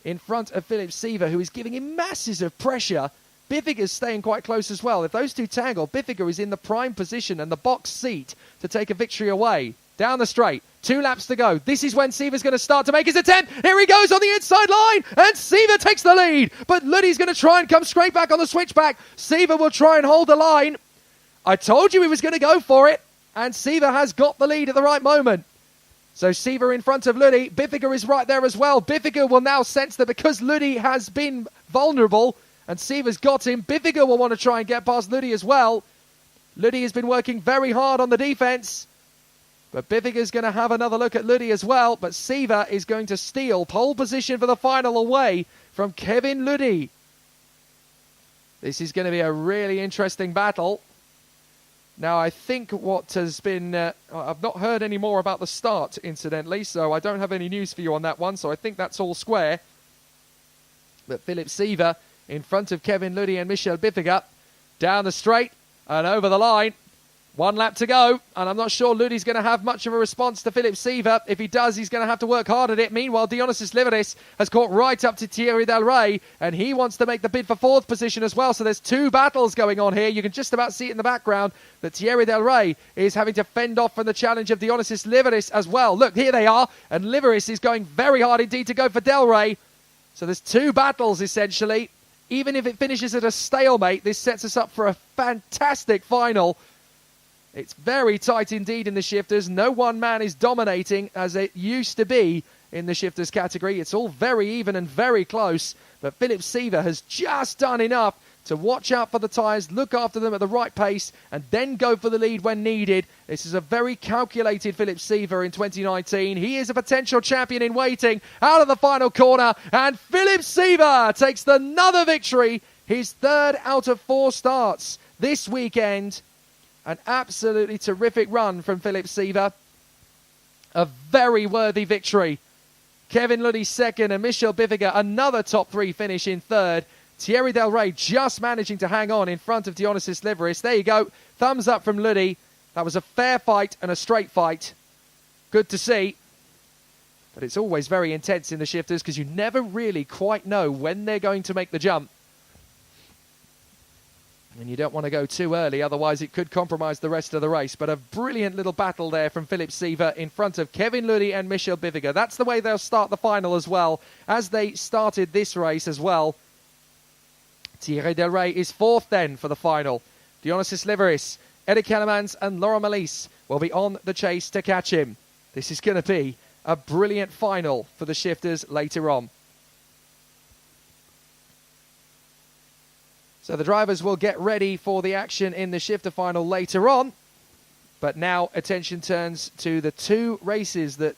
S10: in front of Philip Seaver, who is giving him masses of pressure? Biffiger's staying quite close as well. If those two tangle, Biffiger is in the prime position and the box seat to take a victory away. Down the straight, 2 laps to go. This is when Seaver's going to start to make his attempt. Here he goes on the inside line, and Seaver takes the lead. But Ludi's going to try and come straight back on the switchback. Seaver will try and hold the line. I told you he was going to go for it, and Seaver has got the lead at the right moment. So Seaver in front of Ludi. Biffiger is right there as well. Biffiger will now sense that because Ludi has been vulnerable and Seaver's got him, Biffiger will want to try and get past Ludi as well. Ludi has been working very hard on the defense, but Biffiger's going to have another look at Ludi as well. But Seaver is going to steal pole position for the final away from Kevin Ludi. This is going to be a really interesting battle. Now, I think what has been... I've not heard any more about the start, incidentally, so I don't have any news for you on that one, so I think that's all square. But Philip Seaver in front of Kevin Ludi and Michel Biffiger down the straight and over the line. 1 lap to go, and I'm not sure Ludi's going to have much of a response to Philip Seaver. If he does, he's going to have to work hard at it. Meanwhile, Dionysus Liveris has caught right up to Thierry Del Rey, and he wants to make the bid for 4th position as well. So there's 2 battles going on here. You can just about see it in the background that Thierry Del Rey is having to fend off from the challenge of Dionysus Liveris as well. Look, here they are, and Liveris is going very hard indeed to go for Del Rey. So there's 2 battles, essentially. Even if it finishes at a stalemate, this sets us up for a fantastic final. It's very tight indeed in the shifters. No one man is dominating as it used to be in the shifters category. It's all very even and very close. But Philip Seaver has just done enough to watch out for the tyres, look after them at the right pace, and then go for the lead when needed. This is a very calculated Philip Siever in 2019. He is a potential champion in waiting out of the final corner, and Philip Siever takes another victory, his third out of 4 starts this weekend. An absolutely terrific run from Philip Siever. A very worthy victory. Kevin Luddy second and Michel Biviger another top 3 finish in third. Thierry Del Rey just managing to hang on in front of Dionysis Liveris. There you go. Thumbs up from Luddy. That was a fair fight and a straight fight. Good to see. But it's always very intense in the shifters because you never really quite know when they're going to make the jump. And you don't want to go too early, otherwise it could compromise the rest of the race. But a brilliant little battle there from Philip Siever in front of Kevin Luddy and Michel Biviger. That's the way they'll start the final as well, as they started this race as well. Thierry Del Rey is 4th then for the final. Dionysis Liveris, Eric Kellermans and Laurent Malisse will be on the chase to catch him. This is going to be a brilliant final for the shifters later on. So the drivers will get ready for the action in the shifter final later on. But now attention turns to the 2 races that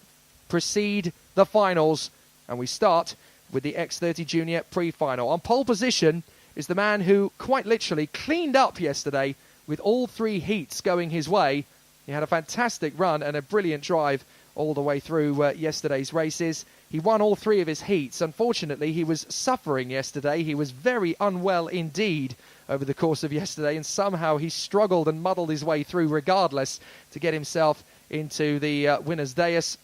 S10: precede the finals. And we start with the X30 Junior pre-final. On pole position is the man who quite literally cleaned up yesterday with all 3 heats going his way. He had a fantastic run and a brilliant drive all the way through yesterday's races. He won all 3 of his heats. Unfortunately, he was suffering yesterday. He was very unwell indeed over the course of yesterday, and somehow he struggled and muddled his way through regardless to get himself into the winner's dais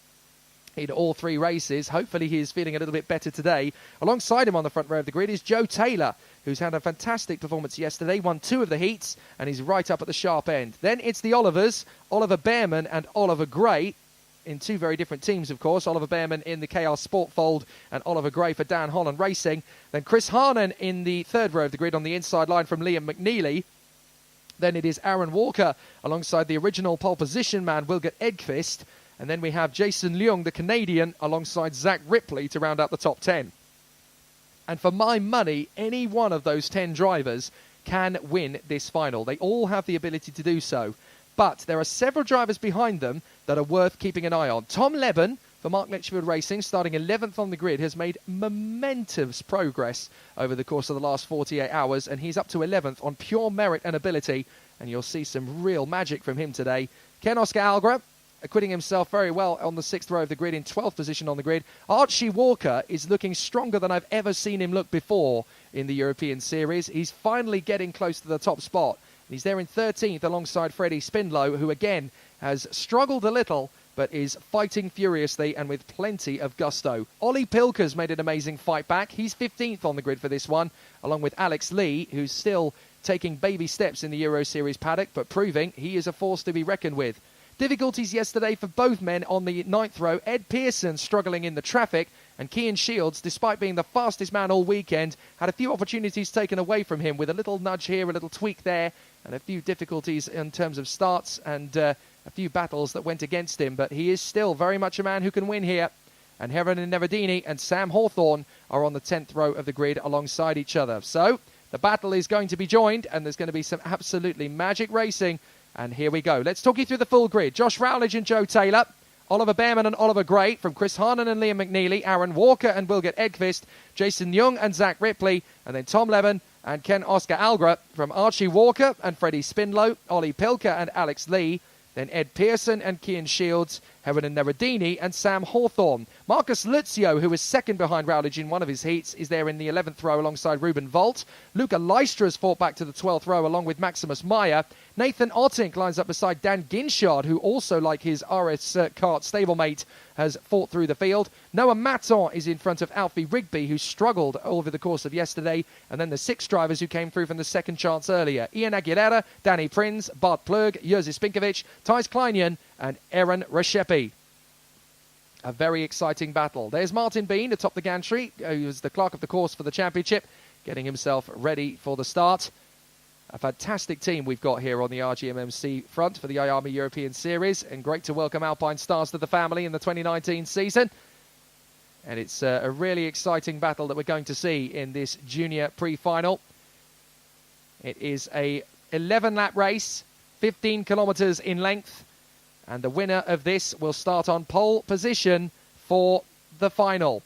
S10: in all 3 races. Hopefully he is feeling a little bit better today. Alongside him on the front row of the grid is Joe Taylor, who's had a fantastic performance yesterday, won 2 of the heats, and he's right up at the sharp end. Then it's the Olivers, Oliver Behrman and Oliver Gray, in 2 very different teams, of course. Oliver Behrman in the KR Sport fold and Oliver Gray for Dan Holland Racing. Then Chris Harnan in the 3rd row of the grid on the inside line from Liam McNeely. Then it is Aaron Walker alongside the original pole position man, Wilgert Edqvist. And then we have Jason Leung, the Canadian, alongside Zach Ripley to round out the top 10. And for my money, any one of those 10 drivers can win this final. They all have the ability to do so. But there are several drivers behind them that are worth keeping an eye on. Tom Leben for Mark Litchfield Racing, starting 11th on the grid, has made momentous progress over the course of the last 48 hours, and he's up to 11th on pure merit and ability, and you'll see some real magic from him today. Ken Oscar Algra, acquitting himself very well on the 6th row of the grid, in 12th position on the grid. Archie Walker is looking stronger than I've ever seen him look before in the European Series. He's finally getting close to the top spot. He's there in 13th alongside Freddie Spindlow, who again has struggled a little, but is fighting furiously and with plenty of gusto. Ollie Pilker's made an amazing fight back. He's 15th on the grid for this one, along with Alex Lee, who's still taking baby steps in the Euro Series paddock, but proving he is a force to be reckoned with. Difficulties yesterday for both men on the 9th row. Ed Pearson struggling in the traffic, and Cian Shields, despite being the fastest man all weekend, had a few opportunities taken away from him with a little nudge here, a little tweak there, and a few difficulties in terms of starts and a few battles that went against him. But he is still very much a man who can win here. And Heron and Neverdini and Sam Hawthorne are on the 10th row of the grid alongside each other. So the battle is going to be joined, and there's going to be some absolutely magic racing. And here we go. Let's talk you through the full grid. Josh Rowledge and Joe Taylor, Oliver Behrman and Oliver Gray, from Chris Harnan and Liam McNeely, Aaron Walker and Wilgert Edqvist, Jason Young and Zach Ripley, and then Tom Leben and Ken Oscar Algra, from Archie Walker and Freddie Spindlow, Ollie Pilker and Alex Lee, then Ed Pearson and Cian Shields, Heron and Neradini and Sam Hawthorne. Marcus Luzio, who was second behind Rowledge in one of his heats, is there in the 11th row alongside Ruben Volt. Luca Leistra has fought back to the 12th row along with Maximus Meyer. Nathan Ottink lines up beside Dan Ginshard, who also, like his RS kart stablemate, has fought through the field. Noah Maton is in front of Alfie Rigby, who struggled over the course of yesterday. And then the 6 drivers who came through from the second chance earlier. Ian Aguilera, Danny Prins, Bart Plug, Jerzy Spinkovic, Thijs Kleinian and Aaron Reshepi. A very exciting battle. There's Martin Bean atop the gantry, who is the clerk of the course for the championship, getting himself ready for the start. A fantastic team we've got here on the RGMMC front for the IAME European Series, and great to welcome Alpine Stars to the family in the 2019 season. And it's a really exciting battle that we're going to see in this junior pre-final. It is a 11-lap race, 15 kilometers in length, and the winner of this will start on pole position for the final.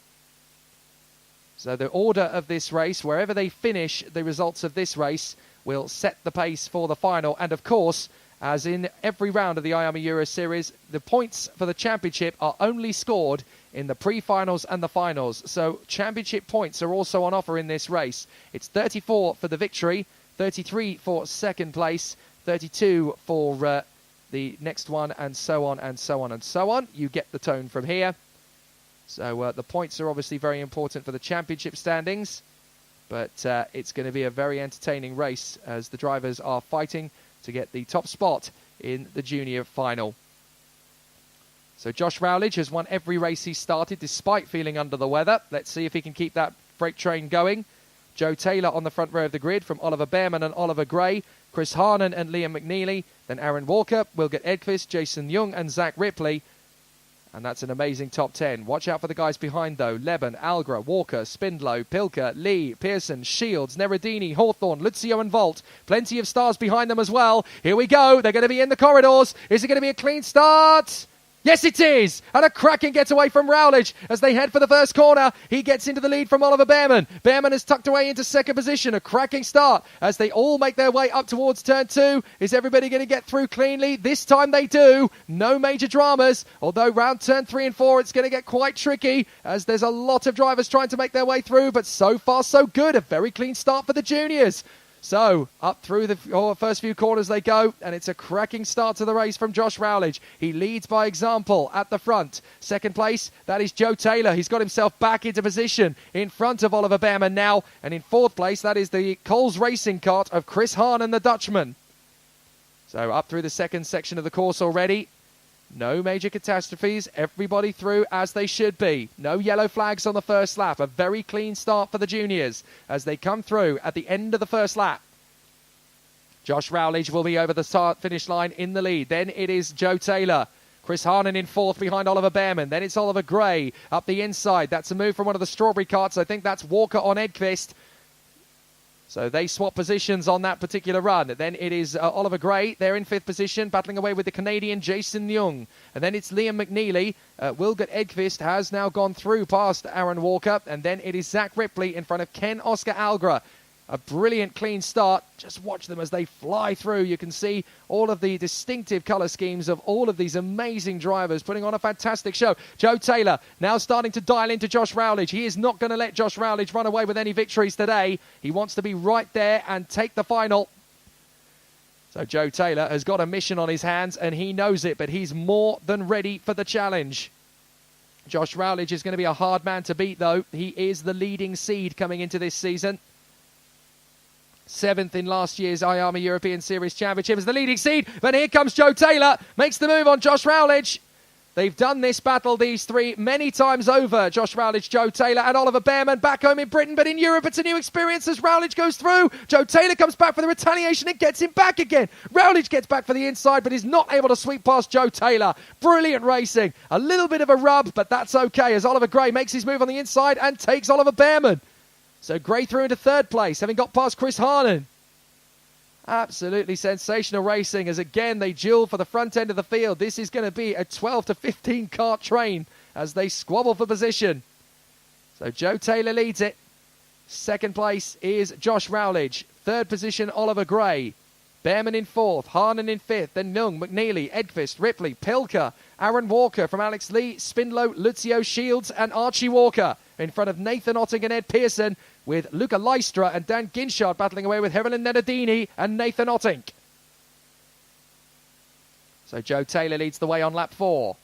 S10: So the order of this race, wherever they finish, the results of this race will set the pace for the final. And of course, as in every round of the IAME Euro Series, the points for the championship are only scored in the pre-finals and the finals. So championship points are also on offer in this race. It's 34 for the victory, 33 for second place, 32 for the next one, and so on and so on and so on. You get the tone from here. So the points are obviously very important for the championship standings, but it's going to be a very entertaining race as the drivers are fighting to get the top spot in the junior final. So Josh Rowledge has won every race he started despite feeling under the weather. Let's see if he can keep that freight train going. Joe Taylor on the front row of the grid from Oliver Behrman and Oliver Gray, Chris Harnan and Liam McNeely, then Aaron Walker, Wilgert Edqvist, Jason Young and Zach Ripley. And that's an amazing top 10. Watch out for the guys behind, though. Leben, Algra, Walker, Spindlow, Pilker, Lee, Pearson, Shields, Neradini, Hawthorne, Luzio and Volt. Plenty of stars behind them as well. Here we go. They're going to be in the corridors. Is it going to be a clean start? Yes, it is. And a cracking getaway from Rowledge as they head for the first corner. He gets into the lead from Oliver Behrman. Behrman is tucked away into second position. A cracking start as they all make their way up towards turn 2. Is everybody going to get through cleanly? This time they do. No major dramas. Although round turn 3 and 4, it's going to get quite tricky as there's a lot of drivers trying to make their way through. But so far, so good. A very clean start for the juniors. So, up through the first few corners they go, and it's a cracking start to the race from Josh Rowledge. He leads by example at the front. Second place, that is Joe Taylor. He's got himself back into position in front of Oliver Behrman now. And in fourth place, that is the Coles Racing Cart of Chris Hahn and the Dutchman. So, up through the second section of the course already. No major catastrophes. Everybody through as they should be. No yellow flags on the first lap. A very clean start for the juniors as they come through at the end of the first lap. Josh Rowledge will be over the start-finish line in the lead. Then it is Joe Taylor. Chris Harnan in fourth behind Oliver Behrman. Then it's Oliver Gray up the inside. That's a move from one of the strawberry carts. I think that's Walker on Edqvist. So they swap positions on that particular run. Then it is Oliver Gray. They're in fifth position, battling away with the Canadian Jason Young. And then it's Liam McNeely. Wilgert Edqvist has now gone through past Aaron Walker. And then it is Zach Ripley in front of Ken Oscar Algra. A brilliant clean start. Just watch them as they fly through. You can see all of the distinctive colour schemes of all of these amazing drivers putting on a fantastic show. Joe Taylor now starting to dial into Josh Rowledge. He is not going to let Josh Rowledge run away with any victories today. He wants to be right there and take the final. So Joe Taylor has got a mission on his hands and he knows it, but he's more than ready for the challenge. Josh Rowledge is going to be a hard man to beat, though. He is the leading seed coming into this season. 7th in last year's IAME European Series Championship as the leading seed. But here comes Joe Taylor. Makes the move on Josh Rowledge. They've done this battle, these three, many times over. Josh Rowledge, Joe Taylor and Oliver Behrman back home in Britain. But in Europe, it's a new experience as Rowledge goes through. Joe Taylor comes back for the retaliation and gets him back again. Rowledge gets back for the inside, but is not able to sweep past Joe Taylor. Brilliant racing. A little bit of a rub, but that's okay as Oliver Gray makes his move on the inside and takes Oliver Behrman. So Gray through into third place, having got past Chris Harnan. Absolutely sensational racing as again they duel for the front end of the field. This is going to be a 12 to 15 kart train as they squabble for position. So Joe Taylor leads it. Second place is Josh Rowledge. Third position, Oliver Gray. Behrman in fourth, Harnan in fifth, then Nung, McNeely, Edqvist, Ripley, Pilker, Aaron Walker from Alex Lee, Spindlow, Luzio, Shields and Archie Walker in front of Nathan Otting and Ed Pearson, with Luca Lystra and Dan Ginshard battling away with Hervelin Nedadini and Nathan Otting. So Joe Taylor leads the way on lap 4.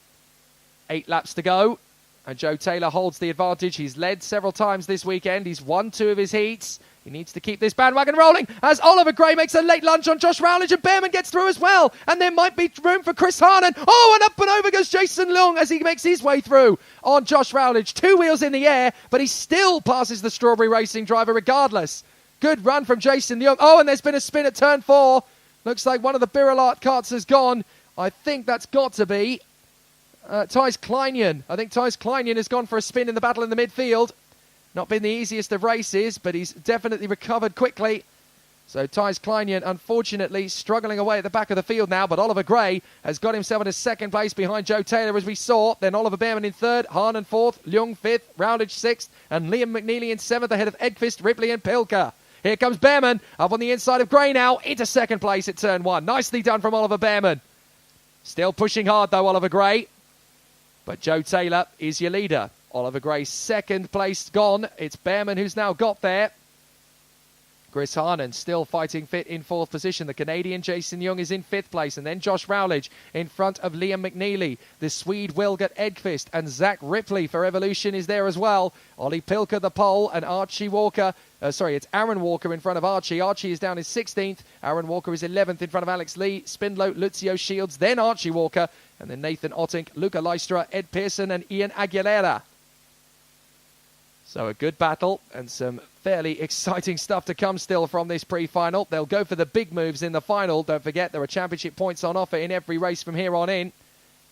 S10: 8 laps to go, and Joe Taylor holds the advantage. He's led several times this weekend. He's won 2 of his heats. He needs to keep this bandwagon rolling as Oliver Gray makes a late lunge on Josh Rowledge and Behrman gets through as well. And there might be room for Chris Harnan. Oh, and up and over goes Jason Leung as he makes his way through on Josh Rowledge. 2 wheels in the air, but he still passes the Strawberry Racing driver regardless. Good run from Jason Leung. Oh, and there's been a spin at turn 4. Looks like one of the Birillard carts has gone. I think that's got to be Thijs Kleinian. I think Thijs Kleinian has gone for a spin in the battle in the midfield. Not been the easiest of races, but he's definitely recovered quickly. So Thijs Kleinian, unfortunately, struggling away at the back of the field now, but Oliver Gray has got himself into second place behind Joe Taylor, as we saw. Then Oliver Behrman in third, Hahn fourth, Leung fifth, Rowledge sixth, and Liam McNeely in seventh, ahead of Edqvist, Ripley and Pilker. Here comes Behrman, up on the inside of Gray now, into second place at turn one. Nicely done from Oliver Behrman. Still pushing hard, though, Oliver Gray. But Joe Taylor is your leader. Oliver Gray's second place gone. It's Behrman who's now got there. Chris Harnan still fighting fit in fourth position. The Canadian Jason Young is in fifth place. And then Josh Rowledge in front of Liam McNeely. The Swede Wilgert Edqvist and Zach Ripley for Evolution is there as well. Ollie Pilker, the pole, and Archie Walker. It's Aaron Walker in front of Archie. Archie is down in 16th. Aaron Walker is 11th in front of Alex Lee, Spindlow, Lucio Shields, then Archie Walker. And then Nathan Ottink, Luca Lystra, Ed Pearson and Ian Aguilera. So a good battle and some fairly exciting stuff to come still from this pre-final. They'll go for the big moves in the final. Don't forget, there are championship points on offer in every race from here on in.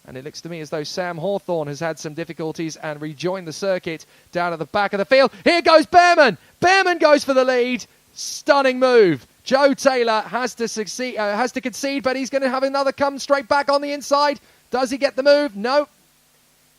S10: And it looks to me as though Sam Hawthorne has had some difficulties and rejoined the circuit down at the back of the field. Here goes Behrman. Behrman goes for the lead. Stunning move. Joe Taylor has to concede, but he's going to have another come straight back on the inside. Does he get the move? No.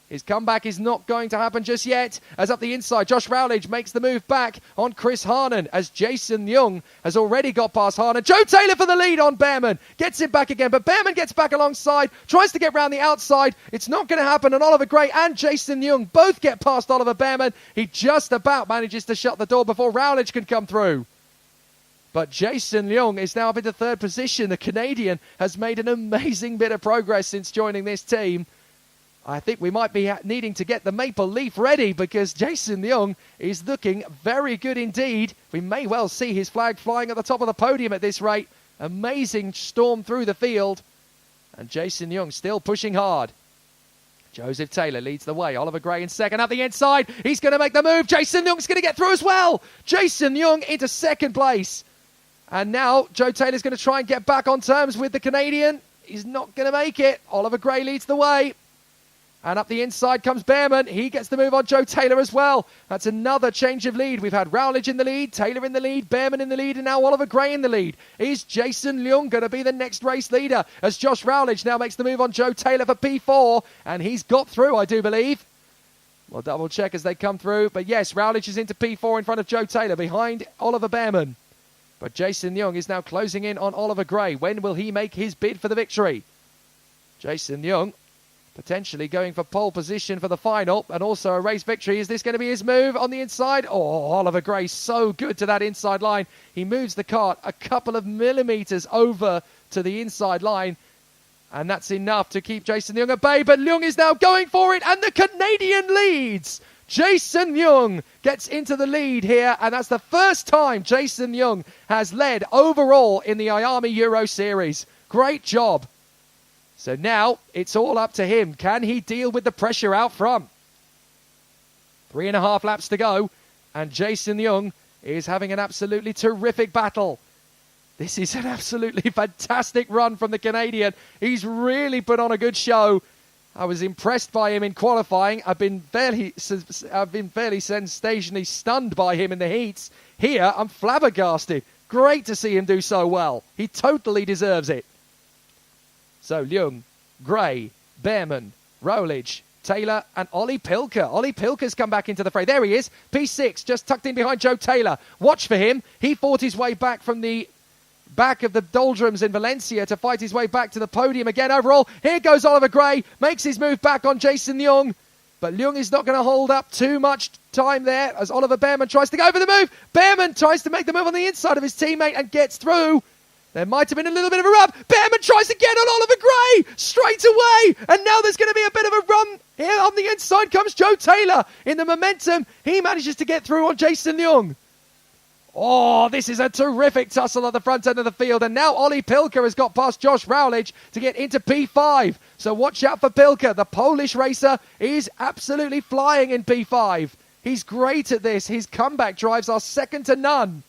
S10: His comeback is not going to happen just yet. As up the inside, Josh Rowledge makes the move back on Chris Harnan as Jason Young has already got past Harnan. Joe Taylor for the lead on Behrman. Gets it back again, but Behrman gets back alongside, tries to get round the outside. It's not going to happen, and Oliver Gray and Jason Young both get past Oliver Behrman. He just about manages to shut the door before Rowledge can come through. But Jason Young is now up into third position. The Canadian has made an amazing bit of progress since joining this team. I think we might be needing to get the Maple Leaf ready because Jason Young is looking very good indeed. We may well see his flag flying at the top of the podium at this rate. Amazing storm through the field. And Jason Young still pushing hard. Joseph Taylor leads the way. Oliver Gray in second up the inside. He's going to make the move. Jason Young's going to get through as well. Jason Young into second place. And now Joe Taylor's going to try and get back on terms with the Canadian. He's not going to make it. Oliver Gray leads the way. And up the inside comes Behrman. He gets the move on Joe Taylor as well. That's another change of lead. We've had Rowledge in the lead, Taylor in the lead, Behrman in the lead, and now Oliver Gray in the lead. Is Jason Young going to be the next race leader as Josh Rowledge now makes the move on Joe Taylor for P4, and he's got through, I do believe. We'll double check as they come through. But yes, Rowledge is into P4 in front of Joe Taylor behind Oliver Behrman. But Jason Young is now closing in on Oliver Gray. When will he make his bid for the victory? Jason Young potentially going for pole position for the final and also a race victory. Is this going to be his move on the inside? Oh, Oliver Gray so good to that inside line. He moves the cart a couple of millimetres over to the inside line. And that's enough to keep Jason Young at bay. But Young is now going for it and the Canadian leads. Jason Young gets into the lead here, and that's the first time Jason Young has led overall in the IAME Euro Series. Great job. So now it's all up to him. Can he deal with the pressure out front? 3.5 laps to go, and Jason Young is having an absolutely terrific battle. This is an absolutely fantastic run from the Canadian. He's really put on a good show. I was impressed by him in qualifying. I've been fairly sensationally stunned by him in the heats. Here, I'm flabbergasted. Great to see him do so well. He totally deserves it. So, Young, Gray, Behrman, Rowledge, Taylor, and Ollie Pilker. Ollie Pilker's come back into the fray. There he is, P6, just tucked in behind Joe Taylor. Watch for him. He fought his way back from the back of the doldrums in Valencia to fight his way back to the podium again overall. Here goes Oliver Gray, makes his move back on Jason Young. But Young is not going to hold up too much time there as Oliver Behrman tries to go for the move. Behrman tries to make the move on the inside of his teammate and gets through. There might have been a little bit of a rub. Behrman tries to get on Oliver Gray straight away. And now there's going to be a bit of a run. Here on the inside comes Joe Taylor. In the momentum, he manages to get through on Jason Young. Oh, this is a terrific tussle at the front end of the field. And now Ollie Pilker has got past Josh Rowledge to get into P5. So watch out for Pilker. The Polish racer is absolutely flying in P5. He's great at this. His comeback drives are second to none.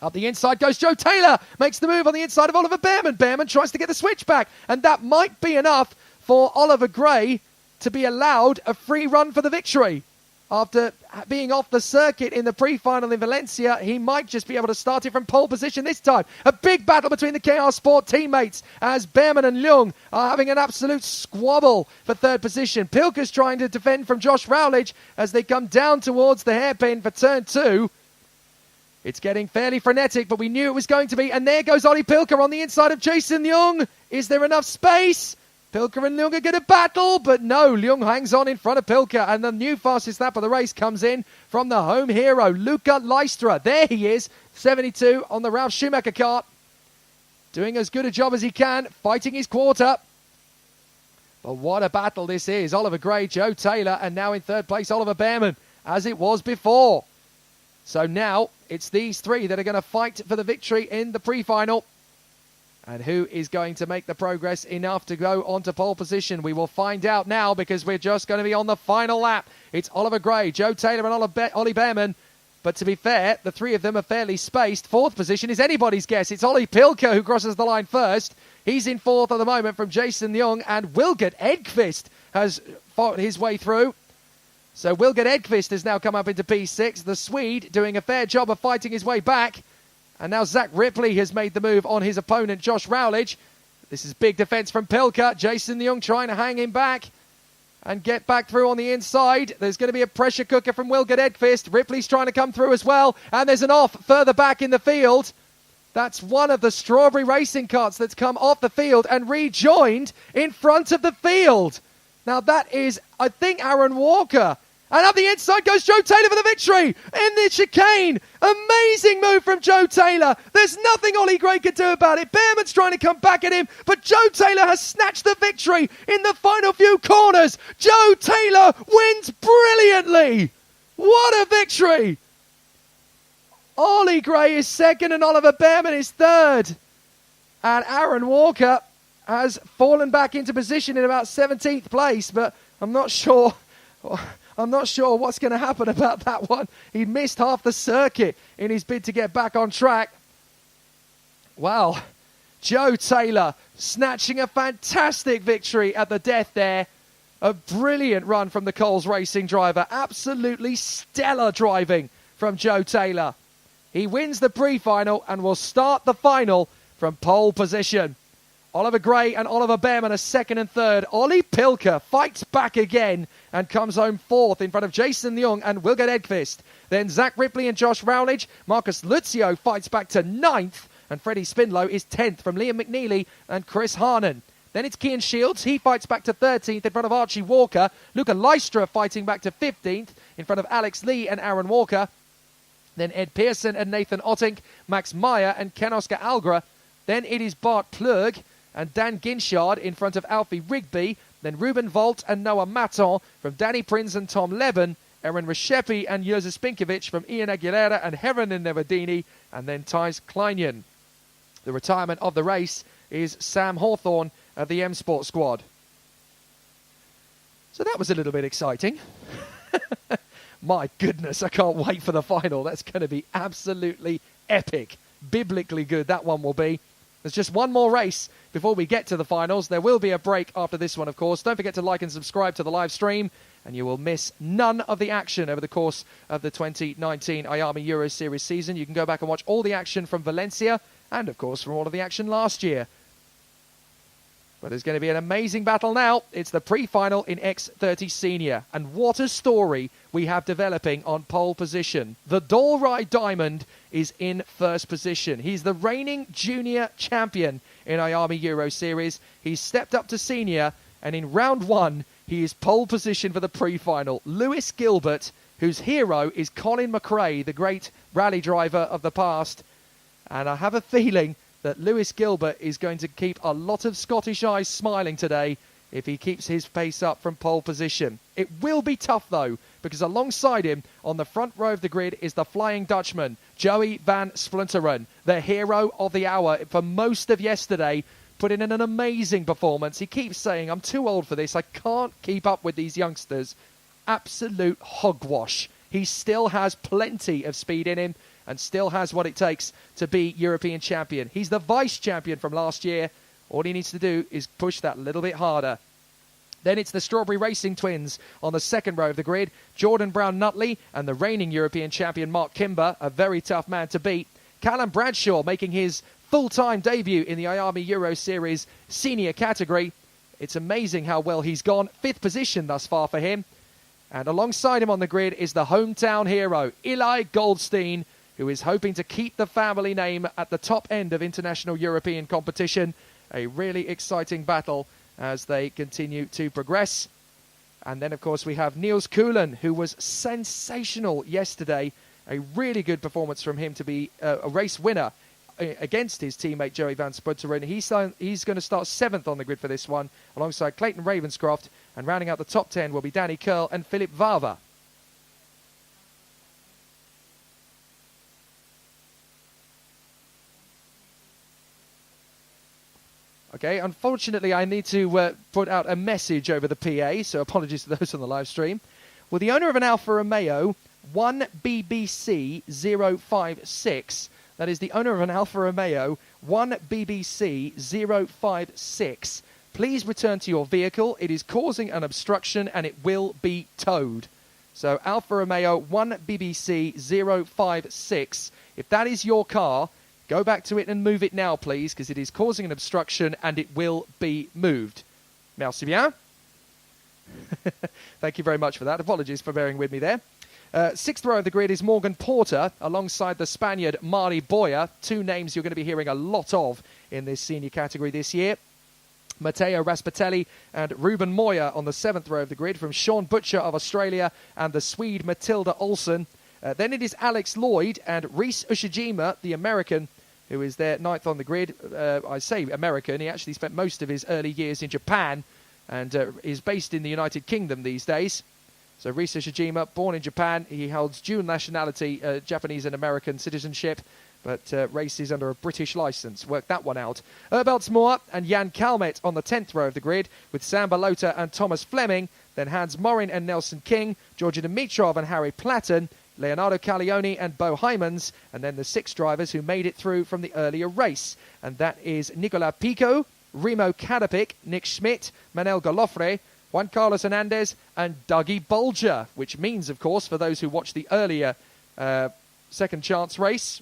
S10: Up the inside goes Joe Taylor. Makes the move on the inside of Oliver Behrman. Behrman tries to get the switch back. And that might be enough for Oliver Gray to be allowed a free run for the victory. after being off the circuit in the pre-final in Valencia, he might just be able to start it from pole position this time. A big battle between the KR Sport teammates as Behrman and Leung are having an absolute squabble for third position. Pilker's trying to defend from Josh Rowledge as they come down towards the hairpin for turn 2. It's getting fairly frenetic, but we knew it was going to be. And there goes Ollie Pilker on the inside of Jason Leung. Is there enough space? Pilker and Leung are going to battle, but no, Leung hangs on in front of Pilker, and the new fastest lap of the race comes in from the home hero, Luca Leistra. There he is, 72 on the Ralf Schumacher kart, doing as good a job as he can, fighting his quarter. But what a battle this is. Oliver Gray, Joe Taylor, and now in third place, Oliver Behrman, as it was before. So now it's these three that are going to fight for the victory in the pre-final. And who is going to make the progress enough to go onto pole position? We will find out now because we're just going to be on the final lap. It's Oliver Gray, Joe Taylor and Ollie Behrman. But to be fair, the three of them are fairly spaced. Fourth position is anybody's guess. It's Ollie Pilker who crosses the line first. He's in fourth at the moment from Jason Leung. And Wilgert Edqvist has fought his way through. So Wilgert Edqvist has now come up into P6. The Swede doing a fair job of fighting his way back. And now Zach Ripley has made the move on his opponent, Josh Rowledge. This is big defence from Pilker. Jason Leung trying to hang him back and get back through on the inside. There's going to be a pressure cooker from Wilgert Edqvist. Ripley's trying to come through as well. And there's an off further back in the field. That's one of the Strawberry Racing carts that's come off the field and rejoined in front of the field. Now that is, I think, Aaron Walker. And up the inside goes Joe Taylor for the victory in the chicane. Amazing move from Joe Taylor. There's nothing Ollie Gray could do about it. Behrman's trying to come back at him, but Joe Taylor has snatched the victory in the final few corners. Joe Taylor wins brilliantly. What a victory. Ollie Gray is second and Oliver Behrman is third. And Aaron Walker has fallen back into position in about 17th place, but I'm not sure what's going to happen about that one. He missed half the circuit in his bid to get back on track. Wow. Joe Taylor snatching a fantastic victory at the death there. A brilliant run from the Coles Racing driver. Absolutely stellar driving from Joe Taylor. He wins the pre-final and will start the final from pole position. Oliver Gray and Oliver Behrman are second and third. Ollie Pilker fights back again and comes home fourth in front of Jason Leung and Wilgert Edqvist. Then Zach Ripley and Josh Rowledge. Marcus Luzio fights back to ninth. And Freddie Spindlow is 10th from Liam McNeely and Chris Harnan. Then it's Kian Shields. He fights back to 13th in front of Archie Walker. Luca Leistra fighting back to 15th in front of Alex Lee and Aaron Walker. Then Ed Pearson and Nathan Ottink, Max Meyer and Ken Oscar Algra. Then it is Bart Plurg and Dan Ginshard in front of Alfie Rigby. Then Ruben Volt and Noah Maton from Danny Prinz and Tom Leben. Erin Reshepi and Jerzy Spinkovic from Ian Aguilera and Heron and Nevadini. And then Thijs Kleinion. The retirement of the race is Sam Hawthorne of the M Sport squad. So that was a little bit exciting. My goodness, I can't wait for the final. That's going to be absolutely epic. Biblically good, that one will be. There's just one more race before we get to the finals. There will be a break after this one, of course. Don't forget to like and subscribe to the live stream, and you will miss none of the action over the course of the 2019 IAME Euro Series season. You can go back and watch all the action from Valencia and, of course, from all of the action last year. But there's going to be an amazing battle now. It's the pre-final in X30 Senior. And what a story we have developing on pole position. The Dalry Diamond is in first position. He's the reigning junior champion in IAME Euro Series. He's stepped up to senior, and in round one, he is pole position for the pre-final. Lewis Gilbert, whose hero is Colin McRae, the great rally driver of the past. And I have a feeling that Lewis Gilbert is going to keep a lot of Scottish eyes smiling today if he keeps his pace up from pole position. It will be tough, though, because alongside him on the front row of the grid is the Flying Dutchman, Joey van Splunteren, the hero of the hour for most of yesterday, put in an amazing performance. He keeps saying, I'm too old for this. I can't keep up with these youngsters. Absolute hogwash. He still has plenty of speed in him and still has what it takes to be European champion. He's the vice champion from last year. All he needs to do is push that a little bit harder. Then it's the Strawberry Racing twins on the second row of the grid. Jordan Brown-Nutley and the reigning European champion Mark Kimber, a very tough man to beat. Callum Bradshaw making his full-time debut in the IAME Euro Series senior category. It's amazing how well he's gone. 5th position thus far for him. And alongside him on the grid is the hometown hero, Eli Goldstein, who is hoping to keep the family name at the top end of international European competition. A really exciting battle as they continue to progress. And then, of course, we have Niels Keulen, who was sensational yesterday. A really good performance from him to be a race winner against his teammate Joey van Sputteren. He's going to start 7th on the grid for this one, alongside Clayton Ravenscroft. And rounding out the top 10 will be Danny Curl and Philip Vava. Okay, unfortunately, I need to put out a message over the PA, so apologies to those on the live stream. Well, the owner of an Alfa Romeo 1BBC056, that is the owner of an Alfa Romeo 1BBC056, please return to your vehicle. It is causing an obstruction and it will be towed. So Alfa Romeo 1BBC056, if that is your car, go back to it and move it now, please, because it is causing an obstruction and it will be moved. Merci bien. Thank you very much for that. Apologies for bearing with me there. 6th row of the grid is Morgan Porter alongside the Spaniard Mari Boya, 2 names you're going to be hearing a lot of in this senior category this year. Matteo Raspatelli and Ruben Moya on the 7th row of the grid from Sean Butcher of Australia and the Swede Matilda Olsen. Then it is Alex Lloyd and Reese Ushijima, the American, who is there 9th on the grid. I say American, he actually spent most of his early years in Japan and is based in the United Kingdom these days. So Reese Ushijima, born in Japan, he holds dual nationality, Japanese and American citizenship, but races under a British licence. Work that one out. Erbeltsmoor and Jan Kalmet on the 10th row of the grid, with Sam Balota and Thomas Fleming, then Hans Morin and Nelson King, Georgi Dimitrov and Harry Platten, Leonardo Caglioni and Bo Hymans, and then the 6 drivers who made it through from the earlier race. And that is Nicola Pico, Remo Kadapik, Nick Schmidt, Manel Galofre, Juan Carlos Hernandez and Dougie Bolger, which means, of course, for those who watched the earlier second chance race,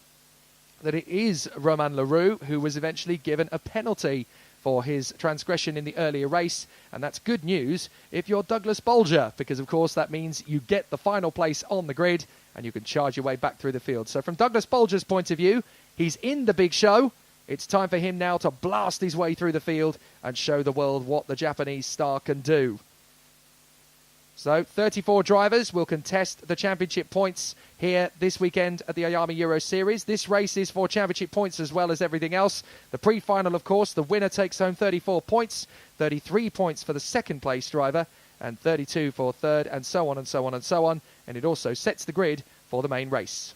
S10: that it is Romain Leroux who was eventually given a penalty for his transgression in the earlier race. And that's good news if you're Douglas Bolger, because, of course, that means you get the final place on the grid and you can charge your way back through the field. So from Douglas Bolger's point of view, he's in the big show. It's time for him now to blast his way through the field and show the world what the Japanese star can do. So 34 drivers will contest the championship points here this weekend at the IAME Euro Series. This race is for championship points as well as everything else. The pre-final, of course, the winner takes home 34 points, 33 points for the second place driver, and 32 for third, and so on and so on and so on. And it also sets the grid for the main race.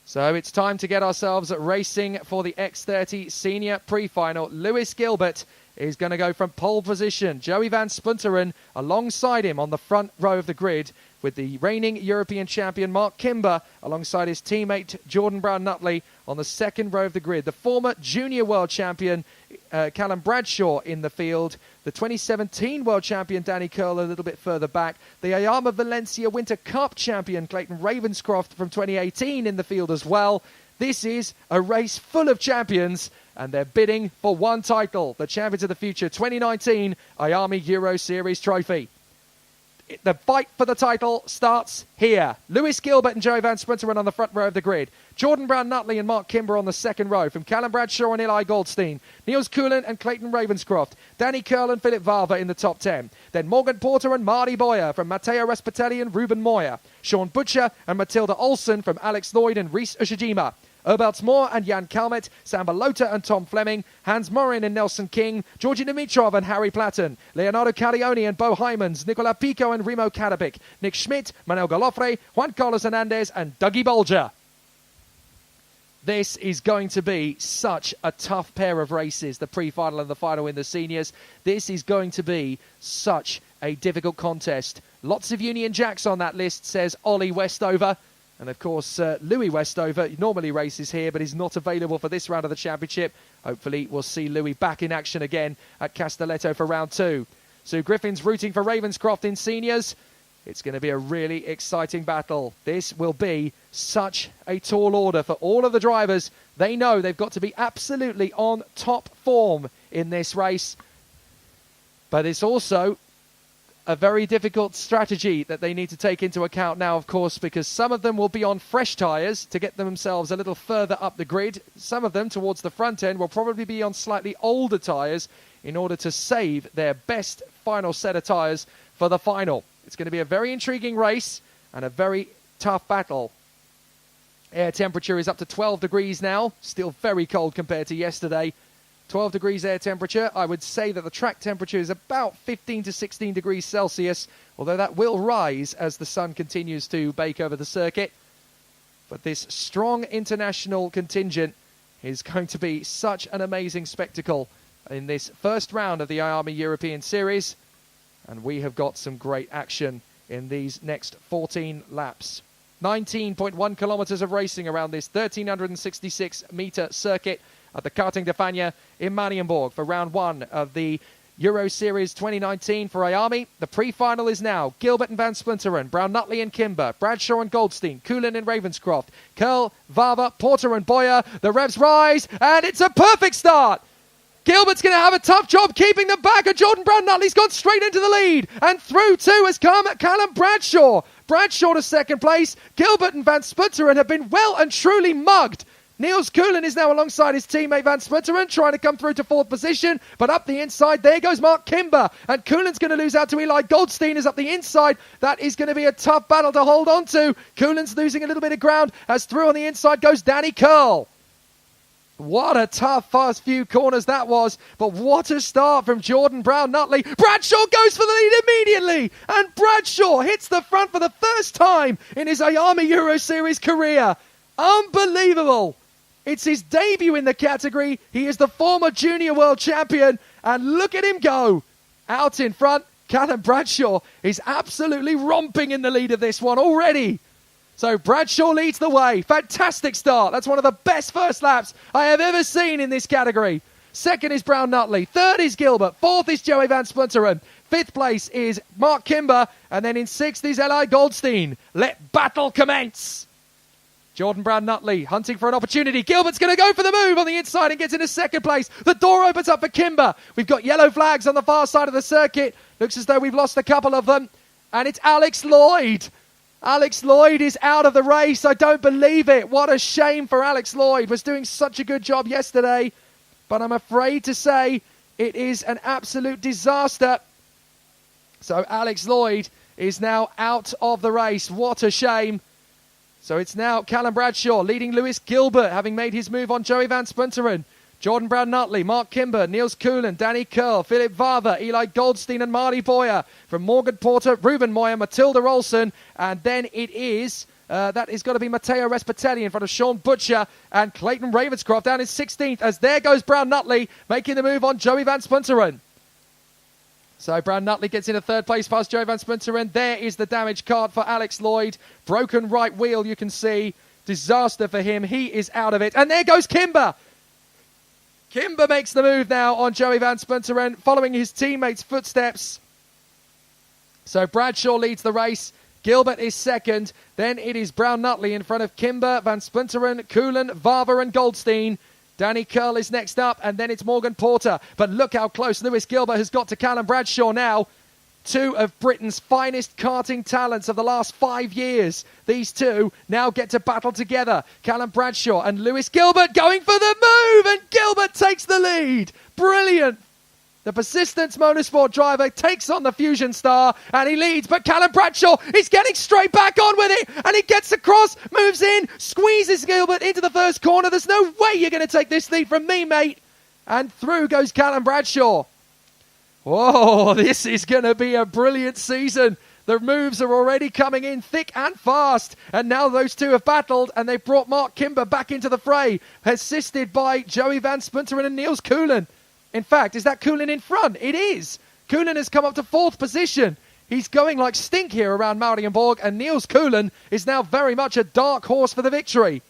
S10: So it's time to get ourselves racing for the X30 Senior Pre-Final. Lewis Gilbert is going to go from pole position. Joey van Sputteren alongside him on the front row of the grid, with the reigning European champion Mark Kimber alongside his teammate Jordan Brown-Nutley on the second row of the grid. The former junior world champion Callum Bradshaw in the field. The 2017 world champion Danny Curl a little bit further back. The IAME Valencia Winter Cup champion Clayton Ravenscroft from 2018 in the field as well. This is a race full of champions, and they're bidding for one title, the Champions of the Future 2019 IAME Euro Series trophy. The fight for the title starts here. Lewis Gilbert and Joey van Sputteren on the front row of the grid. Jordan Brown-Nutley and Mark Kimber on the second row. From Callum Bradshaw and Eli Goldstein. Niels Keulen and Clayton Ravenscroft. Danny Curl and Philip Vava in the top 10. Then Morgan Porter and Marty Boyer from Matteo Raspatelli and Ruben Moya. Sean Butcher and Matilda Olsen from Alex Lloyd and Reese Ushijima. Erbeltsmoor and Jan Kalmet, Sam Balota and Tom Fleming, Hans Morin and Nelson King, Georgi Dimitrov and Harry Platten, Leonardo Caglioni and Bo Hymans, Nicola Pico and Remo Kadapik, Nick Schmidt, Manel Galofre, Juan Carlos Hernandez and Dougie Bolger. This is going to be such a tough pair of races, the pre-final and the final in the seniors. This is going to be such a difficult contest. Lots of Union Jacks on that list, says Ollie Westover. And of course, Louis Westover normally races here, but is not available for this round of the championship. Hopefully, we'll see Louis back in action again at Castelletto for round 2. Sue Griffin's rooting for Ravenscroft in seniors. It's going to be a really exciting battle. This will be such a tall order for all of the drivers. They know they've got to be absolutely on top form in this race. But it's also a very difficult strategy that they need to take into account now, of course, because some of them will be on fresh tyres to get themselves a little further up the grid. Some of them, towards the front end, will probably be on slightly older tyres in order to save their best final set of tyres for the final. It's going to be a very intriguing race and a very tough battle. Air temperature is up to 12 degrees now, still very cold compared to yesterday. 12 degrees air temperature. I would say that the track temperature is about 15 to 16 degrees Celsius, although that will rise as the sun continues to bake over the circuit. But this strong international contingent is going to be such an amazing spectacle in this first round of the IAME European Series. And we have got some great action in these next 14 laps. 19.1 kilometers of racing around this 1,366-meter circuit at the Karting de Fagnes in Mariembourg for round 1 of the Euro Series 2019 for IAME. The pre-final is now Gilbert and Van Splinteren, Brown-Nutley and Kimber, Bradshaw and Goldstein, Coulin and Ravenscroft, Curl, Vava, Porter and Boyer. The revs rise, and it's a perfect start. Gilbert's going to have a tough job keeping them back. And Jordan Brown-Nutley's gone straight into the lead. And through too has come Callum Bradshaw. Bradshaw to second place. Gilbert and Van Splinteren have been well and truly mugged. Niels Coulin is now alongside his teammate Van Splinteren, trying to come through to 4th position. But up the inside, there goes Mark Kimber. And Coulin's going to lose out to Eli Goldstein is up the inside. That is going to be a tough battle to hold on to. Coulin's losing a little bit of ground as through on the inside goes Danny Curl. What a tough first few corners that was, but what a start from Jordan Brown-Nutley. Bradshaw goes for the lead immediately, and Bradshaw hits the front for the first time in his IAME Euro Series career. Unbelievable. It's his debut in the category. He is the former junior world champion, and look at him go. Out in front, Callum Bradshaw is absolutely romping in the lead of this one already. So Bradshaw leads the way. Fantastic start. That's one of the best first laps I have ever seen in this category. Second is Brown-Nutley. Third is Gilbert. Fourth is Joey Van Splinteren. Fifth place is Mark Kimber. And then in sixth is Eli Goldstein. Let battle commence. Jordan Brown-Nutley hunting for an opportunity. Gilbert's going to go for the move on the inside and gets into second place. The door opens up for Kimber. We've got yellow flags on the far side of the circuit. Looks as though we've lost a couple of them. And it's Alex Lloyd. Alex Lloyd is out of the race. I don't believe it. What a shame for Alex Lloyd. Was doing such a good job yesterday. But I'm afraid to say it is an absolute disaster. So Alex Lloyd is now out of the race. What a shame. So it's now Callum Bradshaw leading Lewis Gilbert, having made his move on Joey Van Splinteren. Jordan Brown-Nutley, Mark Kimber, Niels Coulin, Danny Curl, Philip Vava, Eli Goldstein and Marty Boyer. From Morgan Porter, Ruben Moyer, Matilda Olsen. And then it is, that is got to be Matteo Respitelli in front of Sean Butcher and Clayton Ravenscroft down in 16th. As there goes Brown-Nutley, making the move on Joey Van Splinteren. So Brown-Nutley gets into third place past Joey Van Splinteren. There is the damage card for Alex Lloyd. Broken right wheel, you can see. Disaster for him. He is out of it. And there goes Kimber. Kimber makes the move now on Joey Van Splinteren, following his teammates' footsteps. So Bradshaw leads the race. Gilbert is second. Then it is Brown-Nutley in front of Kimber, Van Splinteren, Coulin, Vava and Goldstein. Danny Curl is next up, and then it's Morgan Porter. But look how close Lewis Gilbert has got to Callum Bradshaw now. Two of Britain's finest karting talents of the last 5 years. These two now get to battle together. Callum Bradshaw and Lewis Gilbert going for the move, and Gilbert takes the lead. Brilliant. The Persistence Motorsport driver takes on the Fusion Star, and he leads, but Callum Bradshaw is getting straight back on with it, and he gets across, moves in, squeezes Gilbert into the first corner. There's no way you're going to take this lead from me, mate. And through goes Callum Bradshaw. Whoa, this is going to be a brilliant season. The moves are already coming in thick and fast. And now those two have battled, and they've brought Mark Kimber back into the fray, assisted by Joey Van Splinteren and Niels Coulin. In fact, is that Coulin in front? It is. Coulin has come up to 4th position. He's going like stink here around Mariembourg, and Niels Keulen is now very much a dark horse for the victory.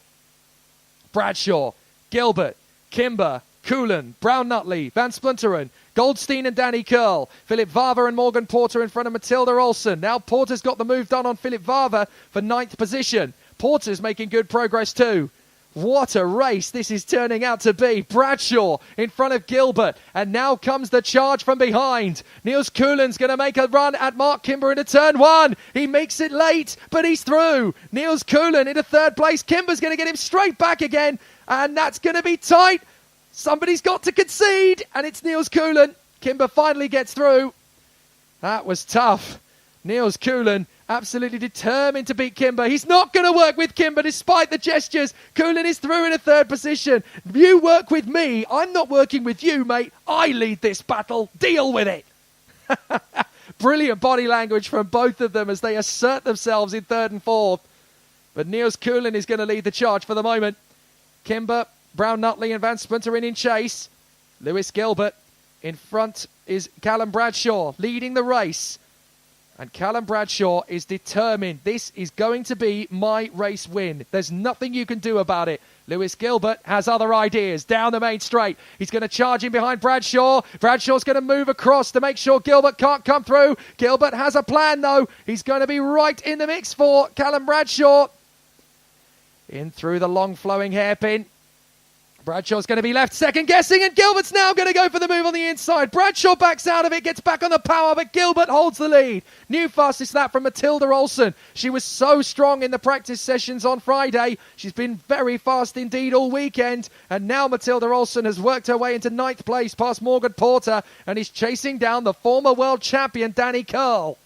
S10: Bradshaw, Gilbert, Kimber, Keulen, Brown-Nutley, Van Splunteren, Goldstein and Danny Curl, Philip Vava and Morgan Porter in front of Matilda Olsen. Now Porter's got the move done on Philip Vava for 9th position. Porter's making good progress too. What a race this is turning out to be. Bradshaw in front of Gilbert. And now comes the charge from behind. Niels Keulen's going to make a run at Mark Kimber into turn 1. He makes it late, but he's through. Niels Keulen into 3rd place. Kimber's going to get him straight back again. And that's going to be tight. Somebody's got to concede. And it's Niels Keulen. Kimber finally gets through. That was tough. Niels Keulen absolutely determined to beat Kimber. He's not going to work with Kimber despite the gestures. Keulen is through in a 3rd position. You work with me. I'm not working with you, mate. I lead this battle. Deal with it. Brilliant body language from both of them as they assert themselves in 3rd and 4th. But Niels Keulen is going to lead the charge for the moment. Kimber, Brown-Nutley and Van Splunteren in chase. Lewis Gilbert in front is Callum Bradshaw leading the race. And Callum Bradshaw is determined. This is going to be my race win. There's nothing you can do about it. Lewis Gilbert has other ideas. Down the main straight. He's going to charge in behind Bradshaw. Bradshaw's going to move across to make sure Gilbert can't come through. Gilbert has a plan, though. He's going to be right in the mix for Callum Bradshaw. In through the long flowing hairpin. Bradshaw's going to be left second guessing, and Gilbert's now going to go for the move on the inside. Bradshaw backs out of it, gets back on the power, but Gilbert holds the lead. New fastest lap from Matilda Olsen. She was so strong in the practice sessions on Friday. She's been very fast indeed all weekend, and now Matilda Olsen has worked her way into 9th place past Morgan Porter and is chasing down the former world champion Danny Curl.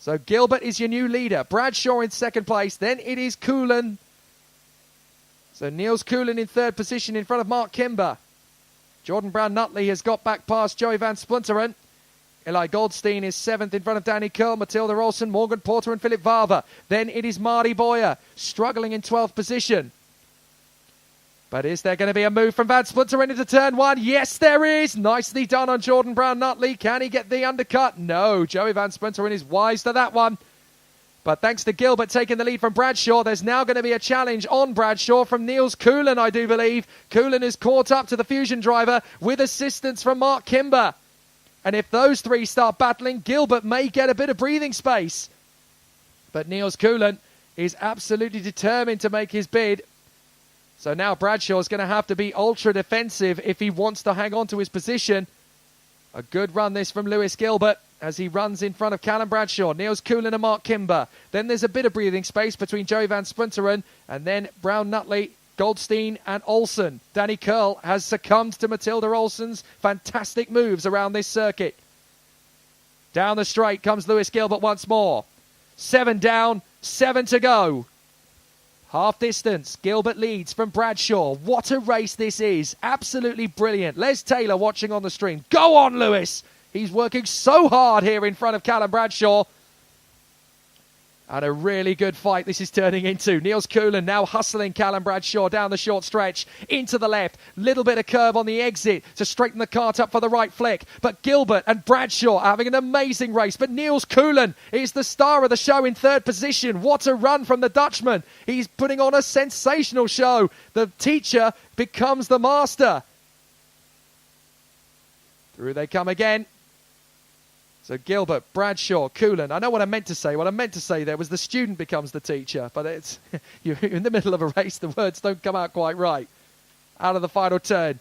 S10: So Gilbert is your new leader. Bradshaw in 2nd place, then it is Keulen. So Niels Keulen in 3rd position in front of Mark Kimber. Jordan Brown-Nutley has got back past Joey Van Splunteren. Eli Goldstein is 7th in front of Danny Curl, Matilda Olsen, Morgan Porter and Philip Vava. Then it is Marty Boyer struggling in 12th position. But is there going to be a move from Van Splunteren into turn 1? Yes, there is. Nicely done on Jordan Brown-Nutley. Can he get the undercut? No. Joey Van Splunteren is wise to that one. But thanks to Gilbert taking the lead from Bradshaw, there's now going to be a challenge on Bradshaw from Niels Keulen, I do believe. Keulen is caught up to the Fusion driver with assistance from Mark Kimber. And if those three start battling, Gilbert may get a bit of breathing space. But Niels Keulen is absolutely determined to make his bid. So now Bradshaw's going to have to be ultra defensive if he wants to hang on to his position. A good run this from Lewis Gilbert as he runs in front of Callum Bradshaw, Niels Keulen and Mark Kimber. Then there's a bit of breathing space between Joey Van Splunteren and then Brown-Nutley, Goldstein and Olsen. Danny Curl has succumbed to Matilda Olsen's fantastic moves around this circuit. Down the straight comes Lewis Gilbert once more. 7 down, 7 to go. Half distance, Gilbert leads from Bradshaw. What a race this is. Absolutely brilliant. Les Taylor watching on the stream. Go on, Lewis. He's working so hard here in front of Callum Bradshaw. And a really good fight this is turning into. Niels Keulen now hustling Callum Bradshaw down the short stretch, into the left. Little bit of curve on the exit to straighten the cart up for the right flick. But Gilbert and Bradshaw are having an amazing race. But Niels Keulen is the star of the show in 3rd position. What a run from the Dutchman. He's putting on a sensational show. The teacher becomes the master. Through they come again. So Gilbert, Bradshaw, Keulen. I know what I meant to say. What I meant to say there was the student becomes the teacher. But it's you're in the middle of a race. The words don't come out quite right. Out of the final turn.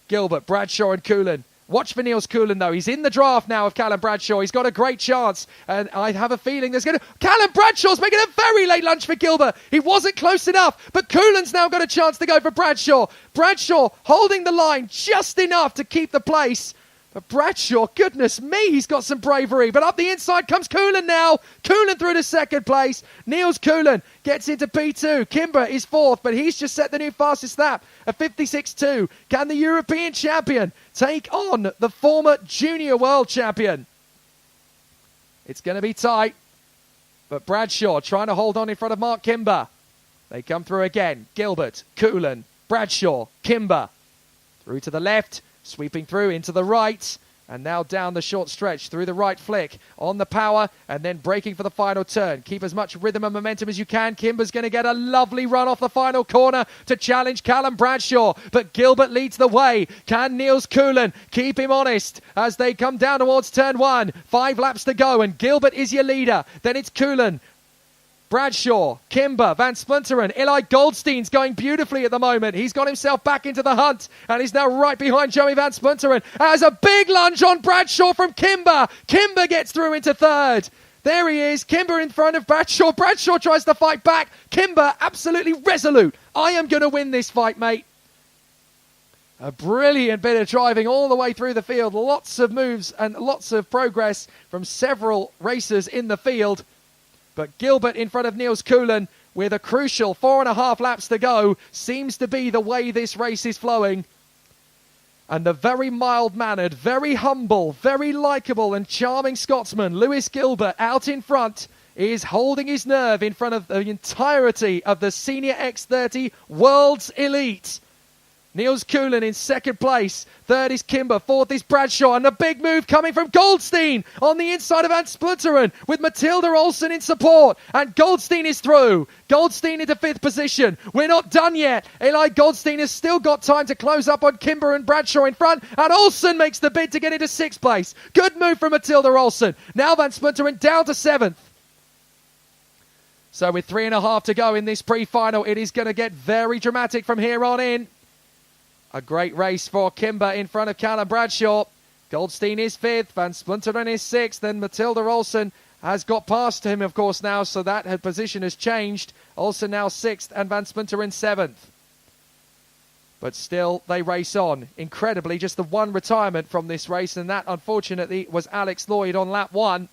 S10: Gilbert, Bradshaw and Keulen. Watch for Niels Keulen, though. He's in the draft now of Callum Bradshaw. He's got a great chance. And I have a feeling there's going to... Callum Bradshaw's making a very late lunge for Gilbert. He wasn't close enough. But Keulen's now got a chance to go for Bradshaw. Bradshaw holding the line just enough to keep the place. But Bradshaw, goodness me, he's got some bravery. But up the inside comes Keulen now. Keulen through to 2nd place. Niels Keulen gets into P2. Kimber is 4th, but he's just set the new fastest lap at 56.2. Can the European champion take on the former junior world champion? It's going to be tight. But Bradshaw trying to hold on in front of Mark Kimber. They come through again. Gilbert, Keulen, Bradshaw, Kimber. Through to the left. Sweeping through into the right. And now down the short stretch through the right flick on the power and then braking for the final turn. Keep as much rhythm and momentum as you can. Kimber's going to get a lovely run off the final corner to challenge Callum Bradshaw. But Gilbert leads the way. Can Niels Coughlan keep him honest as they come down towards turn 1? 5 laps to go and Gilbert is your leader. Then it's Coughlan, Bradshaw, Kimber, Van Splinteren. Eli Goldstein's going beautifully at the moment. He's got himself back into the hunt and he's now right behind Joey Van Splinteren. Has a big lunge on Bradshaw from Kimber. Kimber gets through into third. There he is, Kimber in front of Bradshaw. Bradshaw tries to fight back. Kimber absolutely resolute. I am going to win this fight, mate. A brilliant bit of driving all the way through the field. Lots of moves and lots of progress from several racers in the field. But Gilbert in front of Niels Coughlan with a crucial 4.5 laps to go seems to be the way this race is flowing. And the very mild-mannered, very humble, very likeable and charming Scotsman, Lewis Gilbert, out in front, is holding his nerve in front of the entirety of the Senior X30 World's Elite. Niels Coughlan in second place. Third is Kimber. Fourth is Bradshaw. And a big move coming from Goldstein on the inside of Van Splinteren with Matilda Olsen in support. And Goldstein is through. Goldstein into 5th position. We're not done yet. Eli Goldstein has still got time to close up on Kimber and Bradshaw in front. And Olsen makes the bid to get into 6th place. Good move from Matilda Olsen. Now Van Splinteren down to 7th. So with 3.5 to go in this pre-final, it is going to get very dramatic from here on in. A great race for Kimber in front of Callum Bradshaw. Goldstein is 5th, Van Splinteren is 6th, then Matilda Olsen has got past him, of course, now, so that her position has changed. Olsen now 6th and Van Splinteren 7th. But still, they race on. Incredibly, just the one retirement from this race, and that, unfortunately, was Alex Lloyd on lap 1.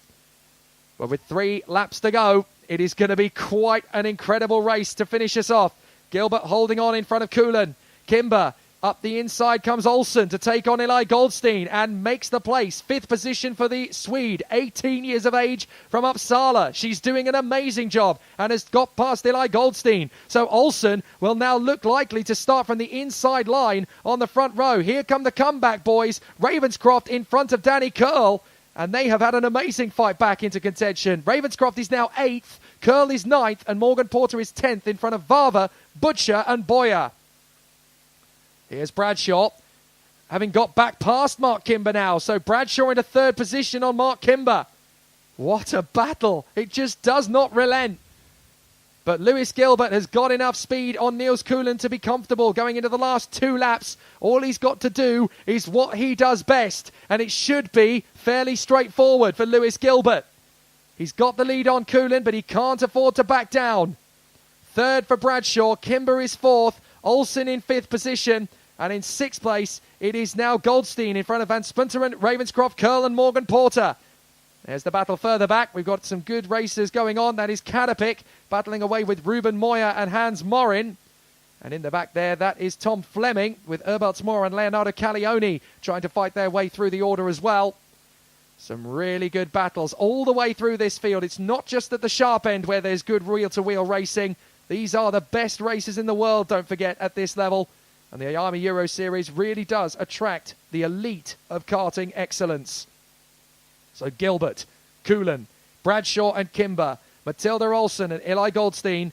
S10: But with 3 laps to go, it is going to be quite an incredible race to finish us off. Gilbert holding on in front of Coughlan. Kimber. Up the inside comes Olsen to take on Eli Goldstein and makes the place. 5th position for the Swede, 18 years of age from Uppsala. She's doing an amazing job and has got past Eli Goldstein. So Olsen will now look likely to start from the inside line on the front row. Here come the comeback boys. Ravenscroft in front of Danny Curl. And they have had an amazing fight back into contention. Ravenscroft is now 8th, Curl is 9th, and Morgan Porter is 10th in front of Vava, Butcher and Boyer. Here's Bradshaw, having got back past Mark Kimber now. So Bradshaw into 3rd position on Mark Kimber. What a battle. It just does not relent. But Lewis Gilbert has got enough speed on Niels Coughlan to be comfortable going into the last 2 laps. All he's got to do is what he does best. And it should be fairly straightforward for Lewis Gilbert. He's got the lead on Coughlan, but he can't afford to back down. 3rd for Bradshaw. Kimber is 4th. Olsen in 5th position. And in 6th place, it is now Goldstein in front of Van Splinteren, Ravenscroft, Curl and Morgan Porter. There's the battle further back. We've got some good races going on. That is Caterpick battling away with Ruben Moyer and Hans Morin. And in the back there, that is Tom Fleming with Urberts Moore and Leonardo Caglioni trying to fight their way through the order as well. Some really good battles all the way through this field. It's not just at the sharp end where there's good wheel-to-wheel racing. These are the best races in the world, don't forget, at this level. And the IAME Euro Series really does attract the elite of karting excellence. So Gilbert, Coughlan, Bradshaw and Kimber, Matilda Olsen and Eli Goldstein.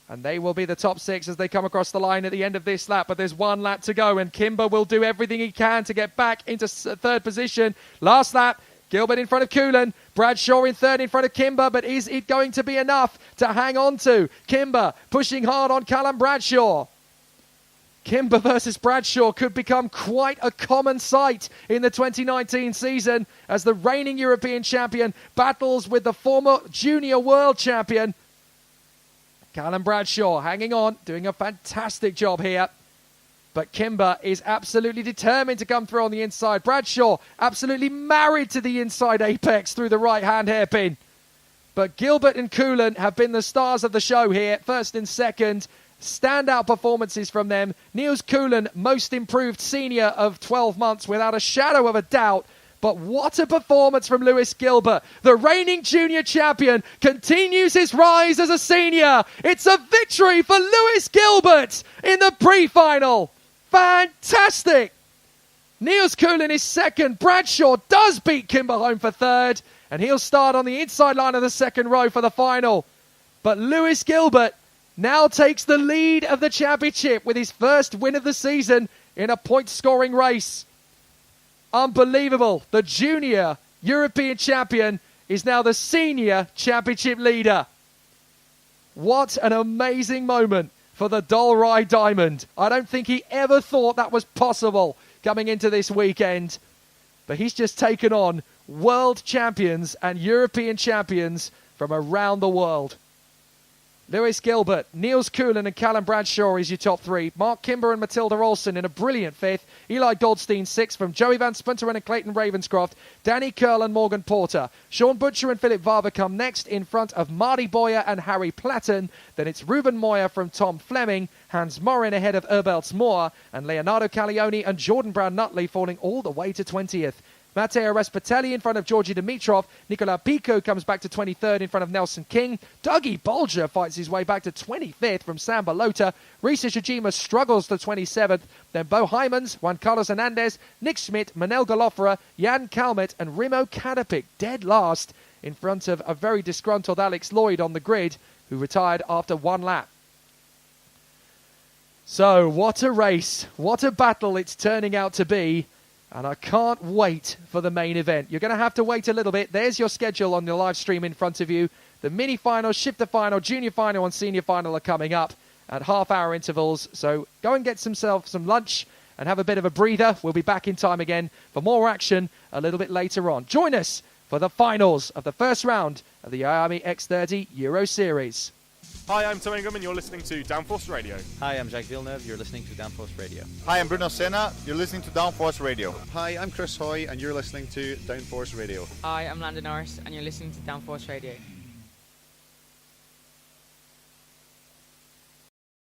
S10: And they will be the top 6 as they come across the line at the end of this lap. But there's 1 lap to go and Kimber will do everything he can to get back into 3rd position. Last lap, Gilbert in front of Coughlan, Bradshaw in 3rd in front of Kimber. But is it going to be enough to hang on to? Kimber pushing hard on Callum Bradshaw. Kimber versus Bradshaw could become quite a common sight in the 2019 season as the reigning European champion battles with the former junior world champion. Callum Bradshaw hanging on, doing a fantastic job here. But Kimber is absolutely determined to come through on the inside. Bradshaw absolutely married to the inside apex through the right-hand hairpin. But Gilbert and Coughlan have been the stars of the show here, 1st and 2nd. Standout performances from them. Niels Coughlan, most improved senior of 12 months without a shadow of a doubt. But what a performance from Lewis Gilbert. The reigning junior champion continues his rise as a senior. It's a victory for Lewis Gilbert in the pre-final. Fantastic. Niels Coulin is second. Bradshaw does beat Kimber home for third, and he'll start on the inside line of the second row for the final. But Lewis Gilbert now takes the lead of the championship with his first win of the season in a point-scoring race. Unbelievable. The junior European champion is now the senior championship leader. What an amazing moment for the Dalry Diamond. I don't think he ever thought that was possible coming into this weekend. But he's just taken on world champions and European champions from around the world. Lewis Gilbert, Niels Coulin and Callum Bradshaw is your top three. Mark Kimber and Matilda Olsen in a brilliant fifth. Eli Goldstein sixth from Joey Van Spunteren and Clayton Ravenscroft. Danny Curl and Morgan Porter. Sean Butcher and Philip Varver come next in front of Marty Boyer and Harry Platten. Then it's Ruben Moyer from Tom Fleming. Hans Morin ahead of Erbelts Moore. And Leonardo Caglioni and Jordan Brown-Nutley falling all the way to 20th. Matteo Respatelli in front of Georgi Dimitrov. Nicola Pico comes back to 23rd in front of Nelson King. Dougie Bolger fights his way back to 25th from Sam Balota. Risa Shijima struggles to 27th. Then Bo Hymans, Juan Carlos Hernandez, Nick Schmidt, Manel Galofera, Jan Kalmet and Rimo Kadapik dead last in front of a very disgruntled Alex Lloyd on the grid, who retired after one lap. So what a race, what a battle it's turning out to be. And I can't wait for the main event. You're going to have to wait a little bit. There's your schedule on the live stream in front of you. The mini final, shifter final, junior final and senior final are coming up at half-hour intervals. So go and get yourself some lunch and have a bit of a breather. We'll be back in time again for more action a little bit later on. Join us for the finals of the first round of the IAME X30 Euro Series.
S15: Hi, I'm Tom Ingram and you're listening to Downforce Radio.
S11: Hi, I'm Jake Villeneuve. You're listening to Downforce Radio.
S12: Hi, I'm Bruno Senna. You're listening to Downforce Radio.
S13: Hi, I'm Chris Hoy, and you're listening to Downforce Radio.
S14: Hi, I'm Landon Norris, and you're listening to Downforce Radio.